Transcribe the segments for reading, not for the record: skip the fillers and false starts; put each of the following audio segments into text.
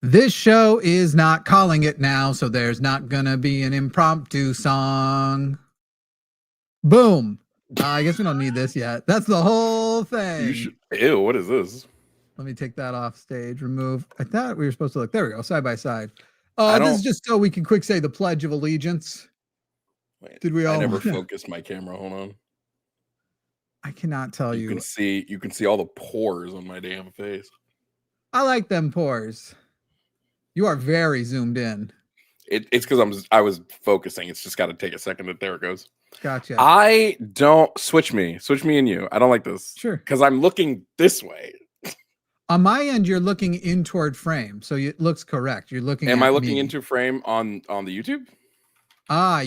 This show is not calling it now, so there's not gonna be an impromptu song. Boom. I guess we don't need this yet. That's the whole thing. Ew, what is this? Let me take that off stage. Remove. I thought we were supposed to look. There we go. Side by side. This is just so we can quick say the Pledge of Allegiance. Wait, Did we all? I never focused my camera. Hold on. I cannot tell you. You can see all the pores on my damn face. I like them pores. You are very zoomed in. It's because I was focusing. It's just got to take a second. There it goes. Gotcha. I don't switch me and you. I don't like this. Sure. Because I'm looking this way. On my end, you're looking in toward frame, so it looks correct. You're looking. Am I looking into frame on the YouTube?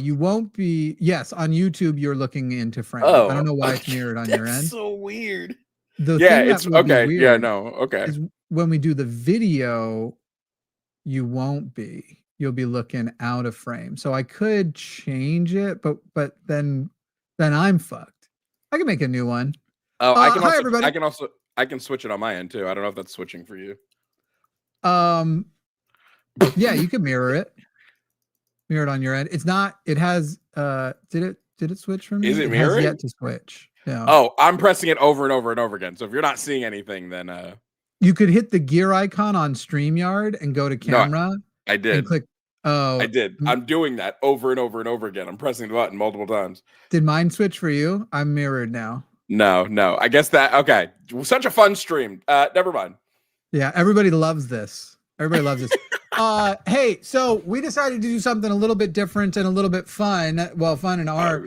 You won't be. Yes, on YouTube, you're looking into frame. Oh, I don't know why it's mirrored on your end. So weird. It's okay. Yeah, no, okay. Is when we do the video, you won't be. You'll be looking out of frame. So I could change it, but then I'm fucked. I can make a new one. Oh, hi everybody. I can switch it on my end too. I don't know if that's switching for you. Yeah, you can mirror it. Mirror it on your end. It's not. It has. Did it switch for me? Is it mirrored? Has yet to switch. No. Oh, I'm pressing it over and over and over again. So if you're not seeing anything, then you could hit the gear icon on StreamYard and go to camera. No, I did. And click. Oh, I did. I'm doing that over and over and over again. I'm pressing the button multiple times. Did mine switch for you? I'm mirrored now. No. I guess that. Okay. Such a fun stream. Never mind. Yeah, everybody loves this. Everybody loves this. Hey, so we decided to do something a little bit different and a little bit fun. Well, fun in our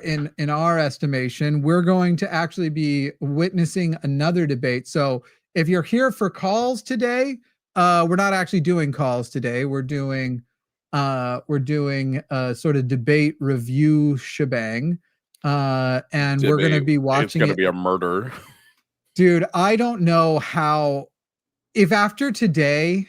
in our estimation. We're going to actually be witnessing another debate. So if you're here for calls today, we're not actually doing calls today. We're doing a sort of debate review shebang. And we're going to be watching. It's going to be a murder. Dude, I don't know how, if after today,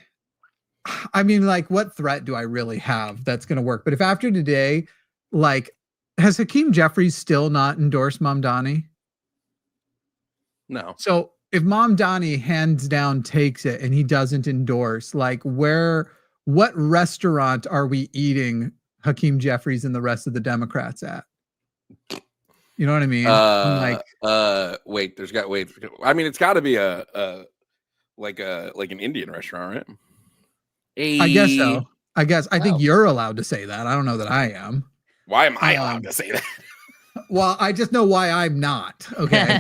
I mean, like, what threat do I really have that's going to work? But if after today, like, has Hakeem Jeffries still not endorsed Mamdani? No. So if Mamdani hands down takes it and he doesn't endorse, like, what restaurant are we eating Hakeem Jeffries and the rest of the Democrats at? You know what I mean? Wait. I mean, it's got to be like an Indian restaurant, right? I guess so. I think you're allowed to say that. I don't know that I am. Why am I allowed to say that? Well, I just know why I'm not. Okay.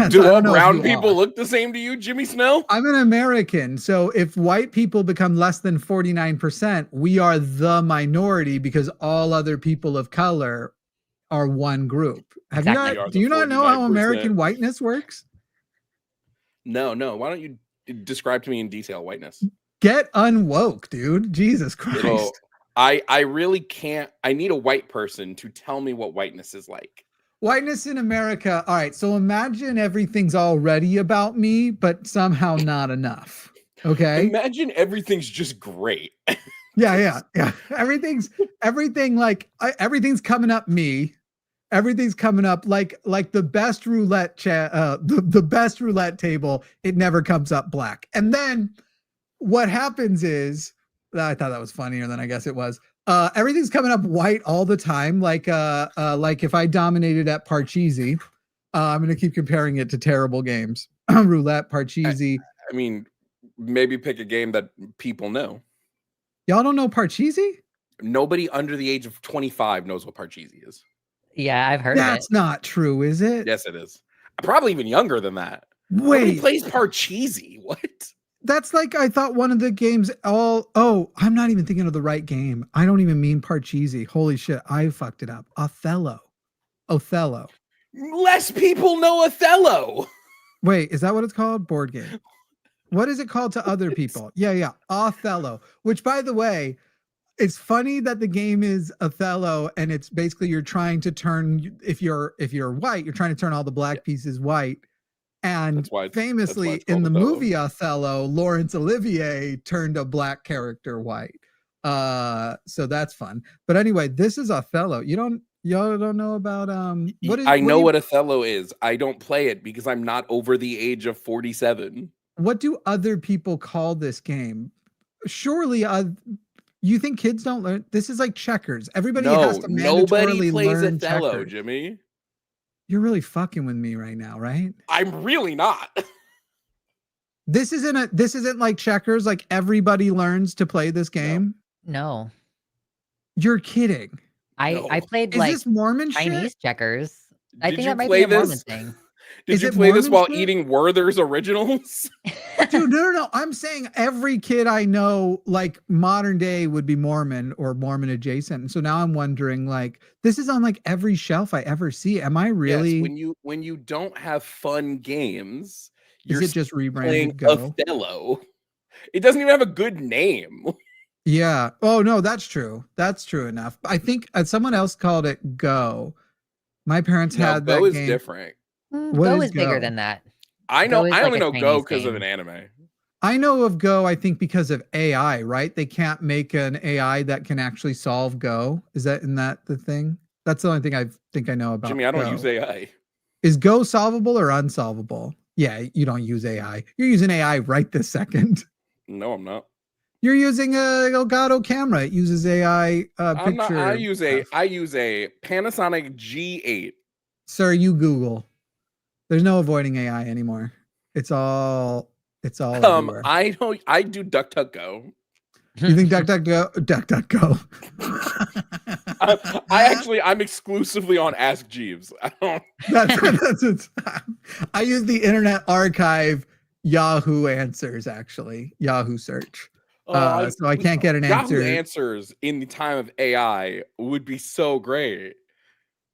Do all brown people look the same to you, Jimmy Snow? I'm an American. So if white people become less than 49%, we are the minority because all other people of color are one group. Do you not know how American whiteness works? No. Why don't you describe to me in detail whiteness? Get unwoke, dude. Jesus Christ. I really can't. I need a white person to tell me what whiteness is like. Whiteness in America. All right. So imagine everything's already about me, but somehow not enough. Okay. Imagine everything's just great. Yeah. Everything's coming up me. Everything's coming up like the best roulette the best roulette table. It never comes up black. And then what happens is, I thought that was funnier than I guess it was. Everything's coming up white all the time. Like if I dominated at Parcheesi, I'm going to keep comparing it to terrible games. Roulette, Parcheesi. I mean, maybe pick a game that people know. Y'all don't know Parcheesi? Nobody under the age of 25 knows what Parcheesi is. Yeah, I've heard of it. That's not true, is it? Yes, it is. Probably even younger than that. Wait. Nobody plays Parcheesi. What? That's like, I thought one of the games I'm not even thinking of the right game. I don't even mean Parcheesi. Holy shit, I fucked it up. Othello. Less people know Othello. Wait, is that what it's called? Board game. What is it called to other people? Yeah. Othello, which, by the way, it's funny that the game is Othello, and it's basically you're trying to turn, if you're white, you're trying to turn all the black pieces white. And famously in the movie Othello, Laurence Olivier turned a black character white. So that's fun. But anyway, this is Othello. Y'all don't know about what Othello is. I don't play it because I'm not over the age of 47. what do other people call this game? Surely, you think kids don't learn? This is like checkers. Everybody has No, to nobody mandatorily plays learn Othello, checkers. Jimmy. You're really fucking with me right now, right? I'm really not. This isn't like checkers. Like everybody learns to play this game. No. You're kidding. No. I played Is like this Mormon Chinese shit? checkers. I Did think you that might play be a Mormon this? thing. Did Is you it play this Mormon while shit? eating Werther's originals? Dude, no. I'm saying every kid I know, like modern day, would be Mormon or Mormon adjacent. And so now I'm wondering, like, this is on like every shelf I ever see. Am I really? Yes, when you don't have fun games, Is you're it just playing rebranded Go? Othello. It doesn't even have a good name. Yeah. Oh no, that's true. That's true enough. I think someone else called it Go. My parents No, had Go that is game. different. What Go is is bigger Go? than that. I Go know. is I like only a know Go Chinese because of game. an anime. I know of Go, I think, because of AI, right? They can't make an AI that can actually solve Go. Isn't that the thing? That's the only thing I think I know about Jimmy, I don't Go. use AI. Is Go solvable or unsolvable? Yeah, you don't use AI. You're using AI right this second. No, I'm not. You're using a Elgato camera. It uses AI I'm not. picture. I use a Panasonic G8. Sir, you Google. There's no avoiding AI anymore. It's all everywhere. I don't. I do DuckDuckGo. You think DuckDuckGo? I'm exclusively on Ask Jeeves. I don't. I use the Internet Archive Yahoo Answers, actually Yahoo search. So I can't get an answer. Yahoo Answers in the time of AI would be so great.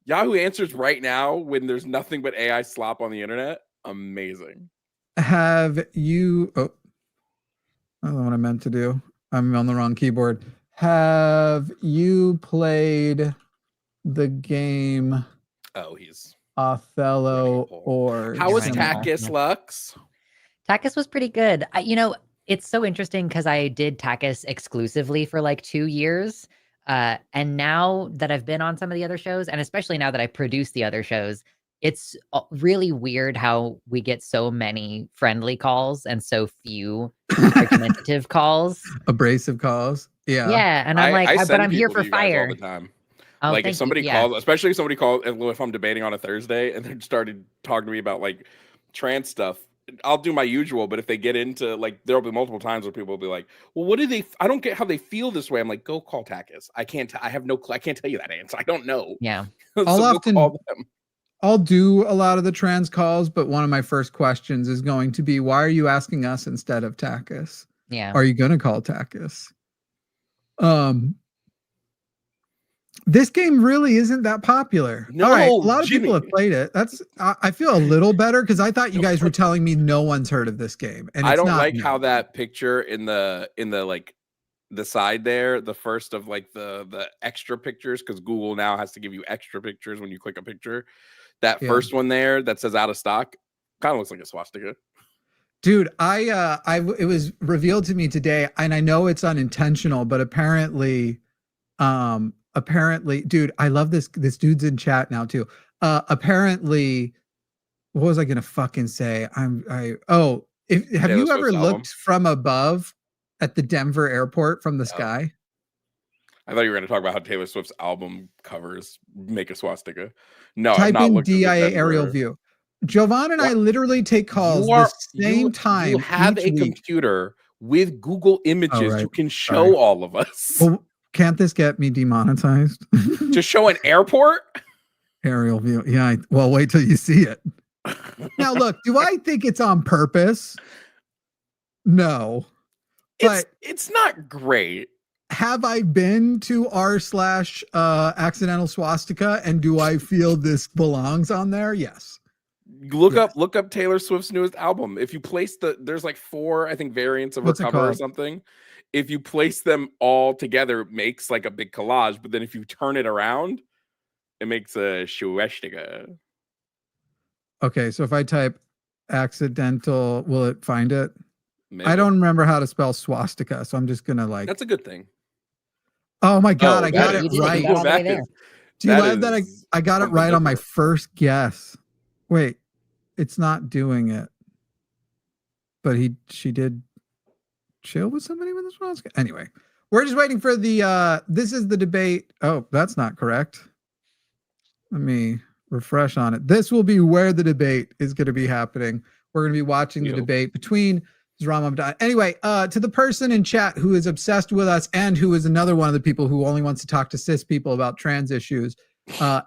Yahoo Answers right now, when there's nothing but AI slop on the internet, amazing. Have you? Oh, I don't know what I meant to do. I'm on the wrong keyboard. Have you played the game? Oh, he's Othello or how was similar? Takis Lux? Takis was pretty good. It's so interesting because I did Takis exclusively for like 2 years. And now that I've been on some of the other shows, and especially now that I produce the other shows, it's really weird how we get so many friendly calls and so few argumentative calls. Abrasive calls. Yeah. Yeah. And I'm like, but I'm here for you guys all fire. the time. Oh, Like if thank somebody you. calls, especially if somebody calls, if I'm debating on a Thursday and then started talking to me about like trans stuff, I'll do my usual. But if they get into like, there'll be multiple times where people will be like, "Well, what do they? I don't get how they feel this way." I'm like, "Go call Takis. I can't. I have no. I can't tell you that answer. I don't know." Yeah. So I'll do a lot of the trans calls, but one of my first questions is going to be, why are you asking us instead of Takis? Yeah. Are you going to call Takis? This game really isn't that popular. No, all right, a lot of Jimmy. people have played it. I feel a little better because I thought you guys were telling me no one's heard of this game, and I it's don't not like me. how that picture in the like the side there, the first of like the extra pictures, because Google now has to give you extra pictures when you click a picture. That first one there that says out of stock kind of looks like a swastika. Dude, it was revealed to me today, and I know it's unintentional, but apparently, dude, I love this dude's in chat now too. Apparently, what was I gonna fucking say? Have you ever looked from above at the Denver airport from the sky? I thought you were going to talk about how Taylor Swift's album covers make a swastika. No, type I've not in looked DIA aerial view. Jovan and I literally take calls the same time. You have a computer with Google Images. You can show all of us. Well, can't this get me demonetized? To show an airport? Aerial view. Yeah. Well, wait till you see it. Now, look, do I think it's on purpose? No. But it's not great. Have I been to r/accidental swastika, and do I feel this belongs on there? Yes. Look up Taylor Swift's newest album. If you place there's like 4, I think, variants of her cover or something. If you place them all together, it makes like a big collage. But then if you turn it around, it makes a swastika. Okay, so if I type accidental, will it find it? Maybe. I don't remember how to spell swastika, so I'm just gonna like. That's a good thing. Oh my god, I got it right. Do you love that I got it right on my first guess? Wait, it's not doing it. but she did chill with somebody with this one. Anyway, we're just waiting for the this is the debate. Oh, that's not correct. Let me refresh on it. This will be where the debate is going to be happening. We're going to be watching the debate between Zohran and Mamdani. Anyway, to the person in chat who is obsessed with us and who is another one of the people who only wants to talk to cis people about trans issues,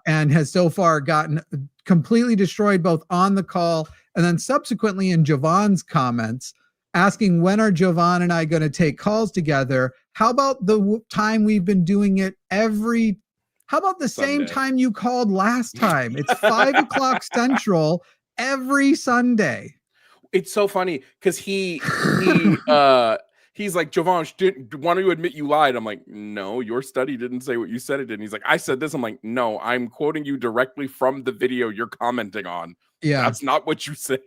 and has so far gotten completely destroyed both on the call and then subsequently in Jovan's comments, asking when are Jovan and I going to take calls together? How about the time we've been doing it how about the same time you called last time? It's 5 o'clock Central every Sunday. It's so funny because he's like, Jovan, why don't you admit you lied? I'm like, no, your study didn't say what you said it did. And he's like, I said this. I'm like, no, I'm quoting you directly from the video you're commenting on. Yeah, that's not what you said.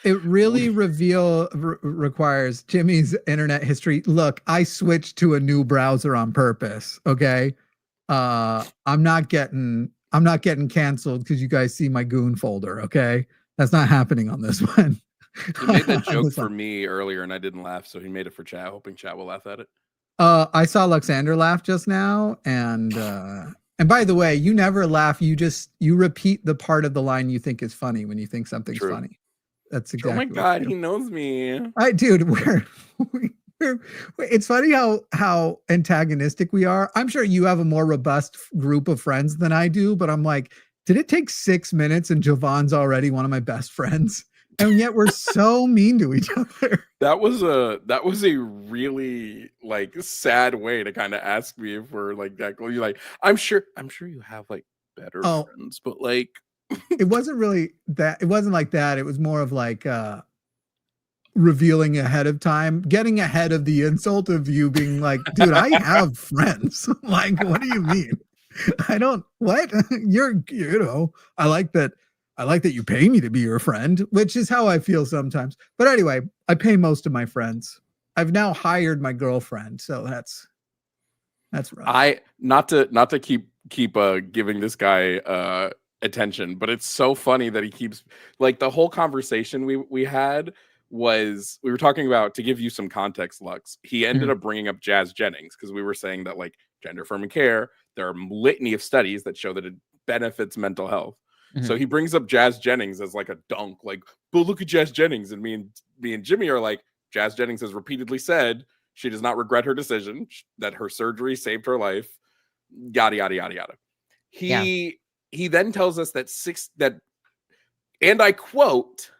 It really requires Jimmy's internet history. Look, I switched to a new browser on purpose. Okay, I'm not getting canceled because you guys see my goon folder. Okay, that's not happening on this one. He made that joke for me earlier, and I didn't laugh, so he made it for chat, hoping chat will laugh at it. I saw Luxander laugh just now, and by the way, you never laugh. You repeat the part of the line you think is funny when you think something's funny. That's exactly. Oh my god, he knows me. Dude, it's funny how antagonistic we are. I'm sure you have a more robust group of friends than I do, but I'm like, did it take 6 minutes and Jovan's already one of my best friends? And yet we're so mean to each other. That was a really like sad way to kind of ask me if we're like that. You're like, I'm sure you have like better friends, but like it wasn't really that. It wasn't like that. It was more of like revealing ahead of time, getting ahead of the insult of you being like, dude, I have friends. Like, what do you mean? I don't. What I like that you pay me to be your friend, which is how I feel sometimes. But anyway, I pay most of my friends. I've now hired my girlfriend, so that's rough. Not to keep giving this guy attention, but it's so funny that he keeps like the whole conversation we had was we were talking about, to give you some context, Lux. He ended up bringing up Jazz Jennings because we were saying that like gender affirming care, there are a litany of studies that show that it benefits mental health. So he brings up Jazz Jennings as like a dunk, like, but look at Jazz Jennings. And me and Jimmy are like, Jazz Jennings has repeatedly said she does not regret her decision, that her surgery saved her life, yada, yada, yada, yada. He then tells us that, and I quote,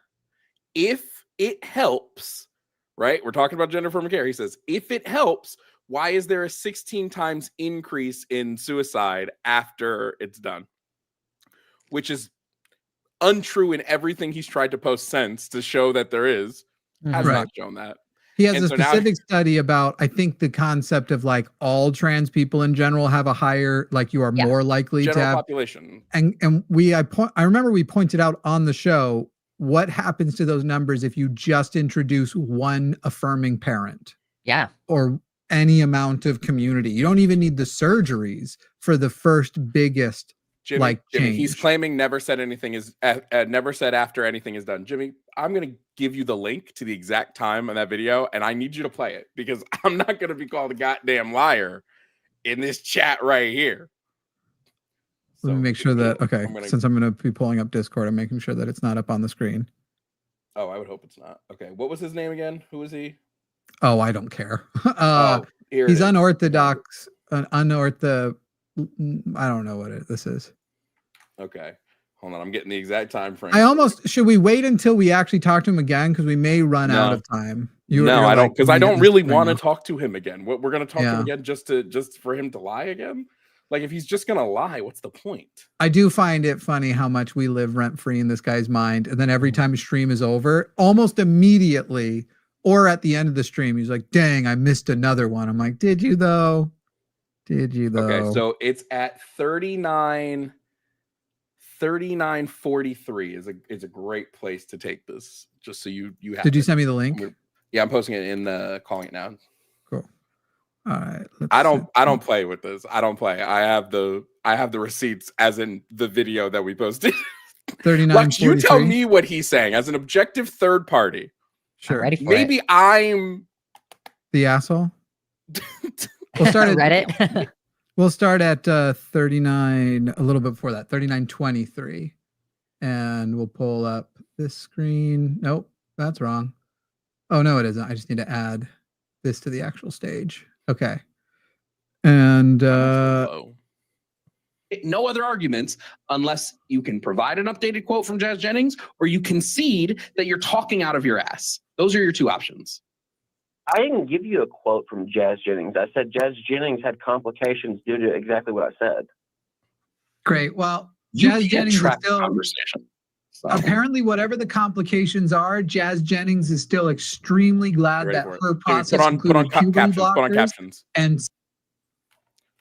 if it helps, right? We're talking about gender affirming care. He says, if it helps, why is there a 16 times increase in suicide after it's done? Which is untrue in everything he's tried to post since to show that there is. Has not shown that. He has a specific study about, I think, the concept of like all trans people in general have a higher, like you are more likely general to have population. And I remember we pointed out on the show what happens to those numbers if you just introduce one affirming parent. Yeah. Or any amount of community. You don't even need the surgeries for the first biggest Jimmy, he's claiming never said after anything is done. Jimmy, I'm going to give you the link to the exact time on that video, and I need you to play it because I'm not going to be called a goddamn liar in this chat right here. Let me make sure that, since I'm going to be pulling up Discord, I'm making sure that it's not up on the screen. Oh, I would hope it's not. Okay, what was his name again? Who was he? Oh, I don't care. He's unorthodox, I don't know what this is. Okay. Hold on. I'm getting the exact time frame. Should we wait until we actually talk to him again? Because we may run out of time. I don't, because I don't really want to talk to him again. We're going to talk to him again just for him to lie again. Like, if he's just going to lie, what's the point? I do find it funny how much we live rent free in this guy's mind. And then every time a stream is over, almost immediately, or at the end of the stream, he's like, dang, I missed another one. I'm like, did you though? Okay, so it's at 39:43 is a great place to take this. Just so you have. Did you send me the link? Yeah, I'm posting it in the calling it now. Cool. All right. I don't play with this. I don't play. I have the receipts as in the video that we posted. 39:43. You tell me what he's saying as an objective third party. Sure. ready for Maybe it. I'm the asshole. We'll start at Reddit. We'll start at 39, a little bit before that, 39:23. And we'll pull up this screen. Nope, that's wrong. Oh, no, it isn't. I just need to add this to the actual stage. Okay. And low. No other arguments unless you can provide an updated quote from Jazz Jennings or you concede that you're talking out of your ass. Those are your two options. I didn't give you a quote from Jazz Jennings. I said Jazz Jennings had complications due to exactly what I said. great. Well, You Jazz can't Jennings is track the still conversation. So, apparently, whatever the complications are, Jazz Jennings is still extremely glad Ready that for it. her Jimmy, process put on included puberty captions. Put on blockers captions. and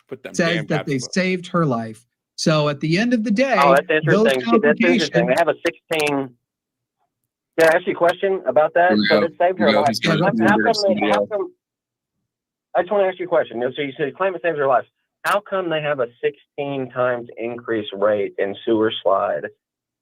Put them says damn that they captions. saved her life. So at the end of the day, Oh, that's those interesting. That's interesting. complications. They have a 16. Can I ask you a question about that? Here we So go. it saved her Here we go. life. He's gonna Yeah, How remember come somebody else. I just want to ask you a question. So you said claim it saves her life. How come they have a 16 times increase rate in sewer slide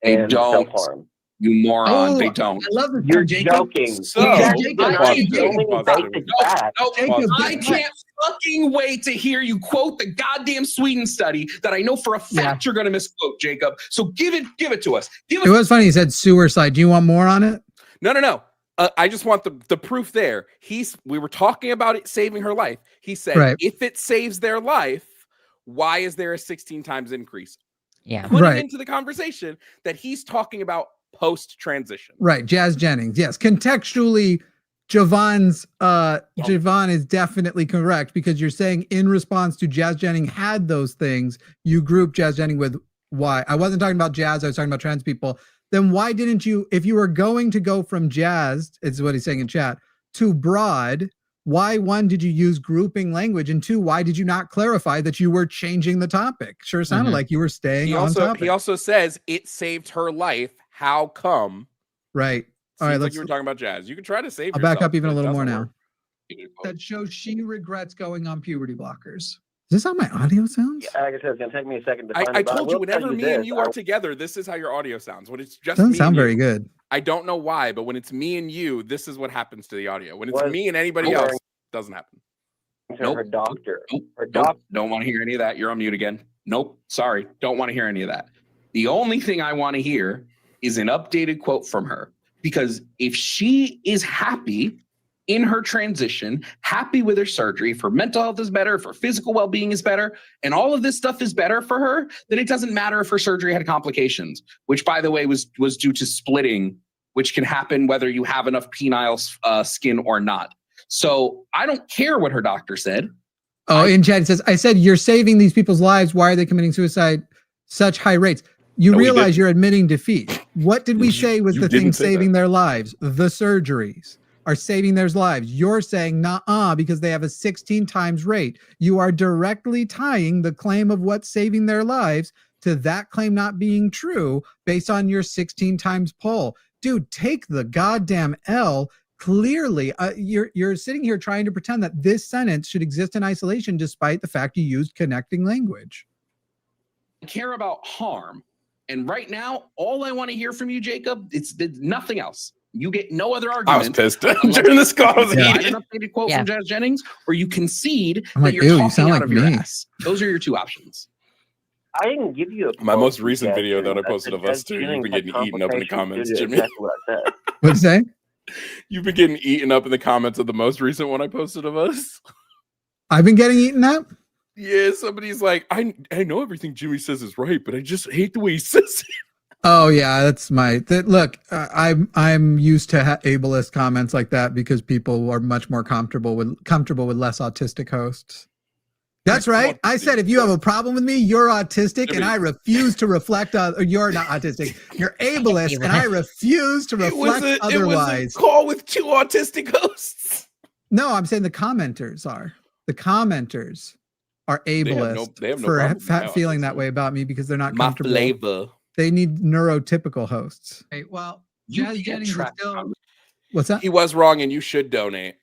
They and don't. self-harm? You moron. Oh, they don't. I love this. You're Jacob. joking. So, Jacob, You're not positive, assuming positive. basic No, facts. no, Jacob, I guess can't fucking wait to hear you quote the goddamn Sweden study that I know for a fact Yeah. you're going to misquote, Jacob. So give it to us. Give It us. was funny. He said sewer slide. Do you want more on it? No. I just want the proof there. We were talking about it saving her life. He said, Right. if it saves their life, why is there a 16 times increase? Yeah. Putting Right. into the conversation that he's talking about post transition. Right. Jazz Jennings. Yes. Contextually, Jovan is definitely correct because you're saying in response to Jazz Jennings had those things, you group Jazz Jennings with why. I wasn't talking about Jazz. I was talking about trans people. Then why didn't you, if you were going to go from Jazz, is what he's saying in chat, to broad, why one, did you use grouping language? And two, why did you not clarify that you were changing the topic? Sure sounded like you were staying on topic. He also says it saved her life. How come? Right. All Seems right. like Let's you were talking about Jazz. You can try to save I'll yourself, back up even but a it little more doesn't now. work. That shows she regrets going on puberty blockers. Is this how my audio sounds? Yeah, like I said, it's going to take me a second to find I it. but told you, will tell whenever me and this. you are together, this is how your audio sounds. When it's just Doesn't me sound and very you, good. I don't know why, but when it's me and you, this is what happens to the audio. When it's Was me and anybody wearing- else, it doesn't happen. to her doctor. Nope. Her Nope. doctor. Don't want to hear any of that. You're on mute again. Nope. Sorry. Don't want to hear any of that. The only thing I want to hear is an updated quote from her. Because if she is happy in her transition, happy with her surgery, if her mental health is better, if her physical well-being is better, and all of this stuff is better for her, then it doesn't matter if her surgery had complications, which, by the way, was due to splitting, which can happen whether you have enough penile skin or not. So I don't care what her doctor said. Oh, in chat it says, I said, you're saving these people's lives. Why are they committing suicide such high rates? You No, we realize didn't. you're admitting defeat. What did we You- say was you the thing didn't say saving that. their lives? The surgeries are saving their lives. You're saying nah, because they have a 16 times rate. You are directly tying the claim of what's saving their lives to that claim not being true based on your 16 times poll. Dude, take the goddamn L. Clearly, you're sitting here trying to pretend that this sentence should exist in isolation despite the fact you used connecting language. I care about harm. And right now, all I want to hear from you, Jacob, it's nothing else. You get no other I was argument. pissed during this call. I was Yeah. Provide eating. an updated quote Yeah. from Jazz Jennings, or you concede I'm that like, you're ew, you talking sound out like of your me. ass. Those are your two options. I didn't give you a My quote most from recent Jazz video that I Jennings. posted said of us Jazz two, you've Jennings been had getting eaten up in the complications comments, due to Jimmy. Exactly what I said. What'd you say? You've been getting eaten up in the comments of the most recent one I posted of us. I've been getting eaten up? Yeah, somebody's like, I know everything Jimmy says is right, but I just hate the way he says it. Oh yeah, that's look. I'm used to ableist comments like that because people are much more comfortable with less autistic hosts. That's right. I said if you have a problem with me, you're autistic, and I refuse to reflect. You're not autistic. You're ableist, and I refuse to reflect otherwise. It was a call with two autistic hosts. No, I'm saying the commenters are. The commenters are ableist they have no for problem with my feeling that autism. way about me because they're not My comfortable. flavor. They need neurotypical hosts. Okay, well, You Jazz can't Jennings is track still. comments. What's that? He was wrong, and you should donate.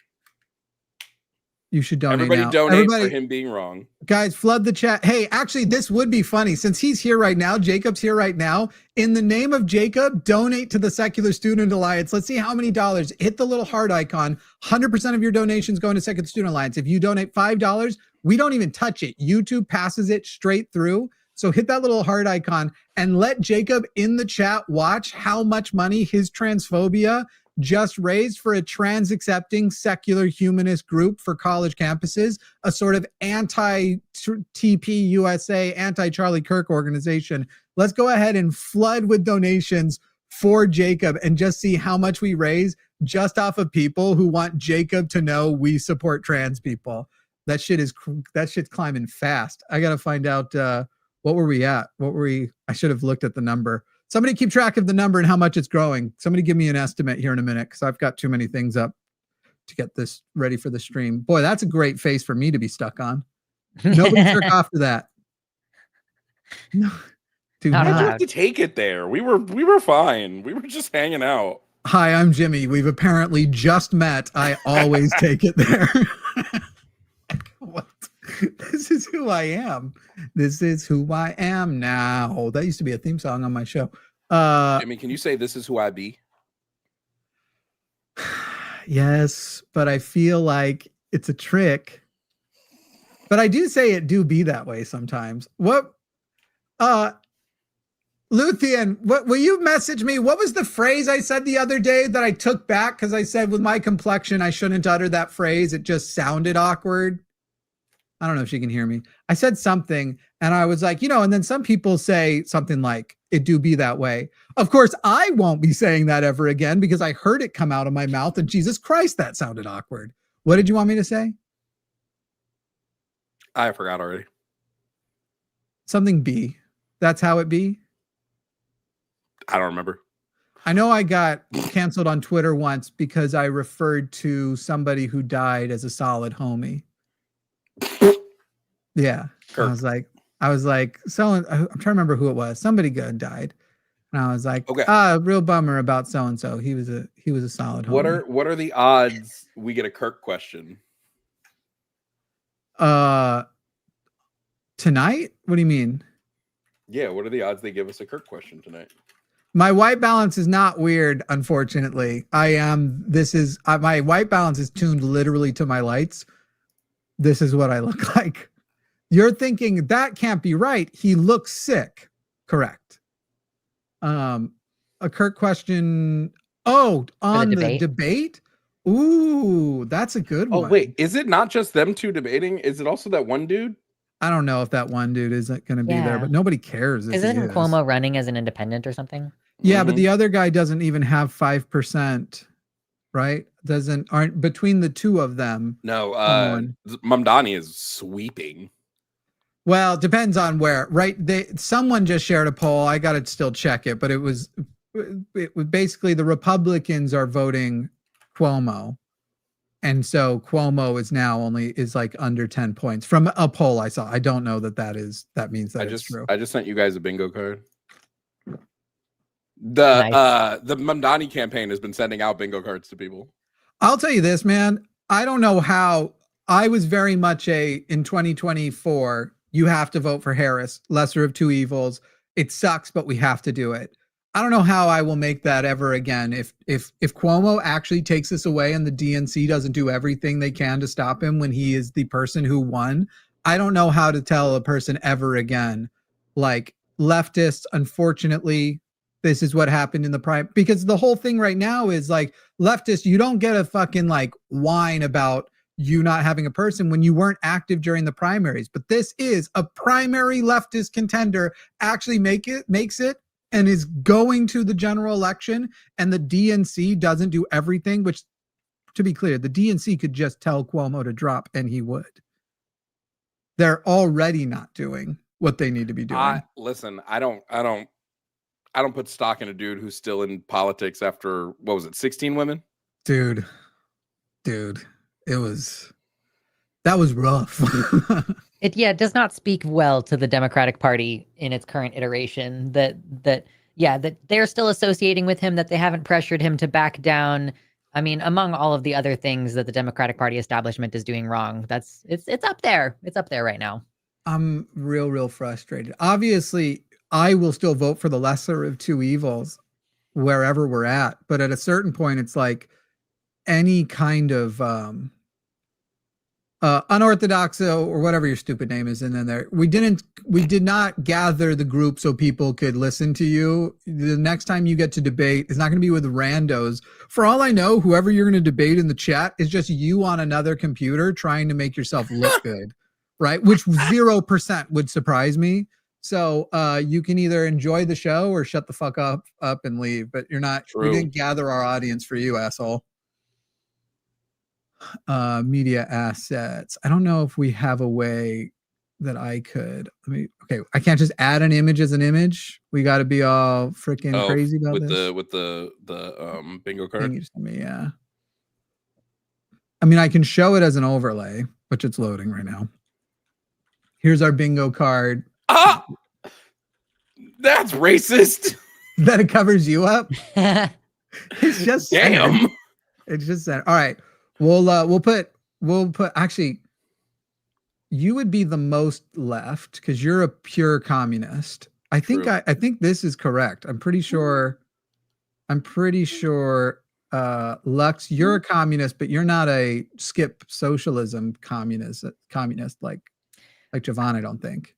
You should donate Everybody now. donate for him being wrong. Guys, flood the chat. Hey, actually, this would be funny since he's here right now. Jacob's here right now. In the name of Jacob, donate to the Secular Student Alliance. Let's see how many dollars. Hit the little heart icon. 100% of your donations going to Secular Student Alliance. If you donate $5, we don't even touch it. YouTube passes it straight through. So hit that little heart icon and let Jacob in the chat watch how much money his transphobia just raised for a trans-accepting secular humanist group for college campuses, a sort of anti-TP USA, anti-Charlie Kirk organization. Let's go ahead and flood with donations for Jacob and just see how much we raise just off of people who want Jacob to know we support trans people. That shit's climbing fast. I got to find out what were we at? I should have looked at the number. Somebody keep track of the number and how much it's growing. Somebody give me an estimate here in a minute because I've got too many things up to get this ready for the stream. Boy, that's a great face for me to be stuck on. Nobody jerk off to that. No, dude, Not Why'd you allowed. have to take it there? We were fine. We were just hanging out. Hi, I'm Jimmy. We've apparently just met. I always take it there. What? This is who I am. This is who I am now. That used to be a theme song on my show. Jimmy, can you say this is who I be? Yes, but I feel like it's a trick. But I do say it do be that way sometimes. What Luthien, what will you message me? What was the phrase I said the other day that I took back because I said with my complexion I shouldn't utter that phrase. It just sounded awkward. I don't know if she can hear me. I said something and I was like, and then some people say something like, it do be that way. Of course, I won't be saying that ever again because I heard it come out of my mouth and Jesus Christ, that sounded awkward. What did you want me to say? I forgot already. Something be. That's how it be. I don't remember. I know I got canceled on Twitter once because I referred to somebody who died as a solid homie. Yeah. Kirk. I was like, so I'm trying to remember who it was. Somebody good died. And I was like, okay. Real bummer about so-and-so. He was a solid homie. What are the odds we get a Kirk question? Tonight? What do you mean? Yeah, what are the odds they give us a Kirk question tonight? My white balance is not weird, unfortunately. My white balance is tuned literally to my lights. This is what I look like. You're thinking that can't be right. He looks sick. Correct. A Kirk question. Oh, on the debate? Ooh, that's a good one. Oh, wait. Is it not just them two debating? Is it also that one dude? I don't know if that one dude isn't going to be there, but nobody cares. Isn't Cuomo running as an independent or something? Yeah, but the other guy doesn't even have 5%, right? Aren't between the two of them. No, Mamdani is sweeping. Well, it depends on where, right? Someone just shared a poll. I got to still check it, but it was basically the Republicans are voting Cuomo. And so Cuomo is like under 10 points from a poll I saw. I don't know that means that it's true. I just sent you guys a bingo card. The Mamdani campaign has been sending out bingo cards to people. I'll tell you this, man. I don't know how. I was very much in 2024, you have to vote for Harris, lesser of two evils. It sucks, but we have to do it. I don't know how I will make that ever again. If Cuomo actually takes this away and the DNC doesn't do everything they can to stop him when he is the person who won, I don't know how to tell a person ever again. Like leftists, unfortunately, this is what happened in the prime, because the whole thing right now is like leftists, you don't get a fucking like whine about you not having a person when you weren't active during the primaries. But this is a primary leftist contender actually makes it and is going to the general election, and the DNC doesn't do everything, which, to be clear, the DNC could just tell Cuomo to drop and he would. They're already not doing what they need to be doing. Listen, I don't put stock in a dude who's still in politics after, what was it, 16 women? Dude, that was rough. It does not speak well to the Democratic Party in its current iteration that they're still associating with him, that they haven't pressured him to back down. I mean, among all of the other things that the Democratic Party establishment is doing wrong, it's up there. It's up there right now. I'm real frustrated. Obviously, I will still vote for the lesser of two evils wherever we're at. But at a certain point, it's like any kind of unorthodox or whatever your stupid name is in there. We did not gather the group so people could listen to you. The next time you get to debate, it's not going to be with randos. For all I know, whoever you're going to debate in the chat is just you on another computer trying to make yourself look good, right? Which 0% would surprise me. So you can either enjoy the show or shut the fuck up and leave. But you're not. True. We didn't gather our audience for you, asshole. Media assets. I don't know if we have a way that I could. Okay, I can't just add an image as an image. We got to be all freaking crazy about with this. with the bingo card. Yeah. I mean, I can show it as an overlay, which it's loading right now. Here's our bingo card. Ah, that's racist. That it covers you up. It's just damn. Sad. It's just sad. All right. We'll put actually you would be the most left because you're a pure communist. I think I think this is correct. I'm pretty sure Lux, you're a communist, but you're not a skip socialism communist like Jovan, I don't think.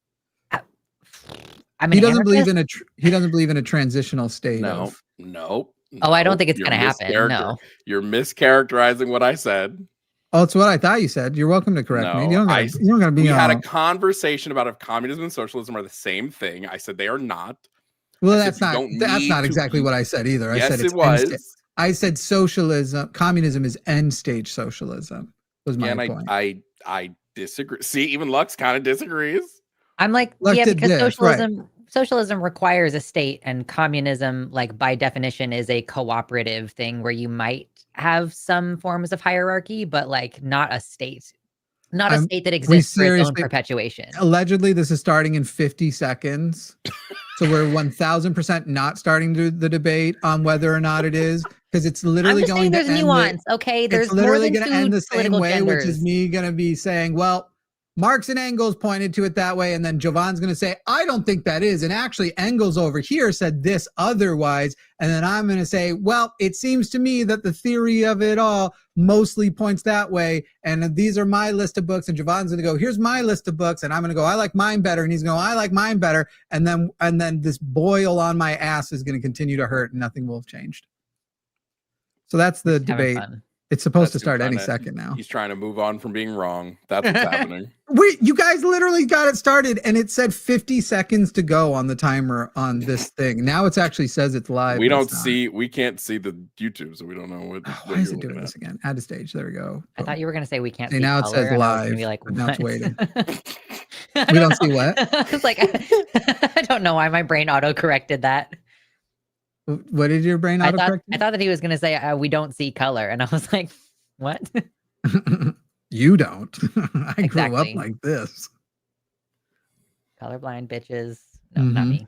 He doesn't believe in a transitional state. No. Oh, I don't think it's going to happen. No. You're mischaracterizing what I said. Oh, it's what I thought you said. You're welcome to correct me. You don't gotta be. We had a conversation about if communism and socialism are the same thing. I said they are not. Well, that's not exactly what I said either. Yes, I said it was. I said socialism, communism is end stage socialism. Was my point. I disagree. See, even Lux kind of disagrees. I'm like, yeah, because socialism requires a state, and communism, like by definition, is a cooperative thing where you might have some forms of hierarchy, but like not a state. Not a state that exists for its own perpetuation. Allegedly, this is starting in 50 seconds. So we're 1000% not starting the debate on whether or not it is, because it's literally going to end. There's nuance, okay? There's literally going to end the same way, which is me going to be saying, well, Marx and Engels pointed to it that way, and then Jovan's going to say, I don't think that is. And actually, Engels over here said this otherwise. And then I'm going to say, well, it seems to me that the theory of it all mostly points that way. And these are my list of books. And Jovan's going to go, here's my list of books. And I'm going to go, I like mine better. And he's going to go, I like mine better. And then this boil on my ass is going to continue to hurt and nothing will have changed. So that's the debate. It's supposed to start any second now. He's trying to move on from being wrong. That's what's happening. You guys literally got it started, and it said 50 seconds to go on the timer on this thing. Now it actually says it's live. We can't see the YouTube, so we don't know what. Why is it doing this again? Add a stage. There we go. I thought you were going to say we can't see. Now it says live. Be like, now it's waiting. We don't see what? It's like I don't know why my brain auto corrected that. What did your brain autocorrect? I thought that he was going to say, we don't see color. And I was like, what? You don't. I grew up like this. Colorblind bitches. No, not me.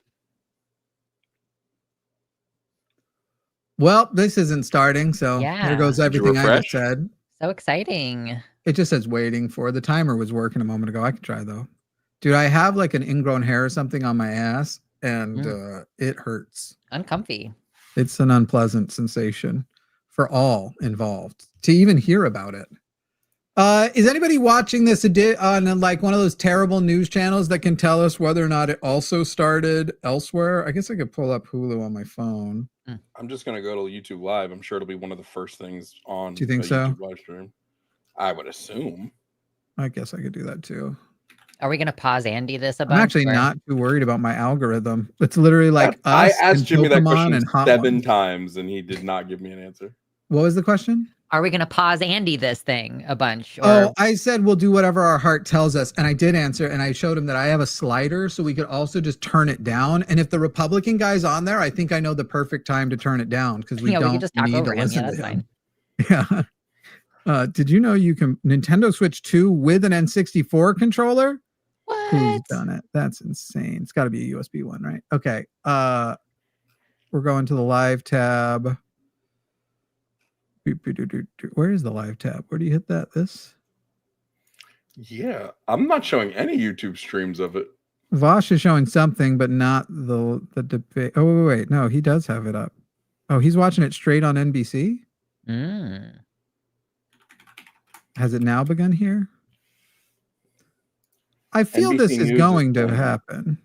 Well, this isn't starting. So there goes everything I just said. So exciting. It just says waiting for. The timer was working a moment ago. I can try though. Dude, I have like an ingrown hair or something on my ass. And it hurts. Uncomfy. It's an unpleasant sensation for all involved to even hear about it. Is anybody watching this on like one of those terrible news channels that can tell us whether or not it also started elsewhere? I guess I could pull up Hulu on my phone. I'm just going to go to YouTube Live. I'm sure it'll be one of the first things on. Do you think so? YouTube live stream. I would assume. I guess I could do that too. Are we going to pause Andy this a bunch? I'm actually not too worried about my algorithm. It's literally like I asked Jimmy that question and 7 times, and he did not give me an answer. What was the question? Are we going to pause Andy this thing a bunch? Oh, I said we'll do whatever our heart tells us, and I did answer, and I showed him that I have a slider, so we could also just turn it down. And if the Republican guy's on there, I think I know the perfect time to turn it down because we don't just talk need over to him. listen Yeah, that's to him. fine. Yeah. Did you know you can Nintendo Switch 2 with an N64 controller? What? Who's done it? That's insane. It's got to be a USB one, right? Okay. We're going to the live tab. Where is the live tab? Where do you hit that? This? Yeah, I'm not showing any YouTube streams of it. Vosh is showing something, but not the debate. Oh, wait. No, he does have it up. Oh, he's watching it straight on NBC? Mm. Has it now begun here? I feel this NBC is News going to going. happen.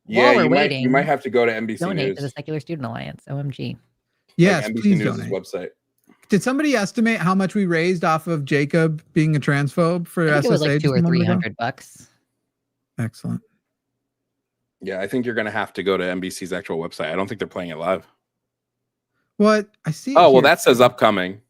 Yeah, we're you waiting, might have to go to NBC Donate News. to the Secular Student Alliance. OMG. Yes, like NBC please News' donate. website. Did somebody estimate how much we raised off of Jacob being a transphobe for I think SSA? it was like just a $200 or moment ago? $300. Excellent. Yeah, I think you're gonna have to go to NBC's actual website. I don't think they're playing it live. What? I see. Oh, well, here. that says upcoming,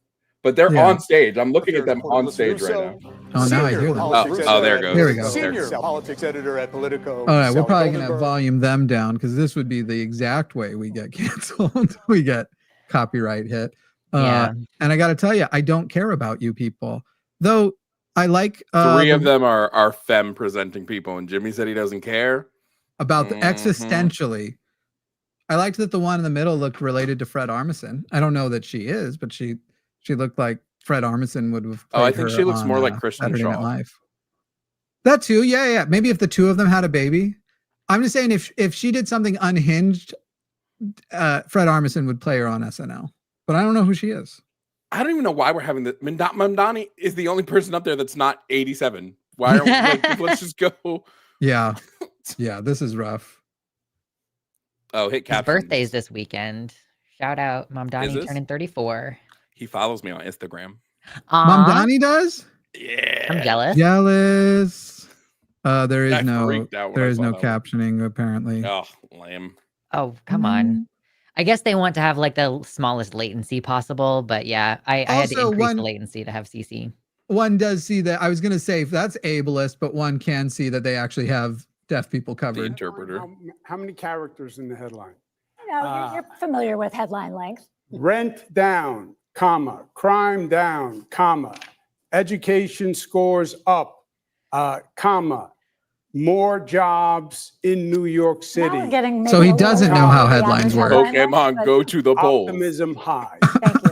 but they're Yeah. on stage. I'm looking at them on stage right now. Oh, now I hear them. Oh, there it goes. There we go. Senior politics editor at Politico. All right, we're Sally probably going to Goldenberg. volume them down because this would be the exact way we get canceled. We get copyright hit. Yeah. And I got to tell you, I don't care about you people. Though I like Three of them are femme presenting people, and Jimmy said he doesn't care. about the Mhm. existentially. I liked that the one in the middle looked related to Fred Armisen. I don't know that she is, but she looked like Fred Armisen would have. Oh, I played think her she looks on, more like Kristen Saturday Night Shaw. Live. That too, yeah. Maybe if the two of them had a baby. I'm just saying if she did something unhinged, Fred Armisen would play her on SNL. But I don't know who she is. I don't even know why we're having this. Mamdani is the only person up there that's not 87. Why are we like, let's just go. Yeah. This is rough. Oh, hit His captions. birthday's this weekend. Shout out, Is Mamdani this? turning 34. He follows me on Instagram. Aw, Mamdani does? Yeah. I'm jealous. Jealous. There is I no freaked out when I saw that one. captioning apparently. Oh, lame. Oh, come on. I guess they want to have like the smallest latency possible, but yeah, I had to Also, increase one- the latency to have CC. One does see that. I was going to say that's ableist, but one can see that they actually have deaf people The covered. interpreter. How many characters in the headline? You know, you're familiar with headline length. Rent down, comma, crime down, comma, education scores up, comma, more jobs in New York Now City. we're getting So maybe he a little doesn't know bit how beyond headlines the work. headline Pokemon, length, but go to the polls. Optimism high. Thank you.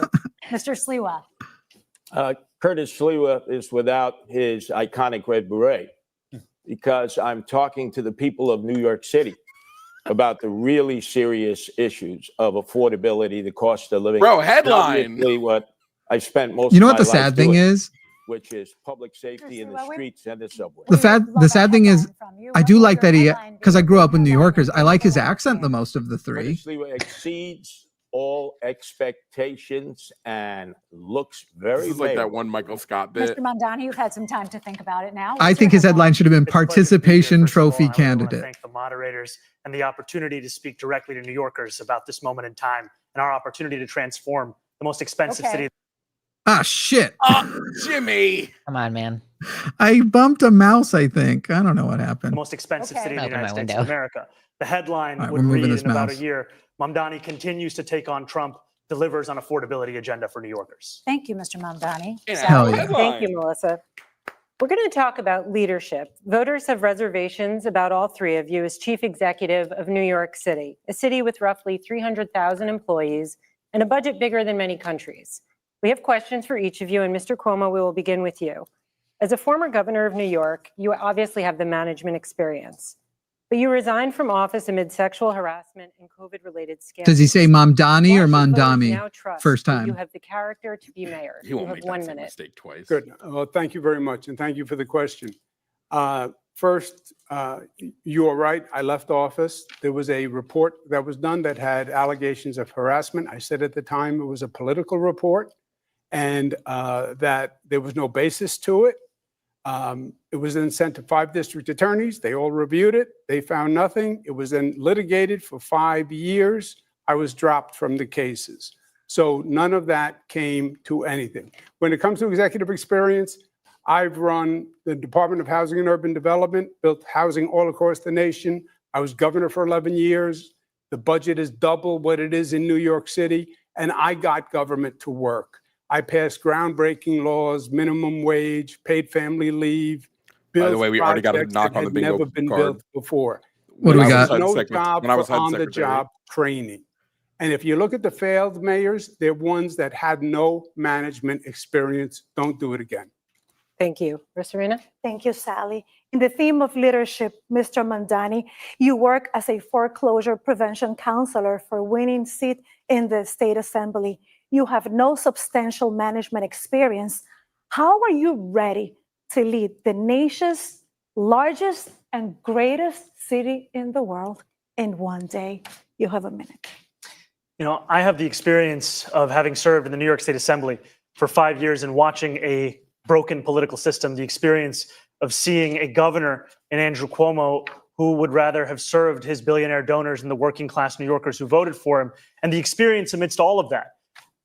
Mr. Sliwa. Curtis Sliwa is without his iconic red beret because I'm talking to the people of New York City about the really serious issues of affordability, the cost of living. Bro, and headline. obviously what I spent most You know of what my the life sad thing doing, is? which is public safety in the Sliwa, streets and the subway. The We sad- would the love a sad thing is, headline from you. I What do would like your that headline because I be? grew up with New Headline Yorkers. I like his people accent the understand. most of the three. Curtis Sliwa exceeds all expectations and looks very This is like that mayoral. one Michael Scott bit. Mr. Mamdani, you've had some time to think about it now. I What's think your his headline should have been It's a pleasure to be here. participation First of all, trophy I really wanna candidate. Thank the moderators and the opportunity to speak directly to New Yorkers about this moment in time and our opportunity to transform the most expensive Okay. city. Ah, shit. Oh, Jimmy. Come on, man. I bumped a mouse, I think. I don't know what The happened. most expensive Okay. city in the Open United my States window. of America. The headline All right, would we're moving read this in about a mouse. year, Mamdani continues to take on Trump, delivers on affordability agenda for New Yorkers. Thank you, Mr. Mamdani. Yeah. Hell yeah. Headline. Thank you, Melissa. We're going to talk about leadership. Voters have reservations about all three of you as chief executive of New York City, a city with roughly 300,000 employees and a budget bigger than many countries. We have questions for each of you, and Mr. Cuomo, we will begin with you. As a former governor of New York, you obviously have the management experience, but you resigned from office amid sexual harassment and COVID-related scandals. Does he say Mamdani or Why should voters Mandami? now trust First that You time. have the character to be mayor. He You won't have make 1 that same minute. mistake twice. Good. Well, thank you very much, and thank you for the question. First, you are right. I left office. There was a report that was done that had allegations of harassment. I said at the time it was a political report and that there was no basis to it. It was then sent to 5 district attorneys. They all reviewed it. They found nothing. It was then litigated for 5 years. I was dropped from the cases. So none of that came to anything. When it comes to executive experience, I've run the Department of Housing and Urban Development, built housing all across the nation. I was governor for 11 years. The budget is double what it is in New York City, and I got government to work. I passed groundbreaking laws, minimum wage, paid family leave. By the way, we already got a projects knock that on the had bingo never been card. built before. What do we When I was got? HUD No secret- job when I was for HUD on-the-job secretary. training. And if you look at the failed mayors, they're ones that had no management experience. Don't do it again. Thank you. Rosarina? Thank you, Sally. In the theme of leadership, Mr. Mamdani, you work as a foreclosure prevention counselor for winning seat in the state assembly. You have no substantial management experience. How are you ready to lead the nation's largest and greatest city in the world in one day? You have a minute. You know, I have the experience of having served in the New York State Assembly for 5 years and watching a broken political system, the experience of seeing a governor in Andrew Cuomo who would rather have served his billionaire donors and the working class New Yorkers who voted for him, and the experience amidst all of that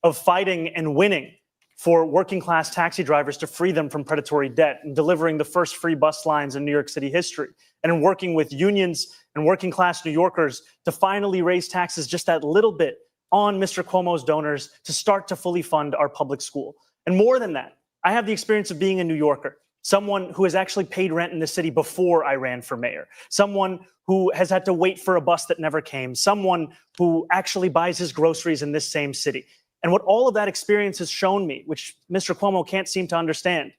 of fighting and winning for working class taxi drivers to free them from predatory debt and delivering the first free bus lines in New York City history, and in working with unions and working class New Yorkers to finally raise taxes just that little bit on Mr. Cuomo's donors to start to fully fund our public school. And more than that, I have the experience of being a New Yorker, someone who has actually paid rent in the city before I ran for mayor, someone who has had to wait for a bus that never came, someone who actually buys his groceries in this same city. And what all of that experience has shown me, which Mr. Cuomo can't seem to understand,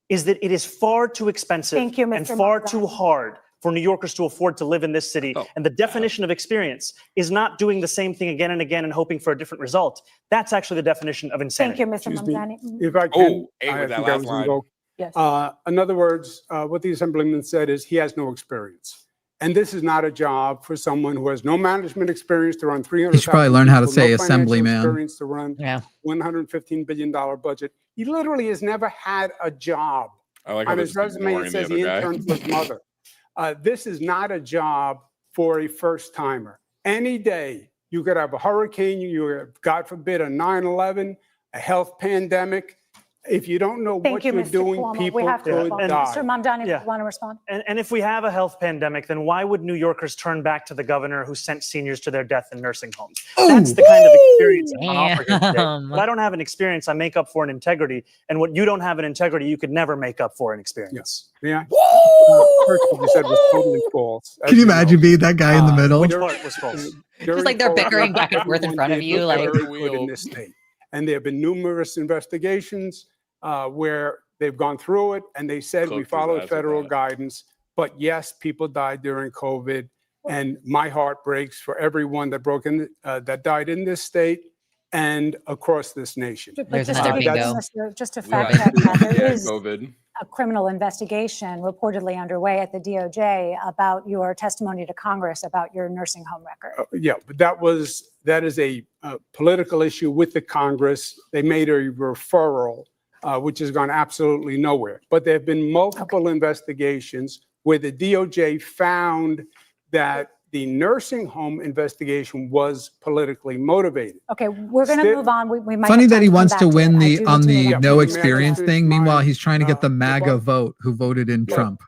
is that it is far too expensive Thank you, Mr. and far Mamdani. too hard for New Yorkers to afford to live in this city. And the definition of experience is not doing the same thing again and again and hoping for a different result. That's actually the definition of insanity. Thank you, Mr. Excuse me. Mamdani. If I can, Hey, I with that think I last was gonna line. go. Yes. In other words, what the Assemblyman said is he has no experience. And this is not a job for someone who has no management experience to run 300. He should probably learn how to say assemblyman. Experience to run Yeah. $115 billion budget. He literally has never had a job. I like how On this his is resume, ignoring it the says other he guy. interned for his mother. This is not a job for a first timer. Any day you could have a hurricane, you have, God forbid, a 9/11, a health pandemic. If you don't know Thank what you, you're Mr. doing, Cuomo. people We have to could respond. And- die. Mr. Mamdani, Yeah. want to respond? And if we have a health pandemic, then why would New Yorkers turn back to the governor who sent seniors to their death in nursing homes? That's the kind of experience I'm on offer here today. Damn. But I don't have an experience I make up for in integrity. And what you don't have in integrity, you could never make up for in experience. Yeah. First what you said was totally false. as Can you know. imagine being that guy in the middle? Which part was false? During like they're COVID, bickering back and forth in everyone front of did you, whatever like- they could in this state. And there have been numerous investigations where they've gone through it and they said we Cooked his followed ass with federal that. guidance. But yes, people died during COVID. And my heart breaks for everyone that died in this state and across this nation. But There's just another to be bingo. honest, just to Yeah, fact check that, there yeah, is COVID. a criminal investigation reportedly underway at the DOJ about your testimony to Congress about your nursing home record. Yeah, but that is a political issue with the Congress. They made a referral, which has gone absolutely nowhere. But there have been multiple investigations where the DOJ found that the nursing home investigation was politically motivated. Okay, we're going to Still- move on. We might Funny have that time he come wants back to it. win I the do on need to the let Yeah, no may I experience finish thing. my, Meanwhile, he's trying to get the uh, MAGA rebuttal? vote who voted in Yeah. Trump.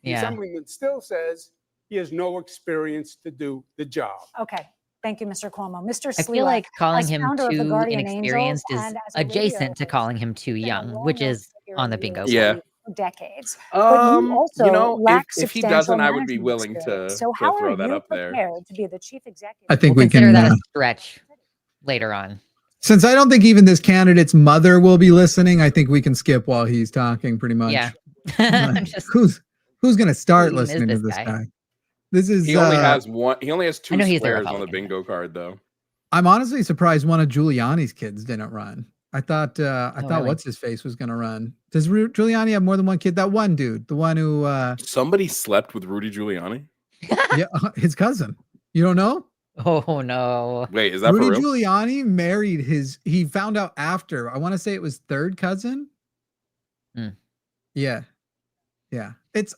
The Yeah. Assemblyman still says he has no experience to do the job. Okay, thank you, Mr. Cuomo. Mr. I Sliwa, feel like calling as him founder of the too Guardian Angels inexperienced is and as a radio adjacent to host, calling him too been a young, which well-known is figure on the in bingo New card. York Yeah. for decades. But you also You know, lack if he substantial doesn't, I would be management willing experience. to So how throw are that you up there. prepared to be the chief executive? I think We'll we consider can. that a stretch later on. Since I don't think even this candidate's mother will be listening, I think we can skip while he's talking. Pretty much. Yeah. Like, Just, who's going to start Who even is listening to this this guy? guy? This is. He only has one. He only has I two know he's a squares on the Republican. bingo card, though. I'm honestly surprised one of Giuliani's kids didn't run. I thought really? what's his face was going to run. Does Giuliani have more than one kid? That one dude, the one who Somebody slept with Rudy Giuliani. yeah, his cousin. You don't know? oh no. Wait, is that Rudy for real? Giuliani married he found out after, I want to say it was third cousin. Hmm. Yeah. Yeah. It's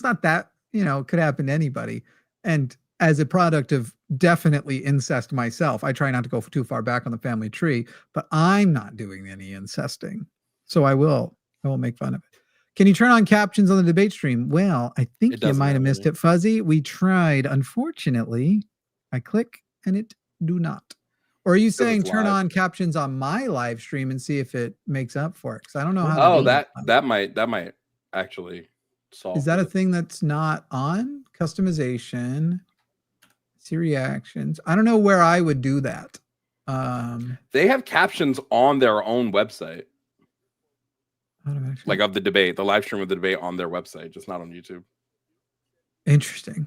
not that, it could happen to anybody. And as a product of definitely incest myself, I try not to go too far back on the family tree, but I'm not doing any incesting. So I will make fun of it. Can you turn on captions on the debate stream? Well, I think It you doesn't might have have missed any. it, Fuzzy. We tried. Unfortunately, I click and it do not. Or are you saying it's turn live. on captions on my live stream and see if it makes up for it? Because I don't know how. Oh, to do that might actually solve. Is that a it. thing that's not on? Customization, see reactions. I don't know where I would do that. They have captions on their own website, how do I actually- like of the debate, the live stream of the debate on their website, just not on YouTube. Interesting.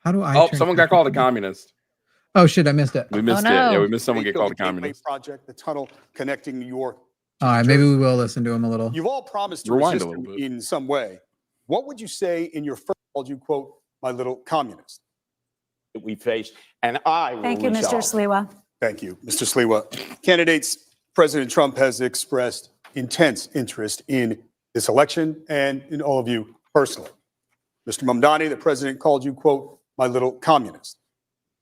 How do I? Oh, turn someone got called a communist. Oh shit, I missed it. We missed it. no. Yeah, we missed someone They get killed called a the Gateway communist. Project, the tunnel connecting New York. to All right, New maybe Jersey. we will listen to him a little. You've all promised to Rewind resist a little him bit. in some way. What would you say in your first called you, quote, my little communist? That we face, and I will Thank you, Mr. resolve. Sliwa. Thank you, Mr. Sliwa. Candidates, President Trump has expressed intense interest in this election and in all of you personally. Mr. Mamdani, the president called you, quote, my little communist.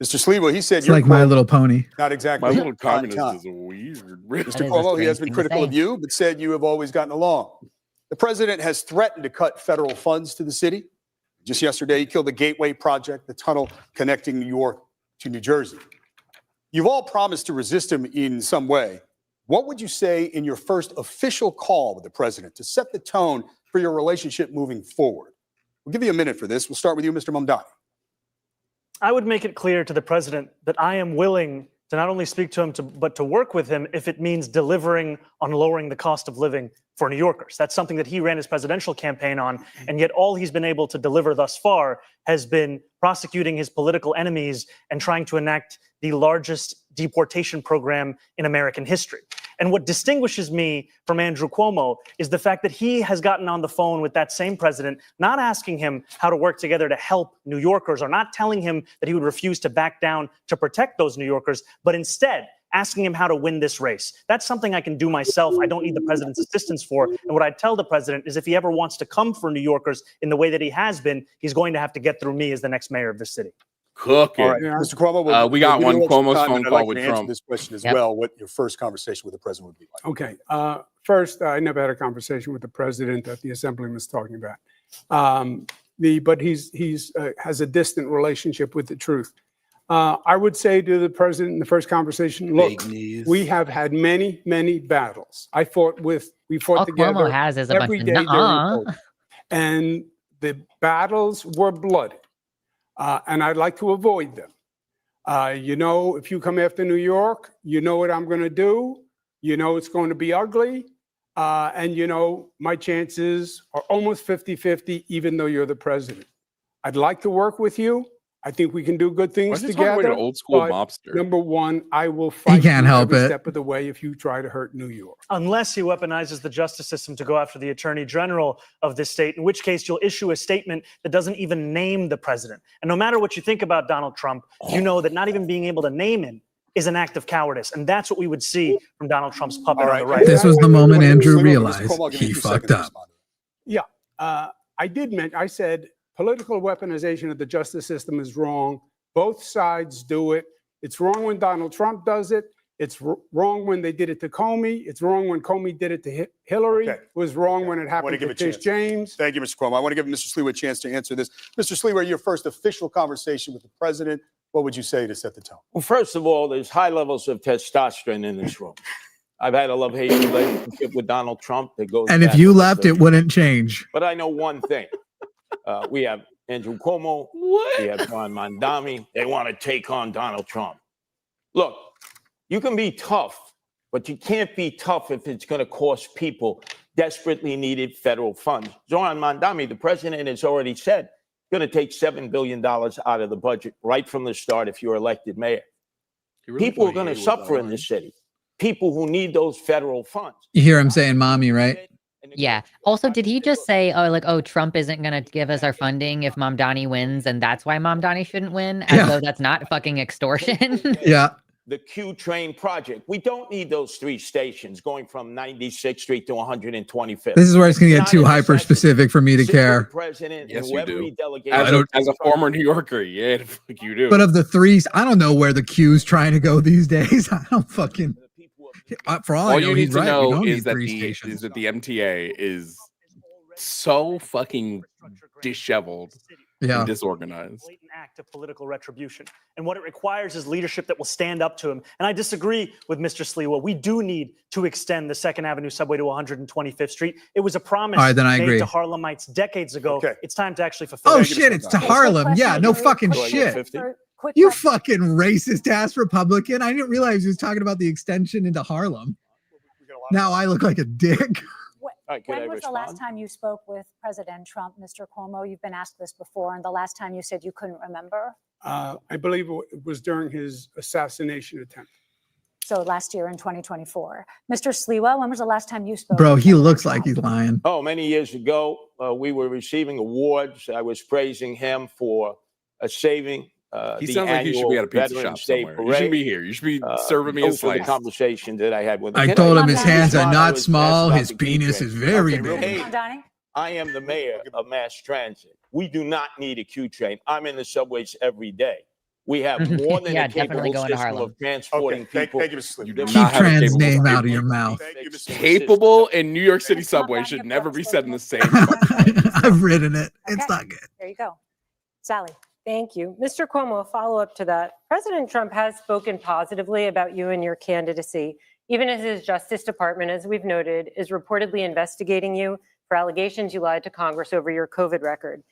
Mr. Sliwa, he said It's you're, like My quote, Little Pony. not exactly My little on communist time. is weird. Mr. That is a Cuomo, he has strange been thing to critical of say. you, but said you have always gotten along. The president has threatened to cut federal funds to the city. Just yesterday, he killed the Gateway Project, the tunnel connecting New York to New Jersey. You've all promised to resist him in some way. What would you say in your first official call with the president to set the tone for your relationship moving forward? We'll give you a minute for this. We'll start with you, Mr. Mamdani. I would make it clear to the president that I am willing to not only speak to him, but to work with him if it means delivering on lowering the cost of living for New Yorkers. That's something that he ran his presidential campaign on, and yet all he's been able to deliver thus far has been prosecuting his political enemies and trying to enact the largest deportation program in American history. And what distinguishes me from Andrew Cuomo is the fact that he has gotten on the phone with that same president, not asking him how to work together to help New Yorkers, or not telling him that he would refuse to back down to protect those New Yorkers, but instead asking him how to win this race. That's something I can do myself. I don't need the president's assistance for. And what I'd tell the president is if he ever wants to come for New Yorkers in the way that he has been, he's going to have to get through me as the next mayor of this city. Cooking. All right, Mr. Cuomo, We got we'll give you one a little Cuomo's time, phone and I'd call like with to answer Trump. this question as Yep. well, what your first conversation with the president would be like. Okay. First, I never had a conversation with the president that the assemblyman was talking about. But he's has a distant relationship with the truth. I would say to the president in the first conversation, look, we have had many, many battles. We fought All together Cuomo has is a bunch every of day during nuh-uh. COVID. And the battles were bloody. And I'd like to avoid them. If you come after New York, you know what I'm going to do. You know it's going to be ugly. And my chances are almost 50-50, even though you're the president. I'd like to work with you. I think we can do good Why things is he talking like together. an old school but mobster? Number one, I will fight can't you help every it. step of the way if you try to hurt New York. Unless he weaponizes the justice system to go after the attorney general of this state, in which case you'll issue a statement that doesn't even name the president. And no matter what you think about Donald Trump, you know that not even being able to name him is an act of cowardice. And that's what we would see from Donald Trump's puppet All on the right. right. This was the moment Andrew Mr. realized Cuomo, I'll give you he 2 seconds fucked to up. respond. I said political weaponization of the justice system is wrong. Both sides do it. It's wrong when Donald Trump does it. It's wrong when they did it to Comey. It's wrong when Comey did it to Hillary. Okay. It was wrong when it I wanna happened give to a chance. Tish James. Thank you, Mr. Cuomo. I want to give Mr. Sliwa a chance to answer this. Mr. Sliwa, your first official conversation with the president, what would you say to set the tone? Well, first of all, there's high levels of testosterone in this room. I've had a love-hate relationship with Donald Trump that goes And if back you to left, the it wouldn't change. But I know one thing. We have Andrew Cuomo. We have Jovan Mamdani. They want to take on Donald Trump. Look, you can be tough, but you can't be tough if it's going to cost people desperately needed federal funds. Zohran and Andrew, the president has already said, going to take $7 billion out of the budget right from the start if you're elected mayor. People are going to suffer in this city. People who need those federal funds. You hear him saying mommy, right? Yeah. Also, did he just say, Trump isn't going to give us our funding if Mamdani wins, and that's why Mamdani shouldn't win? As though that's not fucking extortion. Yeah. The Q train project. We don't need those 3 stations going from 96th Street to 125th. This is where it's going to get too hyper specific for me to care. President Yes, and you whoever do. he delegates. As a former New Yorker, yeah, the fuck you do. But of the 3s, I don't know where the Q's trying to go these days. I don't fucking. For all I all know, you need he's to right. We know don't is need that 3 the stations. MTA is so fucking disheveled Yeah. and disorganized. Blatant act of political retribution. And what it requires is leadership that will stand up to him. And I disagree with Mr. Sliwa. We do need to extend the 2nd Avenue subway to 125th Street. It was a promise All right, then I made agree. to Harlemites decades ago. Okay. It's time to actually fulfill Oh it. shit! It's to Thank Harlem. Yeah. No fucking Question. shit. 50? quick You question. fucking racist ass Republican. I didn't realize he was talking about the extension into Harlem. Now I look like a dick. When was the last time you spoke with President Trump, Mr. Cuomo? You've been asked this before, and the last time you said you couldn't remember. I believe it was during his assassination attempt. So last year in 2024. Mr. Sliwa, when was the last time you spoke? Bro, with he President looks Trump? like he's lying. Oh, many years ago, we were receiving awards. I was praising him for saving He the sounds like he should annual be at a pizza Veterans shop Day somewhere. parade. You shouldn't be here. You should be serving me a Those were the slice. conversation that I had with him. I Can told him his Mamdani? hands are I not was small. asked His about the penis Q is train. very Okay, big. hey, Mamdani? I am the mayor of mass transit. We do not need a Q train. I'm in the subways every day. We have more than Yeah, a definitely capable going to system Harlem. of transporting people. Thank you, Mr. You Sleep. do Keep not have a trans capable name system. out of your mouth. Thank you, Mr. Sleep. Capable in New York City Mr. subway Mamdani, should you never have a be said in the statement? same fucking sentence. I've ridden it. It's Okay. not good. There you go. Sally. Thank you. Mr. Cuomo, a follow-up to that. President Trump has spoken positively about you and your candidacy, even as his Justice Department, as we've noted, is reportedly investigating you for allegations you lied to Congress over your COVID record.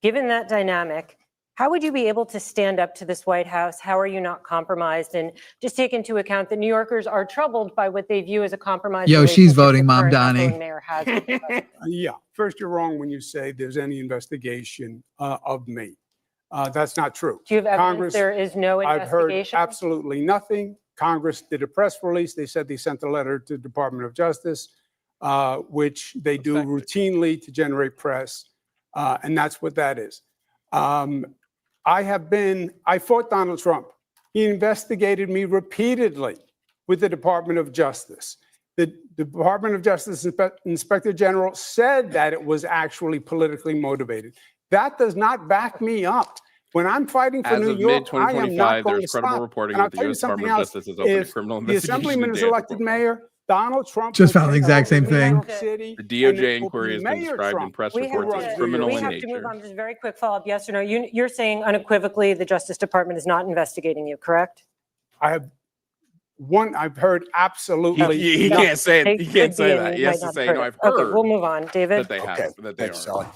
Given that dynamic, how would you be able to stand up to this White House? How are you not compromised? And just take into account that New Yorkers are troubled by what they view as a compromised Yo, she's relationship voting the current Mamdani. outgoing mayor has with the president. Yeah, first, you're wrong when you say there's any investigation of me. That's not true. Do you have evidence Congress, there is no I've heard investigation? absolutely nothing. Congress did a press release. They said they sent a letter to the Department of Justice, which they do routinely to generate press. And that's what that is. I fought Donald Trump. He investigated me repeatedly with the Department of Justice. The Department of Justice Inspector General said that it was actually politically motivated. That does not back me up. When I'm fighting for As New of York, I am not mid-2025, going to there's credible stop. reporting And I'll that the tell you U.S. something Department of else. Justice has opened a If criminal the investigation Assemblyman into is Andrew elected Cuomo. mayor, Donald Trump Just will found the take exact over same New thing. York City, The DOJ and it will inquiry be has been Mayor described in Trump. press We have, reports runs as New criminal York. in we have to move nature. on. Just a very quick follow-up, yes or no. You're saying unequivocally the Justice Department is not investigating you, correct? I've heard absolutely. He No, can't say they it. He can't could say be, and that. you He has might to not say, have no, heard I've it. Okay, heard we'll move on. David? that they have, that they Thank you, are. Sally.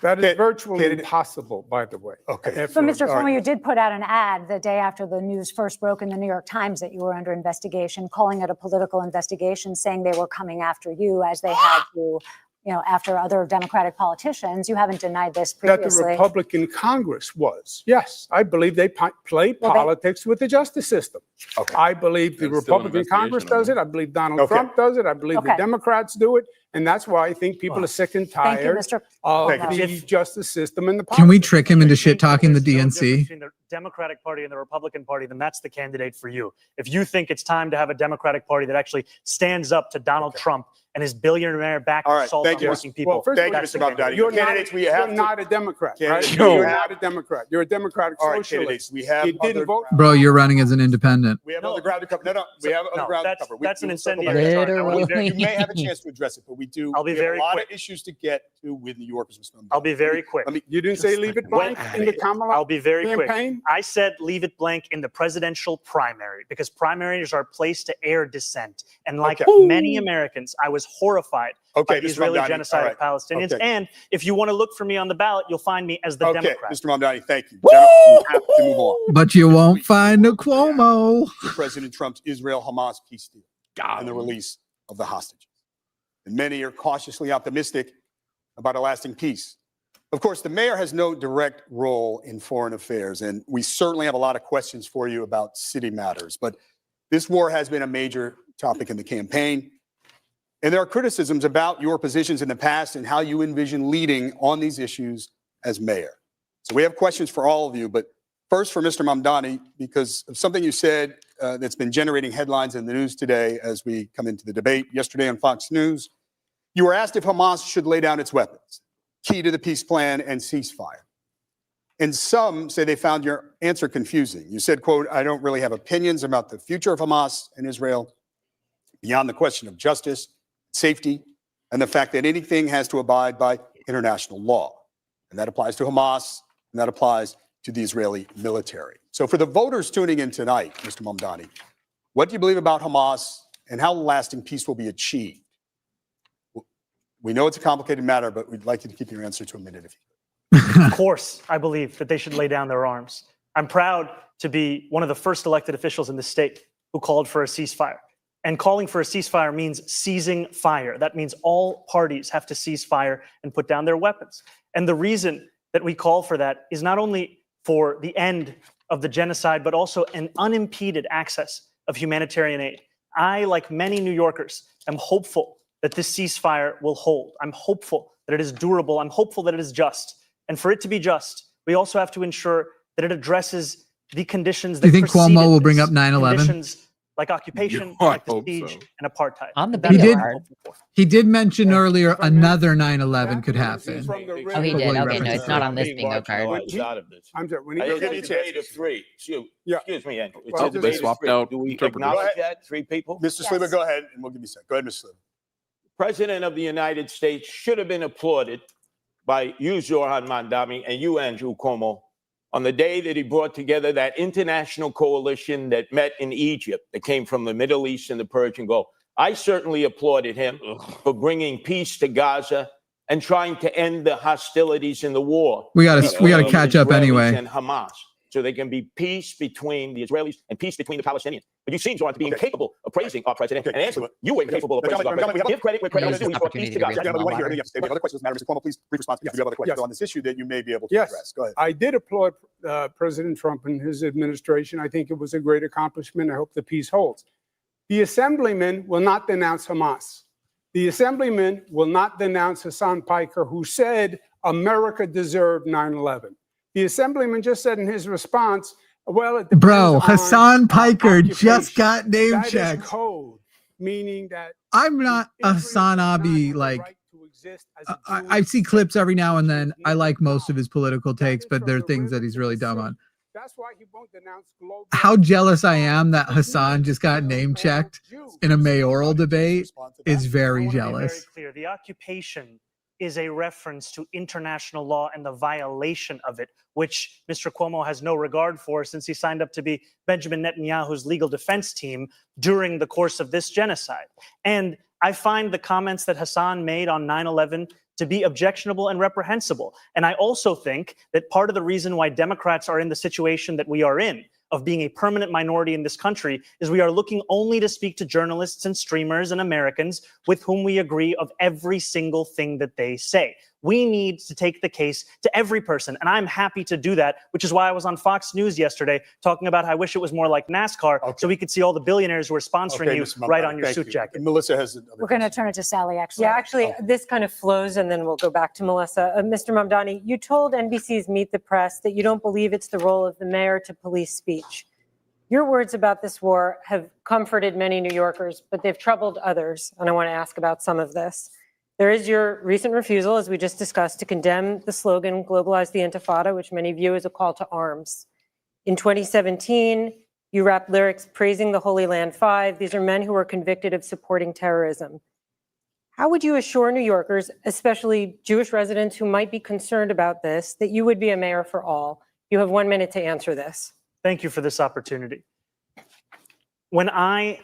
That is Okay, virtually candidate. impossible, by the way. Okay. After But Mr. All right. Cuomo, you did put out an ad the day after the news first broke in the New York Times that you were under investigation, calling it a political investigation, saying they were coming after you as they had to, after other Democratic politicians. You haven't denied this that the previously. Republican Congress was. Yes, I believe they play Well, politics with the justice system. Okay. I believe the That's still an Republican Congress investigation, does it. I believe Donald Okay. Trump does it. I believe the Okay. Democrats do it. And that's why I think people are sick and Thank you, tired Mr. of Thank the justice system and the Can we politics. trick him into shit talking the There's no difference DNC? between the Democratic Party and the Republican Party, then that's the candidate for you. If you think it's time to have a Democratic Party that actually stands up to Donald Trump and his billionaire-backed All right, assault thank on you. working people, Well, first Thank you, that's Mr. the Mamdani. candidate. You're Candidates, we have you're to- not a Democrat, right? Candidates, No. You're not a Democrat. You're a Democratic All right, socialist. candidates, we have You didn't other vote. Bro, you're running as an independent. We have No. other ground to cover. No, we have other No, ground to that's- cover. that's an will circle back. incendiary. Literally. You may have a chance to address it, but we do. I'll be we have very a lot quick. of issues to get to with New Yorkers. Mr. Mamdani. I'll be very quick. Let me. You didn't say leave it blank in the Kamala I'll be very quick. campaign? I said leave it blank in the presidential primary because primaries are a place to air dissent. And like Okay. many Americans, I was horrified Okay, by the Mr. Israeli Mamdani, genocide all right. of Palestinians. Okay. And if you want to look for me on the ballot, you'll find me as the Okay, Democrat. Mr. Mamdani, thank you. Gentlemen, we have to move on. But you won't find a Cuomo. President Trump's Israel-Hamas peace deal and the release of the hostages. And many are cautiously optimistic about a lasting peace. Of course, the mayor has no direct role in foreign affairs, and we certainly have a lot of questions for you about city matters. But this war has been a major topic in the campaign, and there are criticisms about your positions in the past and how you envision leading on these issues as mayor. So we have questions for all of you, but first for Mr. Mamdani, because of something you said that's been generating headlines in the news today as we come into the debate yesterday on Fox News. You were asked if Hamas should lay down its weapons, key to the peace plan and ceasefire. And some say they found your answer confusing. You said, quote, I don't really have opinions about the future of Hamas and Israel beyond the question of justice, safety, and the fact that anything has to abide by international law. And that applies to Hamas, and that applies to the Israeli military. So for the voters tuning in tonight, Mr. Mamdani, what do you believe about Hamas and how lasting peace will be achieved? We know it's a complicated matter, but we'd like you to keep your answer to a minute if you could. Of course, I believe that they should lay down their arms. I'm proud to be one of the first elected officials in the state who called for a ceasefire. And calling for a ceasefire means seizing fire. That means all parties have to cease fire and put down their weapons. And the reason that we call for that is not only for the end of the genocide, but also an unimpeded access of humanitarian aid. I, like many New Yorkers, am hopeful that this ceasefire will hold. I'm hopeful that it is durable. I'm hopeful that it is just. And for it to be just, we also have to ensure that it addresses the conditions that Do you think Cuomo will bring up 9/11? Conditions like occupation, I like the hope siege, so. and apartheid. On the That's He bingo did- what I'm card. hopeful for. He did mention earlier another 9/11 could happen. Oh, he Well, did. he Okay, no, referenced it's it. not on this Being bingo marginalized card. out of this. I'm sorry, when he I think gets it's a a debate chance. of three. Yeah. Excuse me, Andrew. It's Well, a they debate of swapped three. out Do we interpreters. acknowledge that? Three people? Mr. Yes. Sliwa, go ahead, and we'll give you a second. Go ahead, Mr. Sliwa. President of the United States should have been applauded by you, Zohran and Andrew, and you, Andrew Cuomo, on the day that he brought together that international coalition that met in Egypt, that came from the Middle East and the Persian Gulf. I certainly applauded him for bringing peace to Gaza and trying to end the hostilities in the war. We gotta between catch up Israelis anyway. And Hamas, so there can be peace between the Israelis and peace between the Palestinians. But you seem to be incapable of praising our president, and Andrew, you were incapable of praising our president. Give credit where credit Use is due. this He brought peace opportunity to to Gaza. read We want to hear. Water. Yes, if you have other questions, Madam Mr. Cuomo, please brief response. If you have other questions Yes. on this issue that you may be able to Yes. address. Go ahead. I did applaud President Trump and his administration. I think it was a great accomplishment. I hope the peace holds. The assemblyman will not denounce Hamas. The assemblyman will not denounce Hassan Piker, who said America deserved 9/11. The assemblyman just said in his response, well, it depends Bro, on Hassan Piker just occupation. got name That is checked. code, meaning that I'm not a Israel Hassan does not Abi, have the like, right to exist as a I Jewish see state. clips every now and then. I like most of his political That takes, is but from there are the things that river he's to really the dumb sea. on. That's why he won't denounce global. How jealous I am that Hassan just got name checked in a mayoral debate is very I want to be jealous. very clear. The occupation is a reference to international law and the violation of it, which Mr. Cuomo has no regard for since he signed up to be Benjamin Netanyahu's legal defense team during the course of this genocide. And I find the comments that Hassan made on 9/11 to be objectionable and reprehensible. And I also think that part of the reason why Democrats are in the situation that we are in, of being a permanent minority in this country, is we are looking only to speak to journalists and streamers and Americans with whom we agree of every single thing that they say. We need to take the case to every person, and I'm happy to do that, which is why I was on Fox News yesterday talking about how I wish it was more like NASCAR, so we could see all the billionaires who are sponsoring you Mr. right Mamdani, on your thank suit you. jacket. Melissa has another We're going to question. turn it to Sally, actually. Yeah, actually, this kind of flows, and then we'll go back to Melissa. Mr. Mamdani, you told NBC's Meet the Press that you don't believe it's the role of the mayor to police speech. Your words about this war have comforted many New Yorkers, but they've troubled others, and I want to ask about some of this. There is your recent refusal, as we just discussed, to condemn the slogan, globalize the Intifada, which many view as a call to arms. In 2017, you rapped lyrics praising the Holy Land Five. These are men who were convicted of supporting terrorism. How would you assure New Yorkers, especially Jewish residents who might be concerned about this, that you would be a mayor for all? You have 1 minute to answer this. Thank you for this opportunity. When I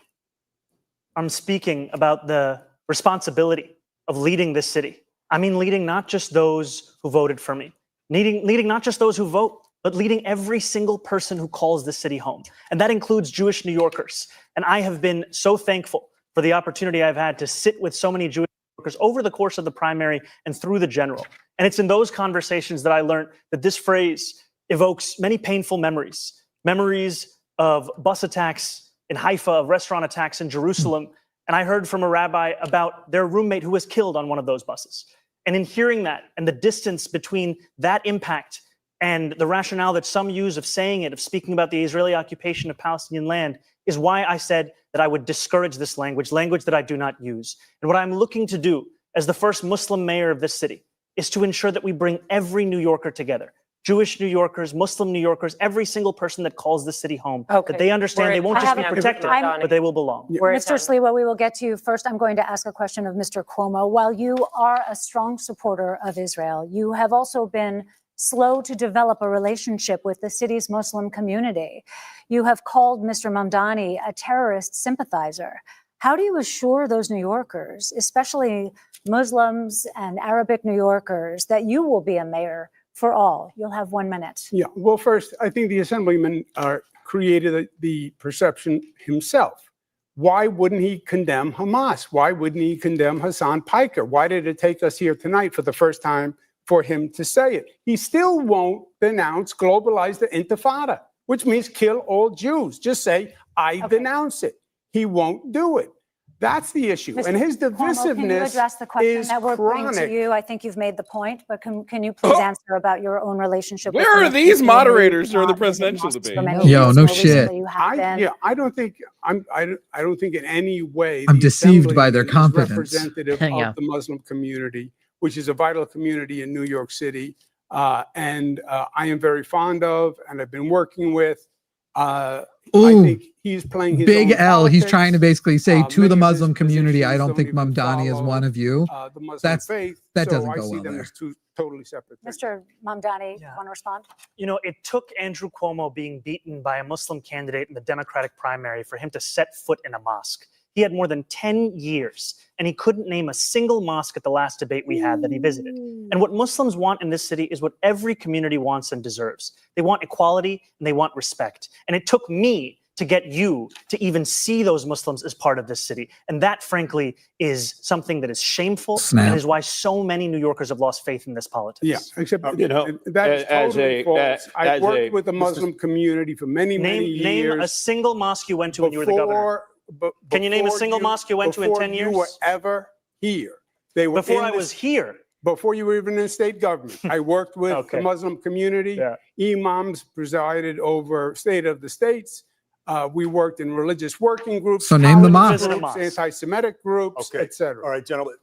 am speaking about the responsibility of leading this city, I mean leading not just those who voted for me, leading not just those who vote, but leading every single person who calls this city home. And that includes Jewish New Yorkers. And I have been so thankful for the opportunity I've had to sit with so many Jewish New Yorkers over the course of the primary and through the general. And it's in those conversations that I learned that this phrase evokes many painful memories. Memories of bus attacks in Haifa, of restaurant attacks in Jerusalem. And I heard from a rabbi about their roommate who was killed on one of those buses. And in hearing that and the distance between that impact and the rationale that some use of saying it, of speaking about the Israeli occupation of Palestinian land, is why I said that I would discourage this language that I do not use. And what I'm looking to do as the first Muslim mayor of this city is to ensure that we bring every New Yorker together. Jewish New Yorkers, Muslim New Yorkers, every single person that calls this city home, Okay. that they understand they won't just be protected, but they will belong. Mr. Sliwa, we will get to you. First, I'm going to ask a question of Mr. Cuomo. While you are a strong supporter of Israel, you have also been slow to develop a relationship with the city's Muslim community. You have called Mr. Mamdani a terrorist sympathizer. How do you assure those New Yorkers, especially Muslims and Arabic New Yorkers, that you will be a mayor for all. You'll have 1 minute. Yeah, well, first, I think the assemblyman created the perception himself. Why wouldn't he condemn Hamas? Why wouldn't he condemn Hassan Piker? Why did it take us here tonight for the first time for him to say it? He still won't denounce globalize the intifada, which means kill all Jews. Just say, I denounce it. He won't do it. That's the issue. Mr. And his Cuomo, divisiveness can you address the question is that we're putting to chronic. you? I think you've made the point, but can you please answer about your own relationship? with Where are the these Muslim moderators during the not visiting presidential mosques for debate? many Yo, years? no More shit. recently you have been. I don't think in any way I'm the deceived by their assemblyman is confidence. representative Yeah. of the Muslim community, which is a vital community in New York City, and I am very fond of, and I've been working with. I Ooh, think he's playing his Big own L. He's politics. trying to basically say to Many the of his Muslim community, I positions don't think even Mamdani is follow, one of you. the Muslim That's- faith. that So doesn't I go see well them there. as two totally separate things. Mr. Mamdani, Yeah. want to respond? You know, it took Andrew Cuomo being beaten by a Muslim candidate in the Democratic primary for him to set foot in a mosque. He had more than 10 years, and he couldn't name a single mosque at the last debate we had that he visited. And what Muslims want in this city is what every community wants and deserves. They want equality and they want respect. And it took me to get you to even see those Muslims as part of this city. And that, frankly, is something that is shameful Snap. and is why so many New Yorkers have lost faith in this politics. Yeah, except You know, that is as totally a- false. I as worked a- with the Muslim community for many years. Name a single mosque you went to when you were the governor. Can you name a before single mosque you went to in 10 Before you were years? ever here. They were Before in I this- was here. Before you were even in state government. I worked with Okay. the Muslim community. Yeah. Imams presided over State of the States. We worked in religious working groups. So name the college mosque. Visit a groups, mosque. Anti-Semitic groups, Okay. etc. All right, gentlemen.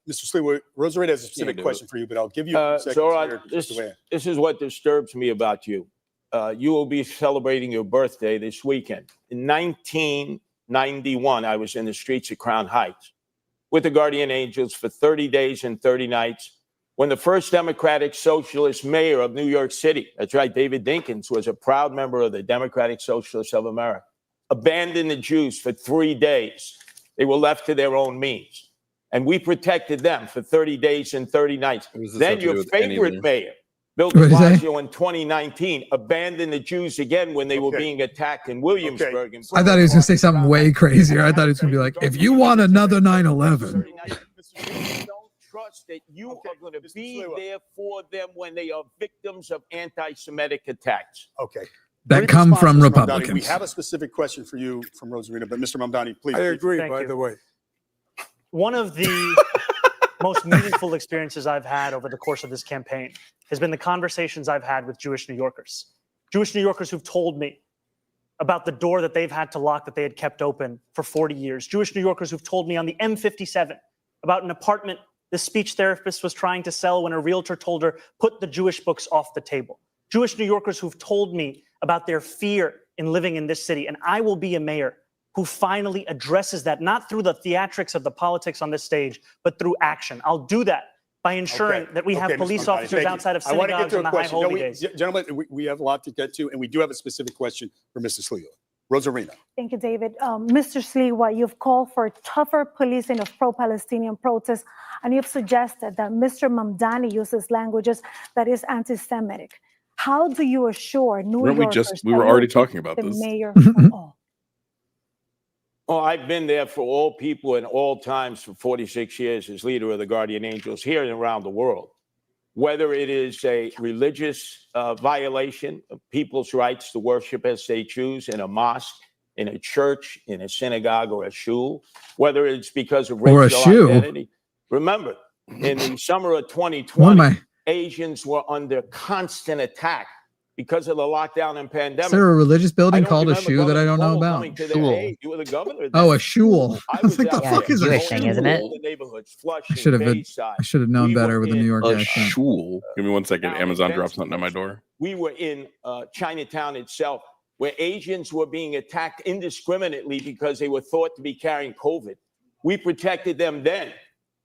Mr. Sleewa, Rosarita has a specific do question for you, but I'll give you a second Zohran, here just to weigh in. this is what disturbs me about you. You will be celebrating your birthday this weekend. In 1991, I was in the streets of Crown Heights with the Guardian Angels for 30 days and 30 nights when the first Democratic Socialist mayor of New York City, that's right, David Dinkins, was a proud member of the Democratic Socialists of America, abandoned the Jews for 3 days. They were left to their own means. And we protected them for 30 days and 30 nights. What does this Then have to do your with any of favorite this? mayor, Bill de What did he say? Blasio, in 2019, abandoned the Jews again when they were Okay. being attacked in Williamsburg. and I thought he was going to say something way crazier. I thought he was going to be like, if you want another 9/11. I don't trust that you Okay, are going to Mr. be Slewa. there for them when they are victims of anti-Semitic attacks. Okay. That Brief come response, from Mr. Mamdani. Republicans. We have a specific question for you from Rosarita, but Mr. Mamdani, please. I agree, Thank by you. the way. One of the most meaningful experiences I've had over the course of this campaign has been the conversations I've had with Jewish New Yorkers. Jewish New Yorkers who've told me about the door that they've had to lock that they had kept open for 40 years. Jewish New Yorkers who've told me on the M57 about an apartment the speech therapist was trying to sell when a realtor told her, put the Jewish books off the table. Jewish New Yorkers who've told me about their fear in living in this city. And I will be a mayor who finally addresses that, not through the theatrics of the politics on this stage, but through action. I'll do that by ensuring Okay. that we have Okay, Mr. police Mamdani, officers thank you. outside of I want to synagogues get to on a the high question. No, holy days. Gentlemen, we have a lot to get to, and we do have a specific question for Mr. Sleewa. Rosarina. Thank you, David. Mr. Sleewa, you've called for tougher policing of pro-Palestinian protests, and you've suggested that Mr. Mamdani uses languages that is anti-Semitic. How do you assure New Weren't we Yorkers just- we that were you already will talking keep about the this. mayor for all? Oh, I've been there for all people in all times for 46 years as leader of the Guardian Angels here and around the world. Whether it is a religious violation of people's rights to worship as they choose in a mosque, in a church, in a synagogue, or a shul, whether it's because of Or a racial shoe. identity. Remember, in the summer of One 2020, of my, Asians were under constant attack because of the lockdown and is pandemic. there a religious I building don't called a remember shoe that I don't know Cuomo about? coming to their Shul. aid. You were the governor. Oh, then. a shul. I I was like, out the Yeah, fuck there it's is a a Jewish thing, going isn't through it? all the neighborhoods, I Flushing, should have Bayside. I should have known We better were with the in New York A accent. shul. Give me 1 second. Now, Amazon in dropped something at my Bensonhurst. door. We were in Chinatown itself, where Asians were being attacked indiscriminately because they were thought to be carrying COVID. We protected them then.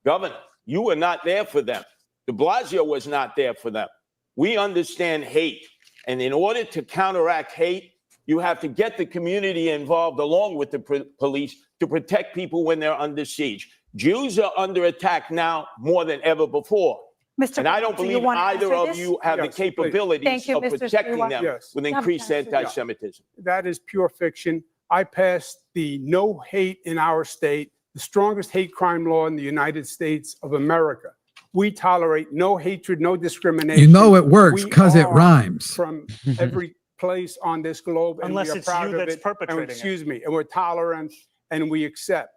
Governor, you were not there for them. De Blasio was not there for them. We understand hate. And in order to counteract hate, you have to get the community involved along with the police to protect people when they're under siege. Jews are under attack now more than ever before. Mr. And I don't do you believe want to either answer of this? you have Yes, the please. capabilities Thank you, of Mr. protecting Stewart. them Yes. with You have a increased chance to do- anti-Semitism. That is pure fiction. I passed the no hate in our state, the strongest hate crime law in the United States of America. We tolerate no hatred, no discrimination. You know it works We because it are rhymes. From every place on this globe, and Unless we are it's proud you of that's it. And perpetrating it. excuse me, and we're tolerant, and we accept.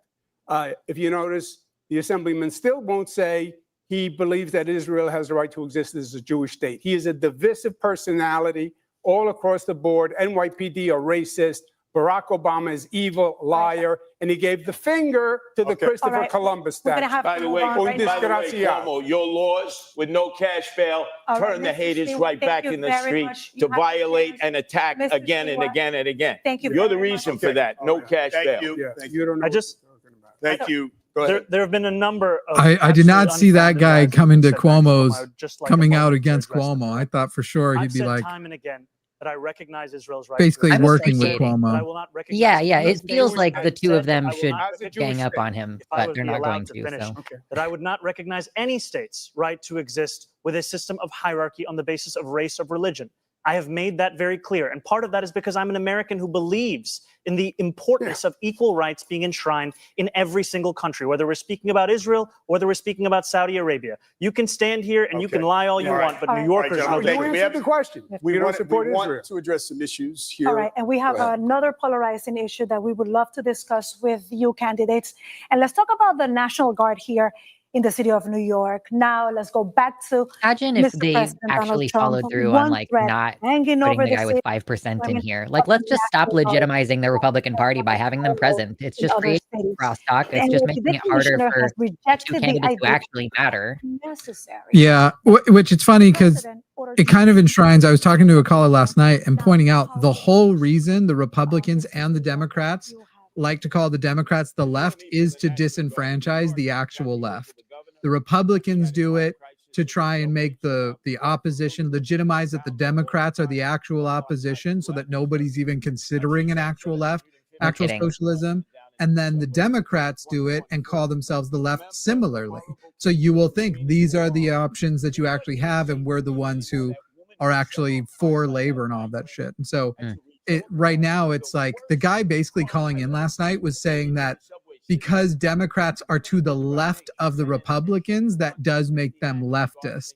If you notice, the assemblyman still won't say he believes that Israel has the right to exist as a Jewish state. He is a divisive personality all across the board. NYPD are racist. Barack Obama is evil, liar, and he gave the finger to the Okay. Christopher All right. Columbus We're statue. gonna have By to the move way, on right now. Cuomo, your laws with no cash bail All right, turn the Mr. haters Stewart, right thank back you in the very street much. You to have a violate chance. and attack Mr. again and Stewart, again and again. thank you You're the very reason much. for that. No Okay. cash bail. Thank you. Yes, Thank you don't know I what just- you're talking about. Thank you. Go There, ahead. there have been a number of. I did not absolutely see that unfounded guy lies that coming to have been said by Cuomo. Cuomo's I would just like a coming out moment to against address them Cuomo. I directly. thought for sure I've he'd be said like time and again that I recognize Israel's right. basically to I was exist, working with thinking- but I Cuomo. will not recognize Yeah, yeah. any It state. feels like the I've two said of them that I will should not As a Jewish gang up state. on him, If I but would they're be not allowed going to to. finish, So Okay. that I would not recognize any state's right to exist with a system of hierarchy on the basis of race, of religion. I have made that very clear. And part of that is because I'm an American who believes in the importance of equal rights being enshrined in every single country, whether we're speaking about Israel or whether we're speaking about Saudi Arabia. You can stand here and you can Okay. lie all you All right. want, but All New right. Yorkers All are right, You gentlemen, looking we answered have- the question. We You don't want support Israel. to address some issues here. All right, and we have Go ahead. another polarizing issue that we would love to discuss with you candidates. And let's talk about the National Guard here in the city of New York. Now, let's go back to imagine if Mr. they President Donald actually Trump. followed through One on like threat not hanging putting over the the guy city. with 5% in women here. Like, of let's the just stop National Guard legitimizing the Republican Party by having them present. It's in just other creating cities. crosstalk. It's And just the making it harder commissioner for has the two rejected the candidates who idea actually matter. necessary. Yeah, which it's funny because President ordered it kind of enshrines. I was talking to a caller last night and pointing out the whole reason the Republicans and the Democrats like to call the Democrats the left is to disenfranchise the actual left. The Republicans do it to try and make the opposition legitimize that the Democrats are the actual opposition so that nobody's even considering an actual left, No actual kidding. socialism. And then the Democrats do it and call themselves the left similarly. So you will think these are the options that you actually have, and we're the ones who are actually for labor and all of that shit. And so right now it's like the guy basically calling in last night was saying that because Democrats are to the left of the Republicans, that does make them leftist.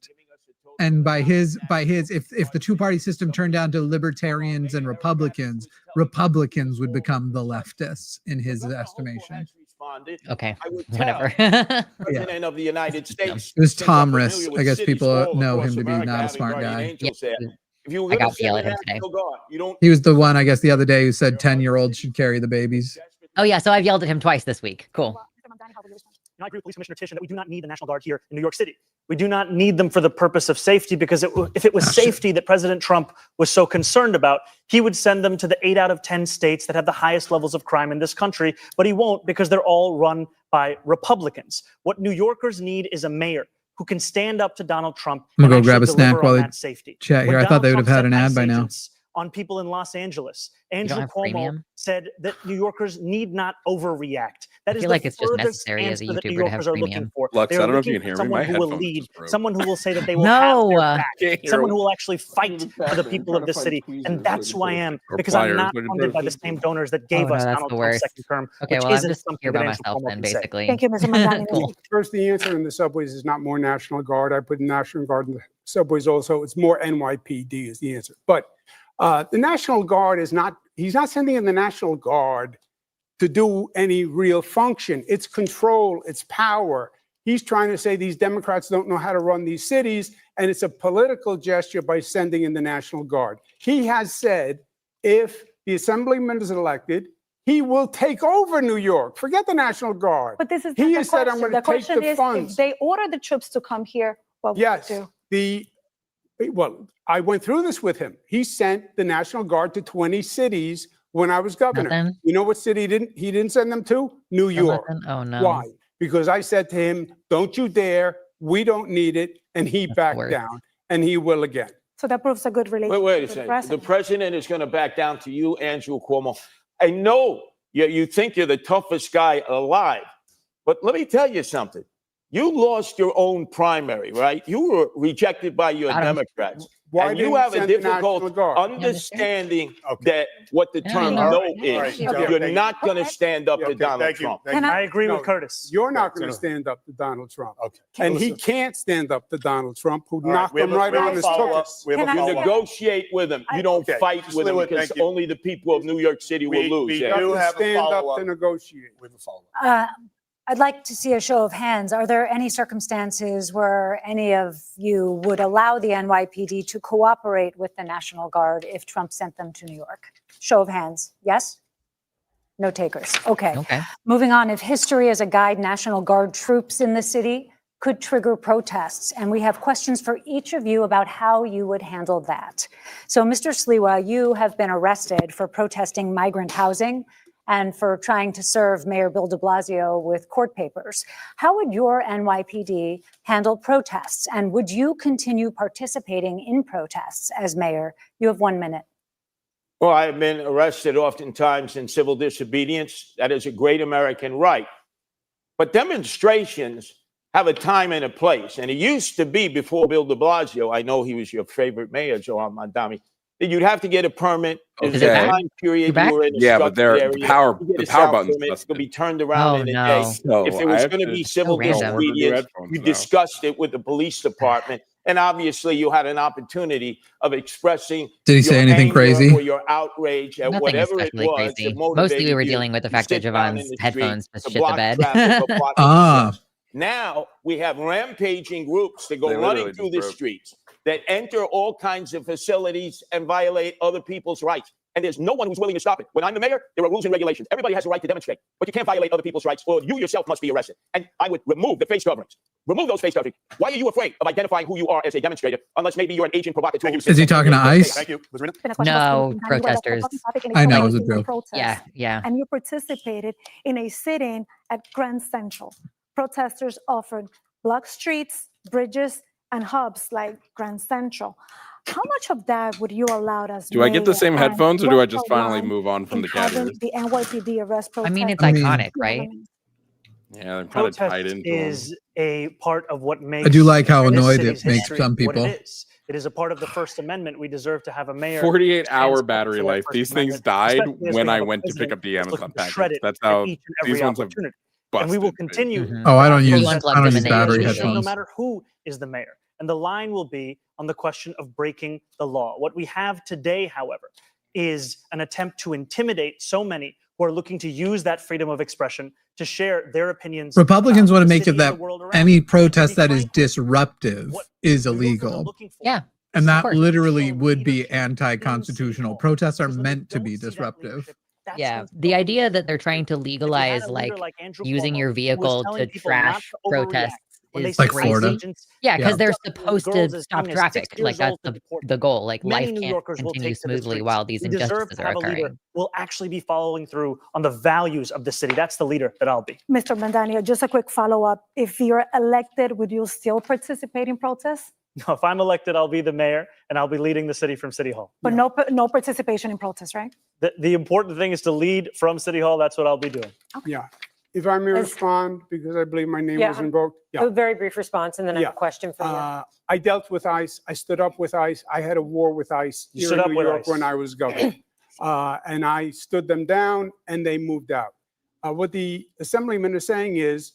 And by his if the two-party system turned down to libertarians and Republicans would become the leftists in his estimation. Okay, I would whatever. President of the United States. It was since Tom I'm Riss. familiar I with guess cities people all know across him to be America not a having smart guardian guy. angels there. If you were I gonna got to yell send at a him today. National Guard, you don't. He was the one, I guess, the other day who said 10-year-olds should carry the babies. Oh yeah, so I've yelled at him twice this week. Cool. I agree with Police Commissioner Tishin that we do not need the National Guard here in New York City. We do not need them for the purpose of safety because if it was safety that President Trump was so concerned about, he would send them to the 8 out of 10 states that have the highest levels of crime in this country, but he won't because they're all run by Republicans. What New Yorkers need is a mayor who can stand up to Donald Trump I'm gonna and go grab a actually snack deliver while on they that safety. chat When here. I thought Donald they would have Trump had an sent ad by ICE now. agents on people in Los Angeles, Andrew have Cuomo premium? said that New Yorkers need not overreact. That I is feel the like it's just furthest necessary as a answer that New YouTuber to have Yorkers are looking premium. for. Lux, They I are don't know if you looking can for hear me. someone My who will headphones lead, just broke. someone who will say that they will have No, their back, Can't hear someone him. who will actually fight for the people of this city. And that's who I am, Or because I'm pliers, not like a funded by the person. same donors that Oh, gave no, us that's Donald the Trump's worst. second term, Okay, which well, I'm isn't just something here that by Andrew myself Cuomo then, can say. basically. Thank you, Mr. Mamdani. Cool. First, the answer in the subways is not more National Guard. I put National Guard in the subways also. It's more NYPD is the answer. But the National Guard is not, he's not sending in the National Guard to do any real function. It's control, it's power. He's trying to say these Democrats don't know how to run these cities, and it's a political gesture by sending in the National Guard. He has said if the assemblyman is elected, he will take over New York. Forget the National Guard. But this is He not the has said, question. I'm going The to take question the is, funds. if they order the troops to come here, what would Yes, you do? well, I went through this with him. He sent the National Guard to 20 cities when I was governor. Nothing? You know what city he didn't send them to? New York. Nothing? Oh no. Why? Because I said to him, don't you dare, we don't need it, and he backed worst. down, and he will again. So that proves a good relationship Wait a with the second. The president. president is going to back down to you, Andrew Cuomo. I know you think you're the toughest guy alive, but let me tell you something. You lost your own primary, right? You were rejected by your Got him. Democrats. Why And you didn't have a send the National difficult Guard? understanding Okay. that what the Yeah, term I know. no All right, is. Joe, You're thank you. not going to stand up to Okay, Donald thank you. Trump. Thank you. I agree No, with Curtis. You're not Okay, going to so- stand up to Donald Trump. Okay. And he Listen. can't stand up to Donald Trump, who All right, knocked we have him a- right we have on a his follow-up. cookies. We have a Can I You say- follow-up. negotiate with him. You don't Okay, fight just with him Leland, because thank you. only the people of New York City will We lose. do Yeah. You have a stand up follow-up. to negotiate. We have a follow-up. I'd like to see a show of hands. Are there any circumstances where any of you would allow the NYPD to cooperate with the National Guard if Trump sent them to New York? Show of hands. Yes? No takers. Okay. Okay. Moving on, if history is a guide, National Guard troops in the city could trigger protests. And we have questions for each of you about how you would handle that. So, Mr. Sliwa, you have been arrested for protesting migrant housing and for trying to serve Mayor Bill de Blasio with court papers. How would your NYPD handle protests? And would you continue participating in protests as mayor? You have 1 minute. Well, I have been arrested oftentimes in civil disobedience. That is a great American right. But demonstrations have a time and a place. And it used to be before Bill de Blasio, I know he was your favorite mayor, Jovan Mamdani, that you'd have to get a permit. There's Is it a back? time period You back? you were in a Yeah, but structured they're area. the power You get the a power sound button's permit, it busted. could be turned around Oh, in a no. day. So If there I was have going to to be civil random. order new disobedience, headphones you now. discussed it with the police department. And obviously you had an opportunity of expressing Did he say your anything anger crazy? or your outrage at Nothing whatever it especially was crazy. that Mostly we motivated were you dealing with the to fact that sit down in Javon's the street headphones to shit the block bed. traffic or block Ah. express. Now we have rampaging groups that go They literally running through just the broke. streets, that enter all kinds of facilities and violate other people's rights. And there's no one who's willing to stop it. When I'm the mayor, there are rules and regulations. Everybody has a right to demonstrate, but you can't violate other people's rights, or you yourself must be arrested. And I would remove the face coverings. Remove those face coverings. Why are you afraid of identifying who you are as a demonstrator, unless maybe you're an agent provocateur? Thank you. Is he talking to ICE? Thank you. Ms. Rena? Been a question No, of protesters. I know, it was a joke. protest. Yeah, yeah. And you participated in a sit-in at Grand Central. Protesters offered block streets, bridges, and hubs like Grand Central. How much of that would you allow as Do I get the mayor, same and headphones, or do I just what finally line move on from in the cat having ears? the NYPD arrest I mean, it's protesters? I mean- iconic, right? Yeah, I'm kind of tied Protest into them. is a part of what makes I do like how this annoyed city's it makes history some what people. it is. It is a part of the First Amendment. We deserve to have a mayor. 48-hour stand battery for that life. First These things Amendment, died especially as we when have I a went to pick president up the that's Amazon looking to shred package. it That's at how each and every these ones have opportunity. busted. And we will baby. continue. Mhm. Oh, I don't use Unplugged I don't them use in the battery negotiations. No headphones. matter who is the mayor. And the line will be on the question of breaking the law. What we have today, however, is an attempt to intimidate so many who are looking to use that freedom of expression to share their opinions. Republicans about want to the make city it and that the world around any them. protest To be that is frank, disruptive what is New Yorkers are illegal. looking for Yeah. And is that course. literally show would be leadership in City anti-constitutional. Hall. Protests are Because when you meant to don't be see that disruptive. leadership, that's Yeah. when The trouble idea that begins. they're trying to If you had legalize a leader like Andrew using Cuomo, your who was vehicle telling to people not trash to overreact protests when they is see Like ICE Florida. crazy. agents Yeah, because Yeah. they're abducting supposed girls to as stop young as 6 traffic. years Like that's old to the deport them. the goal. Like Many life New can't Yorkers will continue take to the smoothly streets. while these We deserve injustices to are have a leader occurring. who will actually be following through on the values of the city. That's the leader that I'll be. Mr. Mandani, just a quick follow-up. If you're elected, would you still participate in protests? No, if I'm elected, I'll be the mayor and I'll be leading the city from City Hall. But no participation in protests, right? The important thing is to lead from City Hall. That's what I'll be doing. Yeah. If I may As- respond, because I believe my name Yeah, was invoked. Yeah. A very brief response, and then I have Yeah. a question for you. I dealt with ICE. I stood up with ICE. I had a war with ICE You here stood in up New with York ICE. when I was governor. And I stood them down and they moved out. What the assemblyman is saying is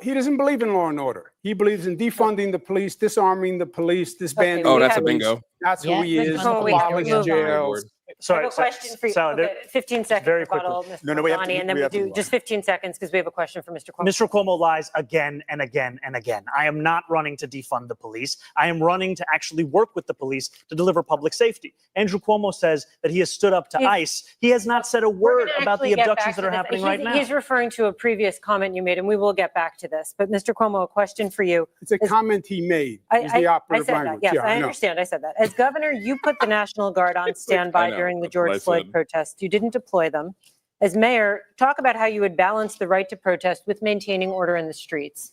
he doesn't believe in law and order. He believes in defunding the police, disarming the police, disbanding Okay, Oh, we that's a have- bingo. That's Yeah, who he Mr. is. Cuomo, we have to Abolish move on. jails. I Sorry, have a question for you. Sorry, Okay, 15 seconds very rebuttal, quickly. Mr. No, we have to- Mamdani, and then we we have to do move on. just 15 seconds because we have a question for Mr. Cuomo. Mr. Cuomo lies again and again and again. I am not running to defund the police. I am running to actually work with the police to deliver public safety. Andrew Cuomo says that he has stood up to If- ICE. He has not said a We're word gonna about the actually get abductions back that to are this. happening He's- right now. He's referring to a previous comment you made, and we will get back to this. But Mr. Cuomo, a question for you. It's a comment he made. Is the I operative said that, language. yes, Yeah, I know. understand, I said that. As governor, you put the National Guard on standby know, during the that's what I George Floyd said. protests. You didn't deploy them. As mayor, talk about how you would balance the right to protest with maintaining order in the streets.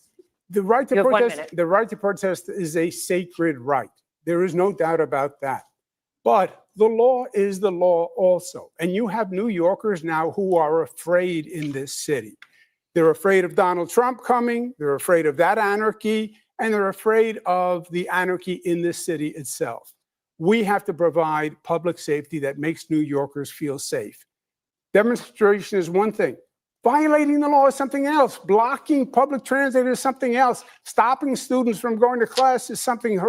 The right to You have 1 protest, minute. the right to protest is a sacred right. There is no doubt about that. But the law is the law also. And you have New Yorkers now who are afraid in this city. They're afraid of Donald Trump coming. They're afraid of that anarchy. And they're afraid of the anarchy in this city itself. We have to provide public safety that makes New Yorkers feel safe. Demonstration is one thing. Violating the law is something else. Blocking public transit is something else. Stopping students from going to class is something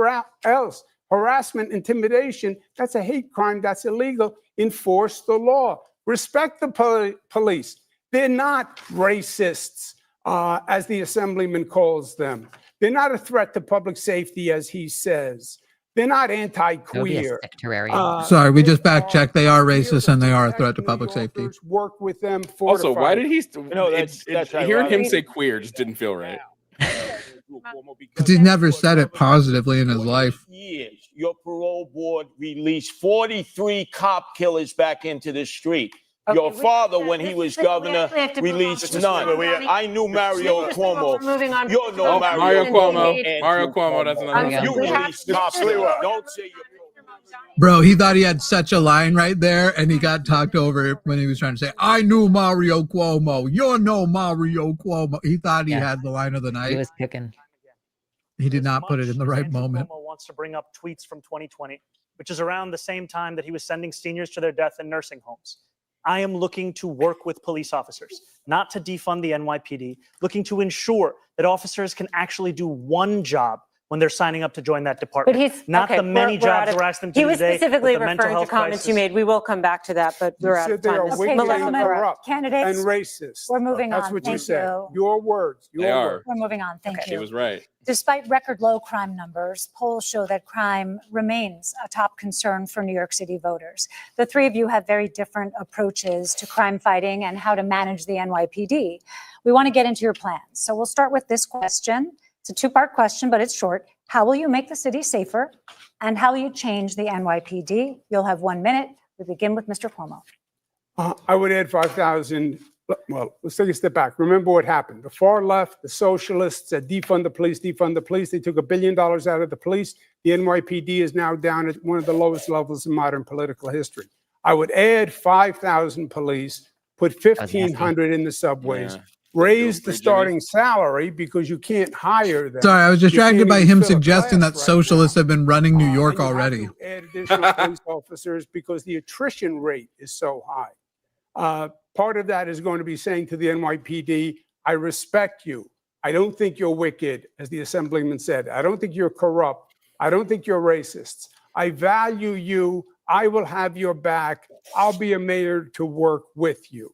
else. Harassment, intimidation, that's a hate crime. That's illegal. Enforce the law. Respect the police. They're not racists, as the assemblyman calls them. They're not a threat to public safety, as he says. They're not anti-queer. Sorry, we just fact checked. They are racist and they are a threat to public safety. Work with them. Also, why did he? That's hearing him say queer just didn't feel right. Because he's never said it positively in his life. Years, your parole board released 43 cop killers back into the street. Okay, Your father, when he was governor, released none. I knew Mario Cuomo. You know Mario Cuomo. Mario Cuomo. That's another You released cops. Don't say you're. Bro, he thought he had such a line right there, and he got talked over when he was trying to say, I knew Mario Cuomo. You know Mario Cuomo. He thought he had the line of the night. He was cooking. He did not put it in the right Andrew moment. Cuomo wants to bring up tweets from 2020, which is around the same time that he was sending seniors to their death in nursing homes. I am looking to work with police officers, not to defund the NYPD, looking to ensure that officers can actually do one job when they're signing up to join that department. But he's not okay, the many we're jobs out of- we're asking them to He do was today. specifically with the mental referring to health comments crisis. you made. We will come back to that, but we're out of They time. are This- wicked Melissa, and we're out. corrupt Candidates, and racist. we're moving That's on. what you Thank said. you. Your words. Your They are. words. We're moving on. Thank He you. was right. Despite record low crime numbers, polls show that crime remains a top concern for New York City voters. The three of you have very different approaches to crime fighting and how to manage the NYPD. We want to get into your plans. So we'll start with this question. It's a two-part question, but it's short. How will you make the city safer? And how will you change the NYPD? You'll have 1 minute. We begin with Mr. Cuomo. I would add 5,000. Well, let's take a step back. Remember what happened. The far left, the socialists said defund the police, defund the police. They took $1 billion out of the police. The NYPD is now down at one of the lowest levels in modern political history. I would add 5,000 police, put 1,500 in the subways, Yeah. raise the Jimmy. starting salary because you can't hire them. Sorry, I was You distracted can't by even him fill a suggesting class that right socialists now. have been running New York And you have already. to add additional police officers because the attrition rate is so high. Part of that is going to be saying to the NYPD, I respect you. I don't think you're wicked, as the assemblyman said. I don't think you're corrupt. I don't think you're racist. I value you. I will have your back. I'll be a mayor to work with you.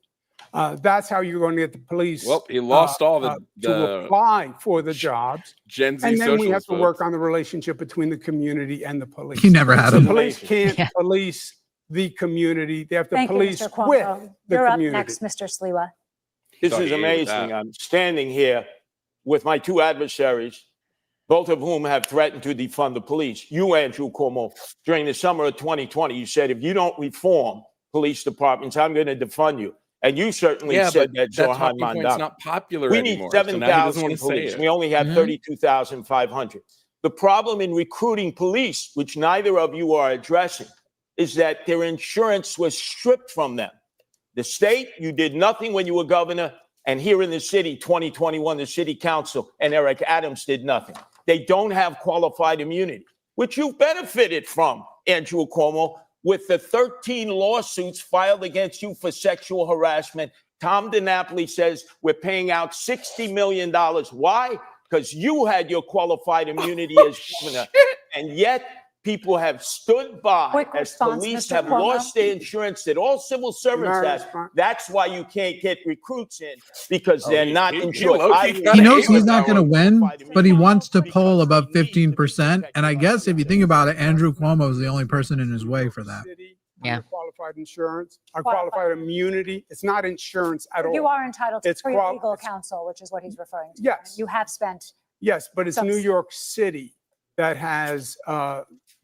That's how you're going to get the police. Well, he lost all to the apply for the jobs. Gen Z And then we have socialist to work votes. on the relationship between the community and the police. He never had The them. police can't police the community. They have to Thank you, police Mr. with Cuomo. the You're up community. next, Mr. Sliwa. This Thought is he hated amazing. that. I'm standing here with my two adversaries, both of whom have threatened to defund the police. You, Andrew Cuomo, during the summer of 2020, you said, if you don't reform police departments, I'm going to defund you. And you certainly said that, that Zohran talking point's Andrew. not popular We anymore. need So now he doesn't 7,000 want to say police. it. We only have 32,500. The problem in recruiting police, which neither of you are addressing, is that their insurance was stripped from them. The state, you did nothing when you were governor. And here in the city, 2021, the city council and Eric Adams did nothing. They don't have qualified immunity, which you've benefited from, Andrew Cuomo, with the 13 lawsuits filed against you for sexual harassment. Tom DiNapoli says we're paying out $60 million. Why? Because you had your qualified immunity as governor. And yet people have stood by Quick as response, police Mr. have Cuomo. lost their insurance that all civil servants May I have. respond? That's why you can't get recruits in, because they're not he insured. low-key I- kinda He knows hate he's with not that going to one. win, but he wants to poll above 15%. And I guess if you think about it, Andrew Cuomo is the only person in his way for that. City, Yeah. under qualified insurance, qualified immunity. It's not insurance at all. You are entitled to It's free qual- legal it's- counsel, which is what he's referring to. Yes. You have spent. Yes, but it's New York City that has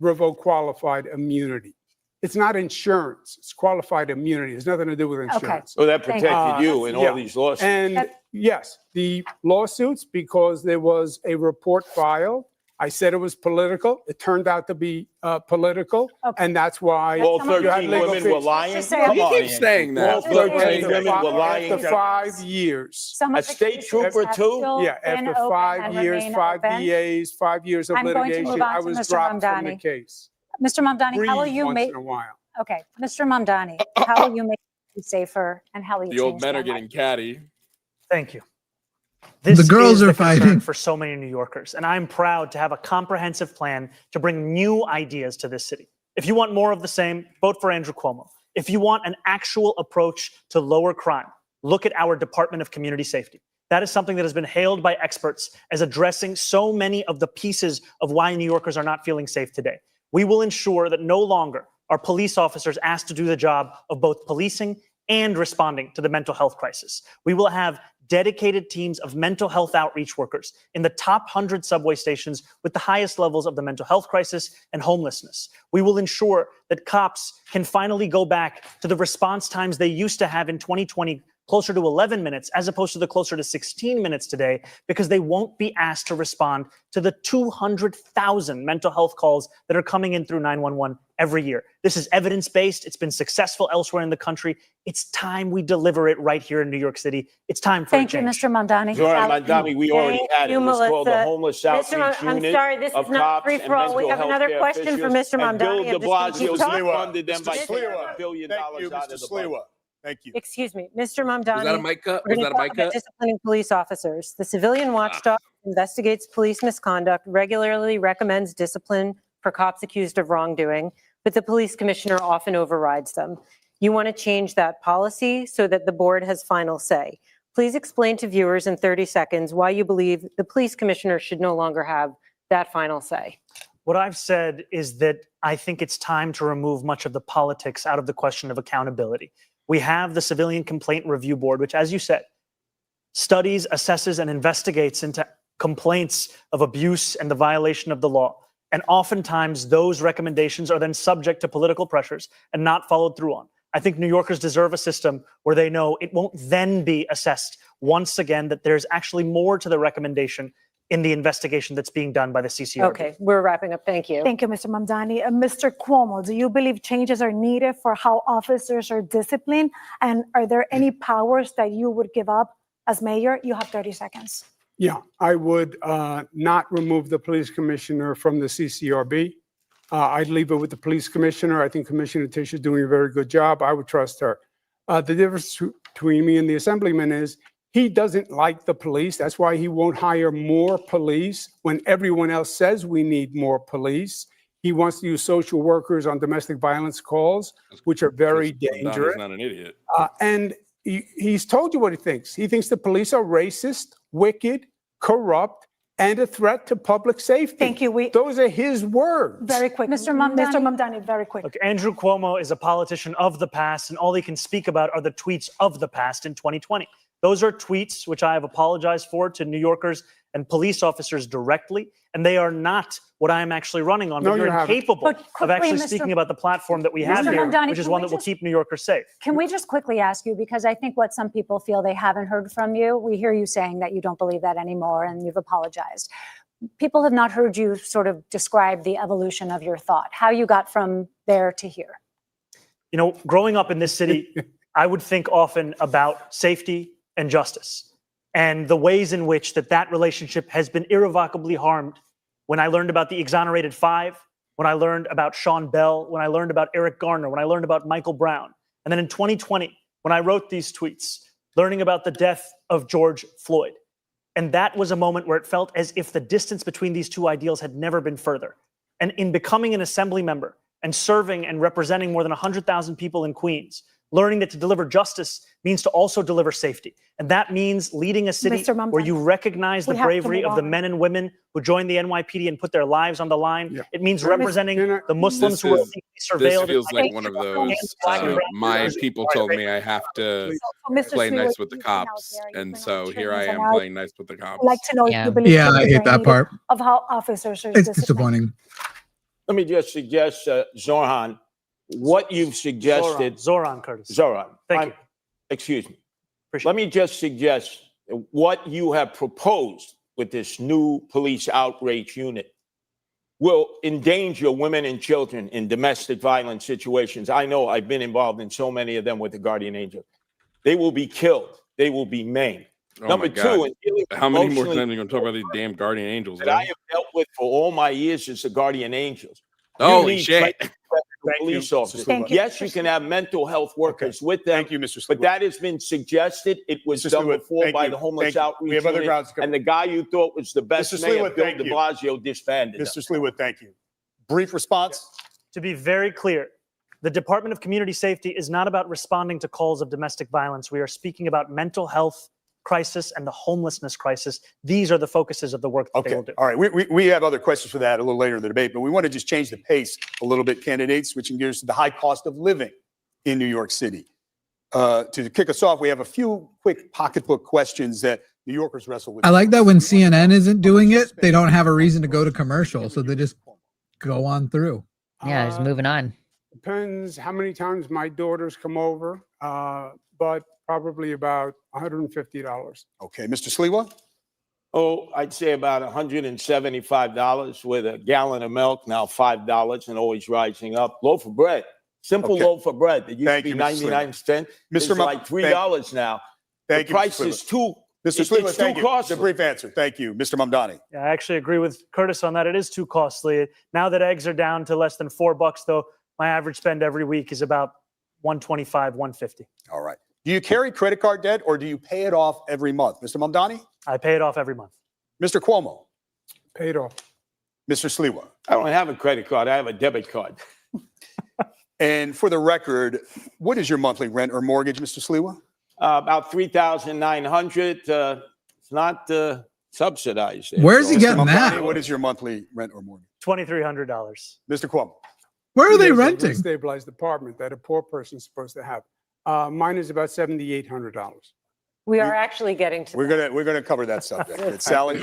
revoked qualified immunity. It's not insurance. It's qualified immunity. It's nothing to do with insurance. So that Thank protected you. you in Yeah. all these lawsuits. And yes, the lawsuits, because there was a report filed I said it was political. It turned out to be political, Okay. and that's why All someone- you had 13 legal women fees. were lying? Just say- Come You on, keep Andrew. saying that. All Just say- 13 women were lying. After 5 years. Some of A the state cases trooper have too? still Yeah, been after open 5 and years, remain 5 open. DAs, 5 years of I'm going to move litigation, on I to was Mr. dropped from the Mamdani. case. Mr. Mamdani, how will Breathe you once make, in a while. okay, Mr. Mamdani, how will you make it safer and how will you The old change men are them? getting catty. Thank you. This girls is are the concern fighting. for so many New Yorkers, and I'm proud to have a comprehensive plan to bring new ideas to this city. If you want more of the same, vote for Andrew Cuomo. If you want an actual approach to lower crime, look at our Department of Community Safety. That is something that has been hailed by experts as addressing so many of the pieces of why New Yorkers are not feeling safe today. We will ensure that no longer are police officers asked to do the job of both policing and responding to the mental health crisis. We will have dedicated teams of mental health outreach workers in the top 100 subway stations with the highest levels of the mental health crisis and homelessness. We will ensure that cops can finally go back to the response times they used to have in 2020, closer to 11 minutes, as opposed to the closer to 16 minutes today, because they won't be asked to respond to the 200,000 mental health calls that are coming in through 911 every year. This is evidence-based. It's been successful elsewhere in the country. It's time we deliver it right here in New York City. It's time for Thank a you, change. Mr. Mamdani. Zohran Alex- Mandami, we already Thank had it. you, It was called the Melissa. Homeless Mr. Outreach I'm Unit sorry, this of is not cops free and for all. We mental have health another care question for officials. Mr. And Bill Mamdani. de I'm just going to keep Blasio talking. defunded them by Mr. $6 Sliwa. billion Thank you, out Mr. of the budget. Sliwa. Thank you. Excuse me, Mr. Mamdani. Was that a mic cut? We're Was going that to a talk mic about cut? disciplining police officers. The civilian watchdog investigates police misconduct, regularly recommends discipline for cops accused of wrongdoing, but the police commissioner often overrides them. You want to change that policy so that the board has final say. Please explain to viewers in 30 seconds why you believe the police commissioner should no longer have that final say. What I've said is that I think it's time to remove much of the politics out of the question of accountability. We have the Civilian Complaint Review Board, which, as you said, studies, assesses, and investigates into complaints of abuse and the violation of the law. And oftentimes those recommendations are then subject to political pressures and not followed through on. I think New Yorkers deserve a system where they know it won't then be assessed once again, that there's actually more to the recommendation in the investigation that's being done by the CCRB. Okay, we're wrapping up. Thank you. Thank you, Mr. Mamdani. Mr. Cuomo, do you believe changes are needed for how officers are disciplined? And are there any powers that you would give up as mayor? You have 30 seconds. Yeah, I would not remove the police commissioner from the CCRB. I'd leave it with the police commissioner. I think Commissioner Tisch is doing a very good job. I would trust her. The difference between me and the assemblyman is he doesn't like the police. That's why he won't hire more police when everyone else says we need more police. He wants to use social workers on domestic violence calls, which are very dangerous. He's not an idiot. And he's told you what he thinks. He thinks the police are racist, wicked, corrupt, and a threat to public safety. Thank you. Those are his words. Very quick. Mr. Mamdani. Mr. Mamdani, very quick. Look, Andrew Cuomo is a politician of the past, and all he can speak about are the tweets of the past in 2020. Those are tweets which I have apologized for to New Yorkers and police officers directly, and they are not what I am actually running on. No, But you're you haven't. incapable But of quickly, actually Mr. speaking about the platform that we have Mr. here, Mamdani, which is can one we that will just- keep New Yorkers safe. Can we just quickly ask you, because I think what some people feel they haven't heard from you, we hear you saying that you don't believe that anymore and you've apologized. People have not heard you sort of describe the evolution of your thought, how you got from there to here. You know, growing up in this city, I would think often about safety and justice and the ways in which that relationship has been irrevocably harmed. When I learned about the exonerated five, when I learned about Sean Bell, when I learned about Eric Garner, when I learned about Michael Brown. And then in 2020, when I wrote these tweets, learning about the death of George Floyd. And that was a moment where it felt as if the distance between these two ideals had never been further. And in becoming an assembly member and serving and representing more than 100,000 people in Queens, learning that to deliver justice means to also deliver safety. And that means leading a city Mr. Mamdani, where you recognize the we have to bravery move of the on. men and women who joined the NYPD and put their lives on the line. Yeah. It means Mr. representing You're not- the Muslims This who are is- being This surveilled. feels and like one of those, my people told me I have to Mr. play Sliwa, nice with the you've been out cops. there, you've And been so out here I trainings, am and playing nice with the cops. I'd like to know if Yeah. you believe Yeah, I changes hate are that needed part. of how officers are It's disciplined. disappointing. Let me just suggest, Zohran, what you've suggested. Zohran, Curtis. Zohran. Thank I'm- you. Excuse me. Appreciate Let me just suggest what you have proposed with this new police outreach unit will endanger women and children in domestic violence situations. I know I've been involved in so many of them with the guardian angel. They will be killed. They will be maimed. Oh Number my God. two, in dealing with How many more emotionally times are you going to talk about these damn guardian angels? that I Man? have dealt with for all my years as a guardian angels. You Holy need shit. trained Thank you, police Mr. officers. Thank you, Yes, Mr. you can have mental health workers with them. Thank you, Mr. But Slewa. that has been suggested. It was Mr. done Slewa, before thank by you. the homeless Thank you. outreach We have other unit, grounds to cover. and the guy you thought was the best Mr. mayor, Slewa, Bill thank de you. Blasio, disbanded Mr. them. Slewa, thank you. Brief response? To be very clear, the Department of Community Safety is not about responding to calls of domestic violence. We are speaking about mental health crisis and the homelessness crisis. These are the focuses of the work that they Okay. will do. All right. We have other questions for that a little later in the debate, but we want to just change the pace a little bit, candidates, switching gears to the high cost of living in New York City. To kick us off, we have a few quick pocketbook questions that New Yorkers wrestle with. I like that when CNN isn't doing it, they don't have a reason to go to commercial, so they just go on through. Yeah, just moving on. Depends how many times my daughters come over, but probably about $150. Okay. Mr. Slewa? Oh, I'd say about $175 with a gallon of milk, now $5 and always rising up. Loaf of bread, simple Okay. loaf of bread that used Thank to be you, Mr. Slewa. 99 cents. It's Mr. like $3 now. Thank The you, Mr. price is Slewa. too, Mr. it's Slewa, too thank you. costly. The brief answer. Thank you. Mr. Mamdani? Yeah, I actually agree with Curtis on that. It is too costly. Now that eggs are down to less than $4, though, my average spend every week is about $125, $150. All right. Do you carry credit card debt or do you pay it off every month? Mr. Mamdani? I pay it off every month. Mr. Cuomo? Paid off. Mr. Slewa? I don't have a credit card. I have a debit card. And for the record, what is your monthly rent or mortgage, Mr. Slewa? About $3,900. It's not subsidized. Where's he Mr. getting Mamdani, that? what is your monthly rent or mortgage? $2,300. Mr. Cuomo? Where are they There's a renting? stabilized apartment that a poor person's supposed to have. Mine is about $7,800. We are actually getting to We're that. gonna cover that subject. It's Sally?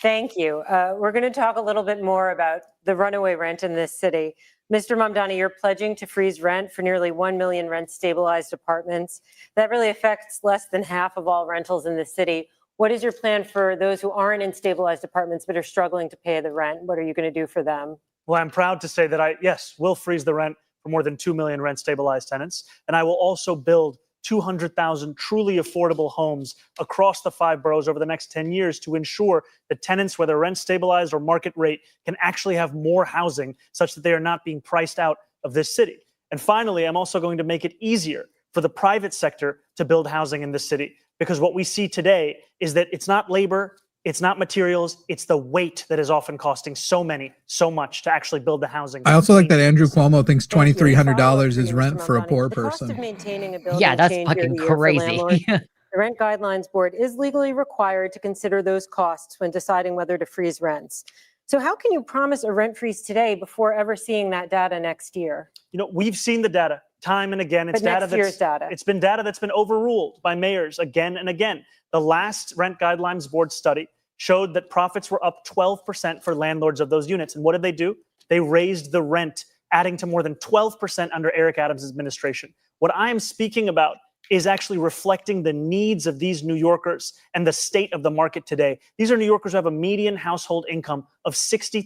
Thank you. We're going to talk a little bit more about the runaway rent in this city. Mr. Mamdani, you're pledging to freeze rent for nearly 1 million rent-stabilized apartments. That really affects less than half of all rentals in the city. What is your plan for those who aren't in stabilized apartments but are struggling to pay the rent? What are you going to do for them? Well, I'm proud to say that I, yes, will freeze the rent for more than 2 million rent-stabilized tenants. And I will also build 200,000 truly affordable homes across the 5 boroughs over the next 10 years to ensure that tenants, whether rent stabilized or market rate, can actually have more housing such that they are not being priced out of this city. And finally, I'm also going to make it easier for the private sector to build housing in this city, because what we see today is that it's not labor, it's not materials, it's the weight that is often costing so much to actually build the housing. I also like that Andrew Cuomo thinks Thank you. $2,300 is Follow-up rent Mr. for a Mamdani. poor The cost of person. maintaining a building Yeah, that's change year fucking to year for crazy. landlords. The Rent Guidelines Board is legally required to consider those costs when deciding whether to freeze rents. So how can you promise a rent freeze today before ever seeing that data next year? You know, we've seen the data time and again. It's But data next year's data. It's been data that's been overruled by mayors again and again. The last Rent Guidelines Board study showed that profits were up 12% for landlords of those units. And what did they do? They raised the rent, adding to more than 12% under Eric Adams' administration. What I'm speaking about is actually reflecting the needs of these New Yorkers and the state of the market today. These are New Yorkers who have a median household income of